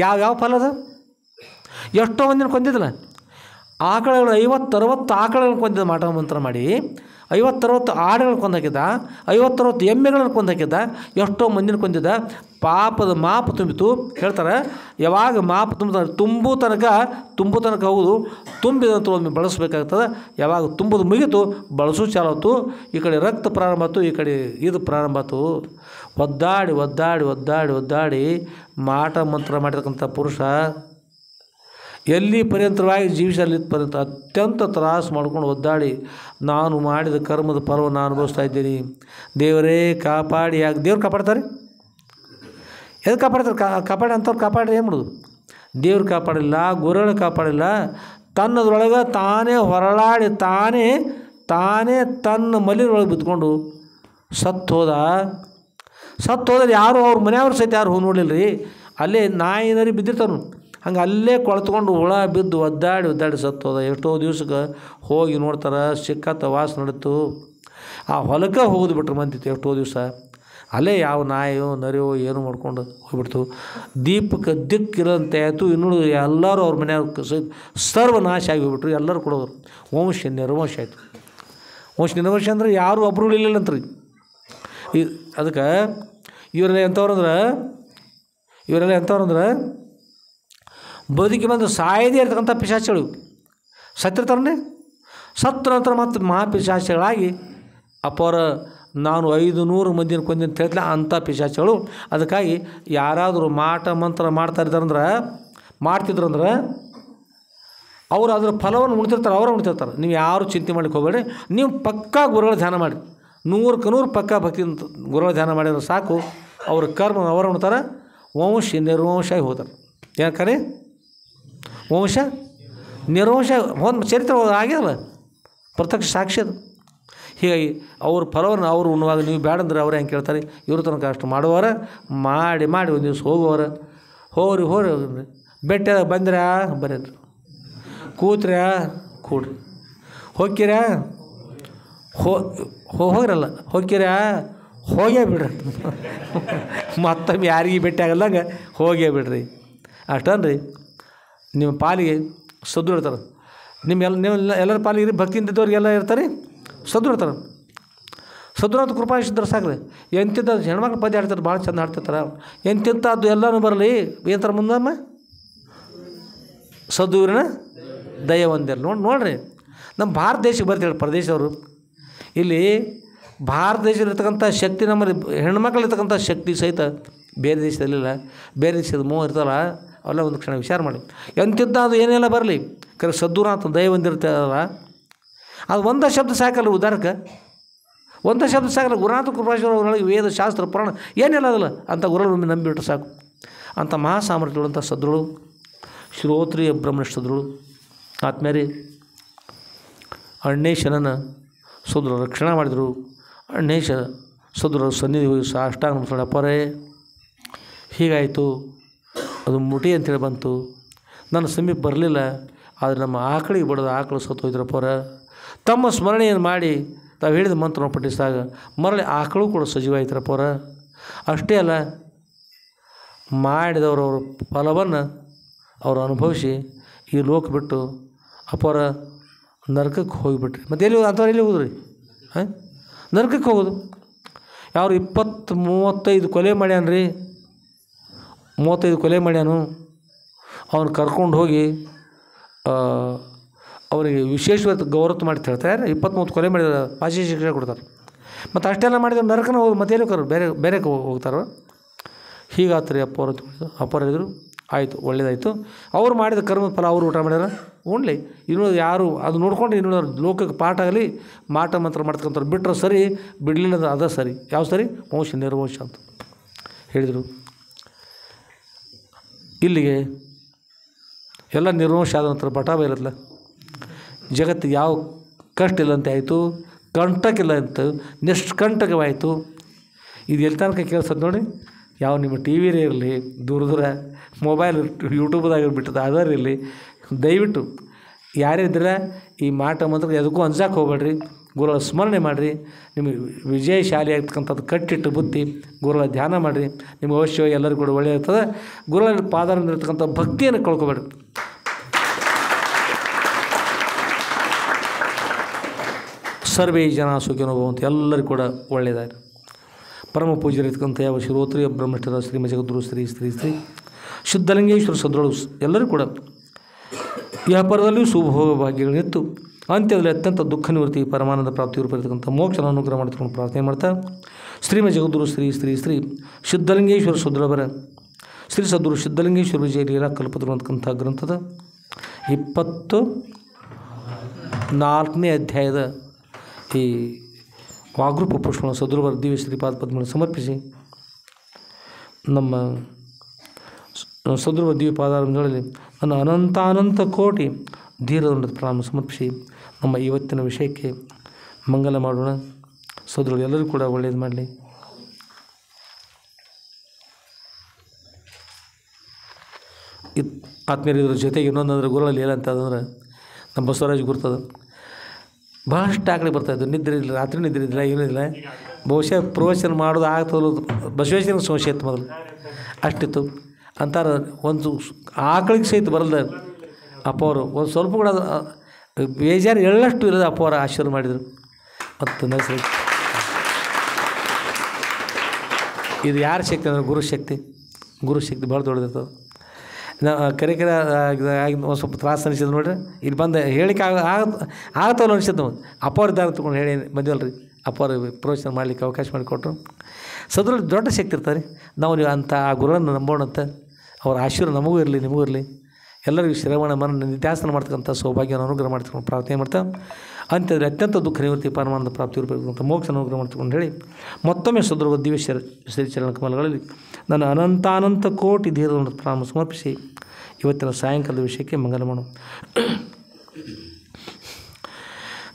[SPEAKER 1] ಯಾವ ಫಲ ಅದು? ಎಷ್ಟೋ ಮಂದಿನ ಕೊಂದಿದ್ದಲ್ಲ. ಆಕಳುಗಳು 50-60 ಆಕಳುಗಳನ್ನ ಕೊಂದಿದ್ದ ಮಾಟ ಮಂತ್ರ ಮಾಡಿ, 50-60 ಆಡುಗಳನ್ನ ಕೊಂದು ಹಾಕಿದ್ದ, 50-60 ಎಮ್ಮೆಗಳನ್ನ ಕೊಂದು ಹಾಕಿದ್ದ, ಎಷ್ಟೋ ಮಂದಿನ ಕೊಂದಿದ್ದ. ಪಾಪದ ಮಾಪು ತುಂಬಿತು. ಹೇಳ್ತಾರೆ, ಯಾವಾಗ ಮಾಪು ತುಂಬೋ ತನಕ ಹೌದು, ತುಂಬಿದಂತ ಒಮ್ಮೆ ಬಳಸಬೇಕಾಗ್ತದೆ. ಯಾವಾಗ ತುಂಬೋದು ಮುಗಿತು ಬಳಸು ಚಾಲೋತು. ಈ ಕಡೆ ರಕ್ತ ಪ್ರಾರಂಭ ಆಯ್ತು, ಈ ಕಡೆ ಇದು ಪ್ರಾರಂಭ ಆಯ್ತು. ಒದ್ದಾಡಿ ಮಾಟ ಮಂತ್ರ ಮಾಡಿರ್ತಕ್ಕಂಥ ಪುರುಷ ಎಲ್ಲಿ ಪರ್ಯಂತರವಾಗಿ ಜೀವಿಸಲಿ ಪರ್ಯಂತ ಅತ್ಯಂತ ತ್ರಾಸು ಮಾಡ್ಕೊಂಡು ಒದ್ದಾಡಿ, ನಾನು ಮಾಡಿದ ಕರ್ಮದ ಫಲವನ್ನು ನಾನು ಅನುಭವಿಸ್ತಾ ಇದ್ದೀನಿ, ದೇವರೇ ಕಾಪಾಡಿ. ಯಾಕೆ ದೇವ್ರು ಕಾಪಾಡ್ತಾರೆ? ಎದಕ್ಕೆ ಕಾಪಾಡ್ತಾರೆ? ಅಂಥವ್ರು ಕಾಪಾಡ್ರಿ ಏನು ಮಾಡೋದು? ದೇವ್ರು ಕಾಪಾಡಿಲ್ಲ, ಗುರುಗಳು ಕಾಪಾಡಿಲ್ಲ. ತನ್ನದ್ರೊಳಗೆ ತಾನೇ ಹೊರಳಾಡಿ ತಾನೇ ತನ್ನ ಮಲಿನೊಳಗೆ ಬಿದ್ದುಕೊಂಡು ಸತ್ತು ಹೋದ್ರೆ ಯಾರು ಅವ್ರ ಮನೆಯವ್ರ ಸಹಿತ ಯಾರು ಹೋಗಿ ನೋಡಲಿಲ್ಲ ರೀ. ಅಲ್ಲೇ ನಾಯಿನರಿ ಬಿದ್ದಿರ್ತಾನು, ಹಂಗೆ ಅಲ್ಲೇ ಕೊಳ್ತ್ಕೊಂಡು ಹುಳ ಬಿದ್ದು ಒದ್ದಾಡಿ ಸತ್ತು ಹೋದ. ಎಷ್ಟೋ ದಿವ್ಸಕ್ಕೆ ಹೋಗಿ ನೋಡ್ತಾರೆ, ಸಿಕ್ಕತ್ತ ವಾಸ ನಡೀತು. ಆ ಹೊಲಕ್ಕೆ ಹೋಗೋದು ಬಿಟ್ರು ಮಂದಿತ್ತು. ಎಷ್ಟೋ ದಿವಸ ಅಲ್ಲೇ ಯಾವ ನಾಯೋ ನರಿಯೋ ಏನೋ ಮಾಡ್ಕೊಂಡು ಹೋಗ್ಬಿಡ್ತು. ದೀಪಕ್ಕೆ ದಿಕ್ಕಿರಂತೆ ಆಯಿತು. ಇನ್ನೂ ಎಲ್ಲರೂ ಅವ್ರ ಮನೆಯವ್ರ ಸರ್ವನಾಶ ಆಗಿ ಹೋಗ್ಬಿಟ್ರು. ಎಲ್ಲರೂ ಕೊಡೋರು. ವಂಶ ನಿರ್ವಂಶ ಆಯಿತು. ವಂಶ ನಿರ್ವಂಶ ಅಂದ್ರೆ ಯಾರೂ ಒಬ್ಬರು ಉಳಿಲಿಲ್ಲ ಅಂತ್ರಿ. ಅದಕ್ಕೆ ಇವರೆಲ್ಲ ಎಂಥವ್ರಂದ್ರೆ ಬದುಕಿ ಬಂದು ಸಾಯದೇ ಇರ್ತಕ್ಕಂಥ ಪಿಶಾಚಿಗಳು ಸತ್ತಿರ್ತಾರೇ. ಸತ್ತ ನಂತರ ಮತ್ತು ಮಹಾಪಿಶಾಚಿಗಳಾಗಿ ಅಪರ ನಾನು 500 ಮಂದಿನ ಕೊಂದಿನ ತಿಳಿಲ್ಲ ಅಂಥ ಪಿಶಾಚಿಗಳು. ಅದಕ್ಕಾಗಿ ಯಾರಾದರೂ ಮಾಟ ಮಂತ್ರ ಮಾಡ್ತಿದ್ರಂದ್ರೆ ಅವರು ಅದರ ಫಲವನ್ನು ಉಣ್ತಿರ್ತಾರೆ. ನೀವು ಯಾರು ಚಿಂತೆ ಮಾಡಲಿಕ್ಕೆ ಹೋಗಬೇಡಿ. ನೀವು ಪಕ್ಕಾ ಗುರುಗಳ ಧ್ಯಾನ ಮಾಡಿ, 100% ಪಕ್ಕಾ ಭಕ್ತಿಯಿಂದ ಗುರುಗಳ ಧ್ಯಾನ ಮಾಡಿದ್ರೆ ಸಾಕು. ಅವ್ರ ಕರ್ಮ ಅವರು ಉಣ್ತಾರೆ, ವಂಶ ನಿರ್ವಂಶಾಗಿ ಹೋಗ್ತಾರೆ. ಯಾಕಂದ್ರೆ ವಂಶ ನಿರ್ವಂಶ ಒಂದು ಚರಿತ್ರೆ ಆಗ್ಯದಲ್ಲ, ಪ್ರತ್ಯಕ್ಷ ಸಾಕ್ಷಿ ಅದು. ಹೀಗಾಗಿ ಅವ್ರ ಫಲವನ್ನು ಅವರು ಉಣ್ಣುವಾಗ ನೀವು ಬೇಡಂದ್ರೆ ಅವ್ರು ಹೆಂಗೆ ಕೇಳ್ತಾರೆ? ಇವ್ರ ತನಕ ಅಷ್ಟು ಮಾಡುವವರ ಮಾಡಿ ಒಂದು ದಿವಸ ಹೋಗುವವರ ಹೋರಿ ಬೆಟ್ಟ ಬಂದ್ರೆ ಬರೀರಿ, ಕೂತ್ರೆ ಕೂಡ್ರಿ, ಹೋಗ್ತೀರಾ ಹೋಗಿರಲ್ಲ, ಹೋಗ್ತೀರಾ ಹೋಗೇ ಬಿಡ್ರಿ. ಮತ್ತೊಮ್ಮೆ ಯಾರಿಗೆ ಭೇಟಿ ಆಗಲ್ಲಂಗೆ ಹೋಗೇ ಬಿಡ್ರಿ. ಅಷ್ಟನ್ರಿ ನಿಮ್ಮ ಪಾಲಿಗೆ ಸದ್ದು ಇರ್ತಾರೆ. ನೀವು ಎಲ್ಲರ ಪಾಲಿಗೆ ಭಕ್ತಿಯಿಂದಿದ್ದವ್ರಿಗೆಲ್ಲ ಇರ್ತಾರೆ, ಸದ್ದು ಇರ್ತಾರೆ. ಸದ್ರಂತ ಕೃಪಾಯಿಸಿದ್ರೆ ಸಾಕ್ರಿ. ಎಂತಿದ್ದ ಹೆಣ್ಮಕ್ಳು ಪದ್ಯ ಆಡ್ತಾರೆ, ಭಾಳ ಚೆಂದ ಆಡ್ತಿರ್ತಾರೆ. ಎಂತಿಂಥದ್ದು ಎಲ್ಲನೂ ಬರಲಿ ಏನಂತಾರೆ ಮುಂದಮ್ಮ? ಸದ್ಗುರುವಿನ ದಯ ಹೊಂದಿರಲಿ. ನೋಡ್ರಿ ನಮ್ಮ ಭಾರತ ದೇಶಕ್ಕೆ ಬರ್ತೀವಿ ಪ್ರದೇಶದವರು. ಇಲ್ಲಿ ಭಾರತ ದೇಶದಲ್ಲಿರ್ತಕ್ಕಂಥ ಶಕ್ತಿ, ನಮ್ಮಲ್ಲಿ ಹೆಣ್ಮಕ್ಳಿರ್ತಕ್ಕಂಥ ಶಕ್ತಿ ಸಹಿತ ಬೇರೆ ದೇಶದಲ್ಲಿಲ್ಲ. ಬೇರೆ ದೇಶದ ಮೋಹ ಇರ್ತಲ್ಲ, ಅವೆಲ್ಲ ಒಂದು ಕ್ಷಣ ವಿಚಾರ ಮಾಡಿ. ಎಂತಿದ್ದ ಅದು ಏನೆಲ್ಲ ಬರಲಿ, ಕರೆ ಸದ್ಗುರು ಅಂತ ದಯ ಹೊಂದಿರ್ತಾರಲ್ಲ, ಅದು ಒಂದೇ ಶಬ್ದ ಸಾಕಲ್ಲ ಉದ್ದಾರಕ್ಕೆ. ಒಂದೇ ಶಬ್ದ ಸಾಗಲ್ಲ. ಗುರುನಾಥ ಕೃಪಾಚಾರ್ಯ ಅವರೊಳಗೆ ವೇದ ಶಾಸ್ತ್ರ ಪುರಾಣ ಏನೆಲ್ಲ ಅದಲ್ಲ ಅಂತ ಗುರುಗಳು ನಂಬಿಬಿಟ್ರೆ ಸಾಕು. ಅಂಥ ಮಹಾಸಾಮರ್ಥ್ಯಗಳಂಥ ಸದ್ರುಳು ಶ್ರೋತ್ರಿಯ ಬ್ರಹ್ಮನಿಷ್ಠದ್ರು ಆತ್ಮೇರಿ ಅಣ್ಣೇಶನನ್ನು ಸೋದರ ರಕ್ಷಣೆ ಮಾಡಿದರು. ಅಣ್ಣೇಶ ಸೋದರ ಸನ್ನಿಧಿ ಹೋಗಿ ಸಾಷ್ಟಾಂಗ ನಮಸ್ಕಾರ ಅಪ್ಪರೇ ಹೀಗಾಯಿತು, ಅದು ಮುಟಿ ಅಂತೇಳಿ ಬಂತು, ನನ್ನ ಸಮೀಪ ಬರಲಿಲ್ಲ, ಆದರೆ ನಮ್ಮ ಆಕಳಿಗೆ ಬಡದು ಆಕಳು ಸತ್ತು ಹೋಯ್ದ್ರಪ್ಪರ. ತಮ್ಮ ಸ್ಮರಣೆಯನ್ನು ಮಾಡಿ ತಾವು ಹೇಳಿದ ಮಂತ್ರವನ್ನು ಪಠಿಸಿದಾಗ ಮರಳಿ ಆಕಳು ಕೂಡ ಸಜೀವ ಆಯ್ತರಪ್ಪರ. ಅಷ್ಟೇ ಅಲ್ಲ, ಮಾಡಿದವರವ್ರ ಫಲವನ್ನು ಅವರು ಅನುಭವಿಸಿ ಈ ಲೋಕ ಬಿಟ್ಟು ಅಪ್ಪರ ನರಕಕ್ಕೆ ಹೋಗಿಬಿಟ್ರಿ. ಮತ್ತು ಎಲ್ಲಿ ಅಂಥವ್ರು ಎಲ್ಲಿ ಹೋದ್ರಿ? ಹಾಂ, ನರಕಕ್ಕೆ ಹೋಗೋದು. ಯಾರು 20-35 ಕೊಲೆ ಮಾಡ್ಯಾನ್ರಿ, 35 ಕೊಲೆ ಮಾಡ್ಯಾನು. ಅವನು ಕರ್ಕೊಂಡು ಹೋಗಿ ಅವರಿಗೆ ವಿಶೇಷವಾದ ಗೌರವ ಮಾಡಿ ಹೇಳ್ತಾರೆ. 20-30 ಕೊಲೆ ಮಾಡಿದ ಫಾಶಿ ಶಿಕ್ಷೆ ಕೊಡ್ತಾರೆ. ಮತ್ತು ಅಷ್ಟೆಲ್ಲ ಮಾಡಿದ್ರೆ ನರಕನ ಹೋಗಿ ಮತ್ತೆ ಎಲ್ಲಿ ಬೇರೆ ಬೇರೆ ಹೋಗ್ತಾರೋ. ಹೀಗಾತ್ರಿ ಅಪ್ಪರು ಹೇಳಿದರು. ಆಯಿತು, ಒಳ್ಳೇದಾಯಿತು. ಅವ್ರು ಮಾಡಿದ ಕರ್ಮದ ಫಲ ಅವರು ಊಟ ಮಾಡ್ಯಾರ, ಉಣ್ಲಿ. ಇನ್ನೊಂದು ಯಾರು ಅದು ನೋಡ್ಕೊಂಡು ಇನ್ನೊಂದು ಲೋಕಕ್ಕೆ ಪಾಠ ಆಗಲಿ ಮಾಟ ಮಂತ್ರ ಮಾಡ್ತಕ್ಕಂಥವ್ರು ಬಿಟ್ಟರೆ ಸರಿ, ಬಿಡಲಿಲ್ಲ ಅಂದ್ರೆ ಅದ ಸರಿ. ಯಾವ ಸರಿ? ವಂಶ ನಿರ್ವಂಶ ಅಂತ ಹೇಳಿದರು. ಇಲ್ಲಿಗೆ ಎಲ್ಲ ನಿರ್ವಂಶ ಆದ ನಂತರ ಬಟ ಬೈರತ್ತಲ್ಲ, ಜಗತ್ತಿಗೆ ಯಾವ ಕಷ್ಟ ಇಲ್ಲಂತೆ ಆಯಿತು, ಕಂಟಕಿಲ್ಲ ಅಂತ ನಿಷ್ಕಂಟಕವಾಯಿತು. ಇದು ಎಲ್ಲಿ ತನಕ ಕೇಳಿಸೋದು ನೋಡಿ. ಯಾವ ನಿಮ್ಮ ಟಿ ವಿರೇ ಇರಲಿ, ದೂರ ಮೊಬೈಲ್ ಯೂಟ್ಯೂಬ್ದಾಗ ಬಿಟ್ಟದ ಅದರ ಇರಲಿ, ದಯವಿಟ್ಟು ಯಾರಿದ್ರೆ ಈ ಮಾಟ ಮಂತ್ರ ಎದಕ್ಕೂ ಅನ್ಸಕ್ಕೆ ಹೋಗ್ಬೇಡ್ರಿ. ಗುರುಗಳ ಸ್ಮರಣೆ ಮಾಡಿರಿ. ನಿಮಗೆ ವಿಜಯಶಾಲಿ ಆಗ್ತಕ್ಕಂಥದ್ದು ಕಟ್ಟಿಟ್ಟು ಬುದ್ಧಿ ಗುರುಗಳ ಧ್ಯಾನ ಮಾಡಿರಿ. ನಿಮ್ಗೆ ಅವಶ್ಯವಾಗಿ ಎಲ್ಲರಿಗೂ ಕೂಡ ಒಳ್ಳೆಯದಾಗ್ತದೆ. ಗುರುಗಳಲ್ಲಿ ಪಾದಾರದಲ್ಲಿರ್ತಕ್ಕಂಥ ಭಕ್ತಿಯನ್ನು ಕಳ್ಕೊಬೇಡ್ರಿ. ಸರ್ವೇ ಜನ ಸುಖಿನೋ ಭವಂತು. ಎಲ್ಲರಿಗೂ ಕೂಡ ಒಳ್ಳೆಯದಾಗಿ ಪರಮ ಪೂಜ್ಯರಿರ್ತಕ್ಕಂಥ ಯಾವ ಶ್ರೋತ್ರಿಯ ಬ್ರಹ್ಮಷ್ಠರ ಶ್ರೀಮ ಜಗದ್ಗುರು ಶ್ರೀ ಶ್ರೀ ಶ್ರೀ ಶುದ್ಧಲಿಂಗೇಶ್ವರ ಸದ್ರುಳು ಎಲ್ಲರೂ ಕೂಡ ವ್ಯಾಪಾರದಲ್ಲಿಯೂ ಸುಭೋಗ ಭಾಗ್ಯಗಳಿತ್ತು. ಅಂತ್ಯದಲ್ಲಿ ಅತ್ಯಂತ ದುಃಖ ನಿವೃತ್ತಿ ಪರಮಾನಂದ ಪ್ರಾಪ್ತಿ ರೂಪಿರ್ತಕ್ಕಂಥ ಮೋಕ್ಷನ ಅನುಗ್ರಹ ಮಾಡ್ತಕ್ಕಂಥ ಪ್ರಾರ್ಥನೆ ಮಾಡ್ತಾ ಶ್ರೀಮ ಜಗದ್ಗುರು ಶ್ರೀ ಶ್ರೀ ಶ್ರೀ ಶುದ್ಧಲಿಂಗೇಶ್ವರ ಸದ್ರವರ ಶ್ರೀ ಸದ್ಗುರು ಶುದ್ಧಲಿಂಗೇಶ್ವರ ವಿಜಯ ಲೀಲಾ ಕಲ್ಪತರು ಅಂತಕ್ಕಂಥ ಗ್ರಂಥದ 24ನೇ ಅಧ್ಯಾಯದ ಈ ವಾಗೃಪ ಪುಷ್ಪಗಳನ್ನು ಸದ್ಗುರುವರ ದಿವ್ಯ ಶ್ರೀಪಾದ ಪದ್ಮಗಳನ್ನು ಸಮರ್ಪಿಸಿ ನಮ್ಮ ಸದ್ಗುರುವರ ದಿವ್ಯ ಪಾದಾರಗಳಲ್ಲಿ ನನ್ನ ಅನಂತಾನಂತ ಕೋಟಿ ಧೀರದಂಡ ಪ್ರಣಾಮ ಸಮರ್ಪಿಸಿ ನಮ್ಮ ಇವತ್ತಿನ ವಿಷಯಕ್ಕೆ ಮಂಗಲ ಮಾಡೋಣ. ಸದ್ಗುರು ಎಲ್ಲರೂ ಕೂಡ ಒಳ್ಳೆಯದು ಮಾಡಲಿ. ಆತ್ಮೀಯರ ಜೊತೆಗೆ ಇನ್ನೊಂದಂದ್ರೆ ಗುರುಗಳಲ್ಲಿ ಏನಂತಂದ್ರೆ ನಮ್ಮ ಬಸವರಾಜ್ ಗುರ್ತದ ಭಾಳಷ್ಟು ಆಕಡೆ ಬರ್ತಾಯಿದ್ದು. ನಿದ್ರೆ ಇಲ್ಲ, ರಾತ್ರಿ ನಿದ್ರೆ ಇದ್ದಿಲ್ಲ, ಏನೂ ಇಲ್ಲ. ಬಹುಶಃ ಪ್ರವಚನ ಮಾಡೋದು ಆಗ್ತದಲ್ಲ, ಬಸವೇಶ್ವರನ ಸಂಶಯ ಇತ್ತು ಮೊದಲು, ಅಷ್ಟಿತ್ತು ಅಂತಾರೆ. ಒಂದು ಆಕಳಿಗೆ ಸಹಿತ ಬರಲ್ದ ಅಪ್ಪ ಅವರು ಒಂದು ಸ್ವಲ್ಪ ಕೂಡ ಬೇಜಾರು ಎಳ್ಳಷ್ಟು ಇರೋದು ಅಪ್ಪ ಅವರ ಆಶೀರ್ವಾದ ಮಾಡಿದರು. ಮತ್ತು ನರ್ಸರಿ ಇದು ಯಾರ ಶಕ್ತಿ ಅಂದರೆ ಗುರುಶಕ್ತಿ ಭಾಳ ದೊಡ್ಡದಿರ್ತದೆ. ಕರೆ ಒಂದು ಸ್ವಲ್ಪ ತ್ರಾಸ ಅನಿಸಿದ್ದು ನೋಡ್ರಿ. ಇಲ್ಲಿ ಬಂದು ಹೇಳಿಕೆ ಆಗತ್ತವಲ್ಲ ಅನಿಸಿದ್ದು. ಅಪ್ಪವ್ರ ದಾರ ತೊಗೊಂಡು ಹೇಳಿ ಬಂದಿವಲ್ಲ ರೀ, ಅಪ್ಪವ್ರ ಪ್ರವಚನ ಮಾಡಲಿಕ್ಕೆ ಅವಕಾಶ ಮಾಡಿಕೊಟ್ರು. ಸದ್ರಲ್ಲಿ ದೊಡ್ಡ ಶಕ್ತಿ ಇರ್ತಾರೆ. ನಾವು ನೀವು ಅಂಥ ಆ ಗುರುಗಳನ್ನು ನಂಬೋಣಂತ ಅವ್ರ ಆಶೀರ್ವಾದ ನಮಗೂ ಇರಲಿ, ನಿಮಗೂ ಇರಲಿ. ಎಲ್ಲರಿಗೂ ಶ್ರವಣ ಮನ ನಿತ್ಯಾಸನ ಮಾಡ್ತಕ್ಕಂಥ ಸೌಭಾಗ್ಯನ ಅನುಗ್ರಹ ಮಾಡ್ತಕ್ಕಂಥ ಪ್ರಾರ್ಥನೆ ಮಾಡ್ತಾ ಅಂತ್ಯದಲ್ಲಿ ಅತ್ಯಂತ ದುಃಖ ನಿವೃತ್ತಿ ಪರಮಾನಂದ ಪ್ರಾಪ್ತಿ ರೂಪಿರ್ತಕ್ಕಂಥ ಮೋಕ್ಷ ಅನುಗ್ರಹ ಮಾಡ್ತಕೊಂಡು ಹೇಳಿ ಮತ್ತೊಮ್ಮೆ ಸದ್ಗುರು ದಿವ್ಯ ಶ್ರೀಚರಣ ಕಮಲಗಳಲ್ಲಿ ನನ್ನ ಅನಂತಾನಂತ ಕೋಟಿ ಧೀರವನ್ನು ಪ್ರಾರಂಭ ಸಮರ್ಪಿಸಿ ಇವತ್ತಿನ ಸಾಯಂಕಾಲದ ವಿಷಯಕ್ಕೆ ಮಂಗಲ ಮಾಡೋಣ.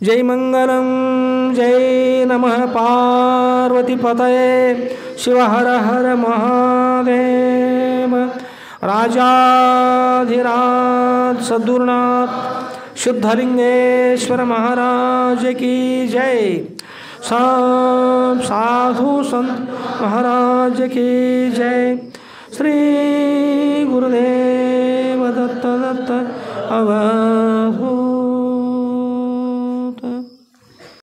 [SPEAKER 1] ಜೈ ಮಂಗಲಂ ಜೈ ನಮಃ ಪಾರ್ವತಿ ಪತಯೇ ಶಿವ ಹರ ಹರ ಮಹಾದೇವ. राजाधिराज सद्गुरुनाथ शुद्धलिंगेश्वर महाराज की जय. सब साधु संत महाराज की जय. श्री गुरुदेव दत्त दत्त अव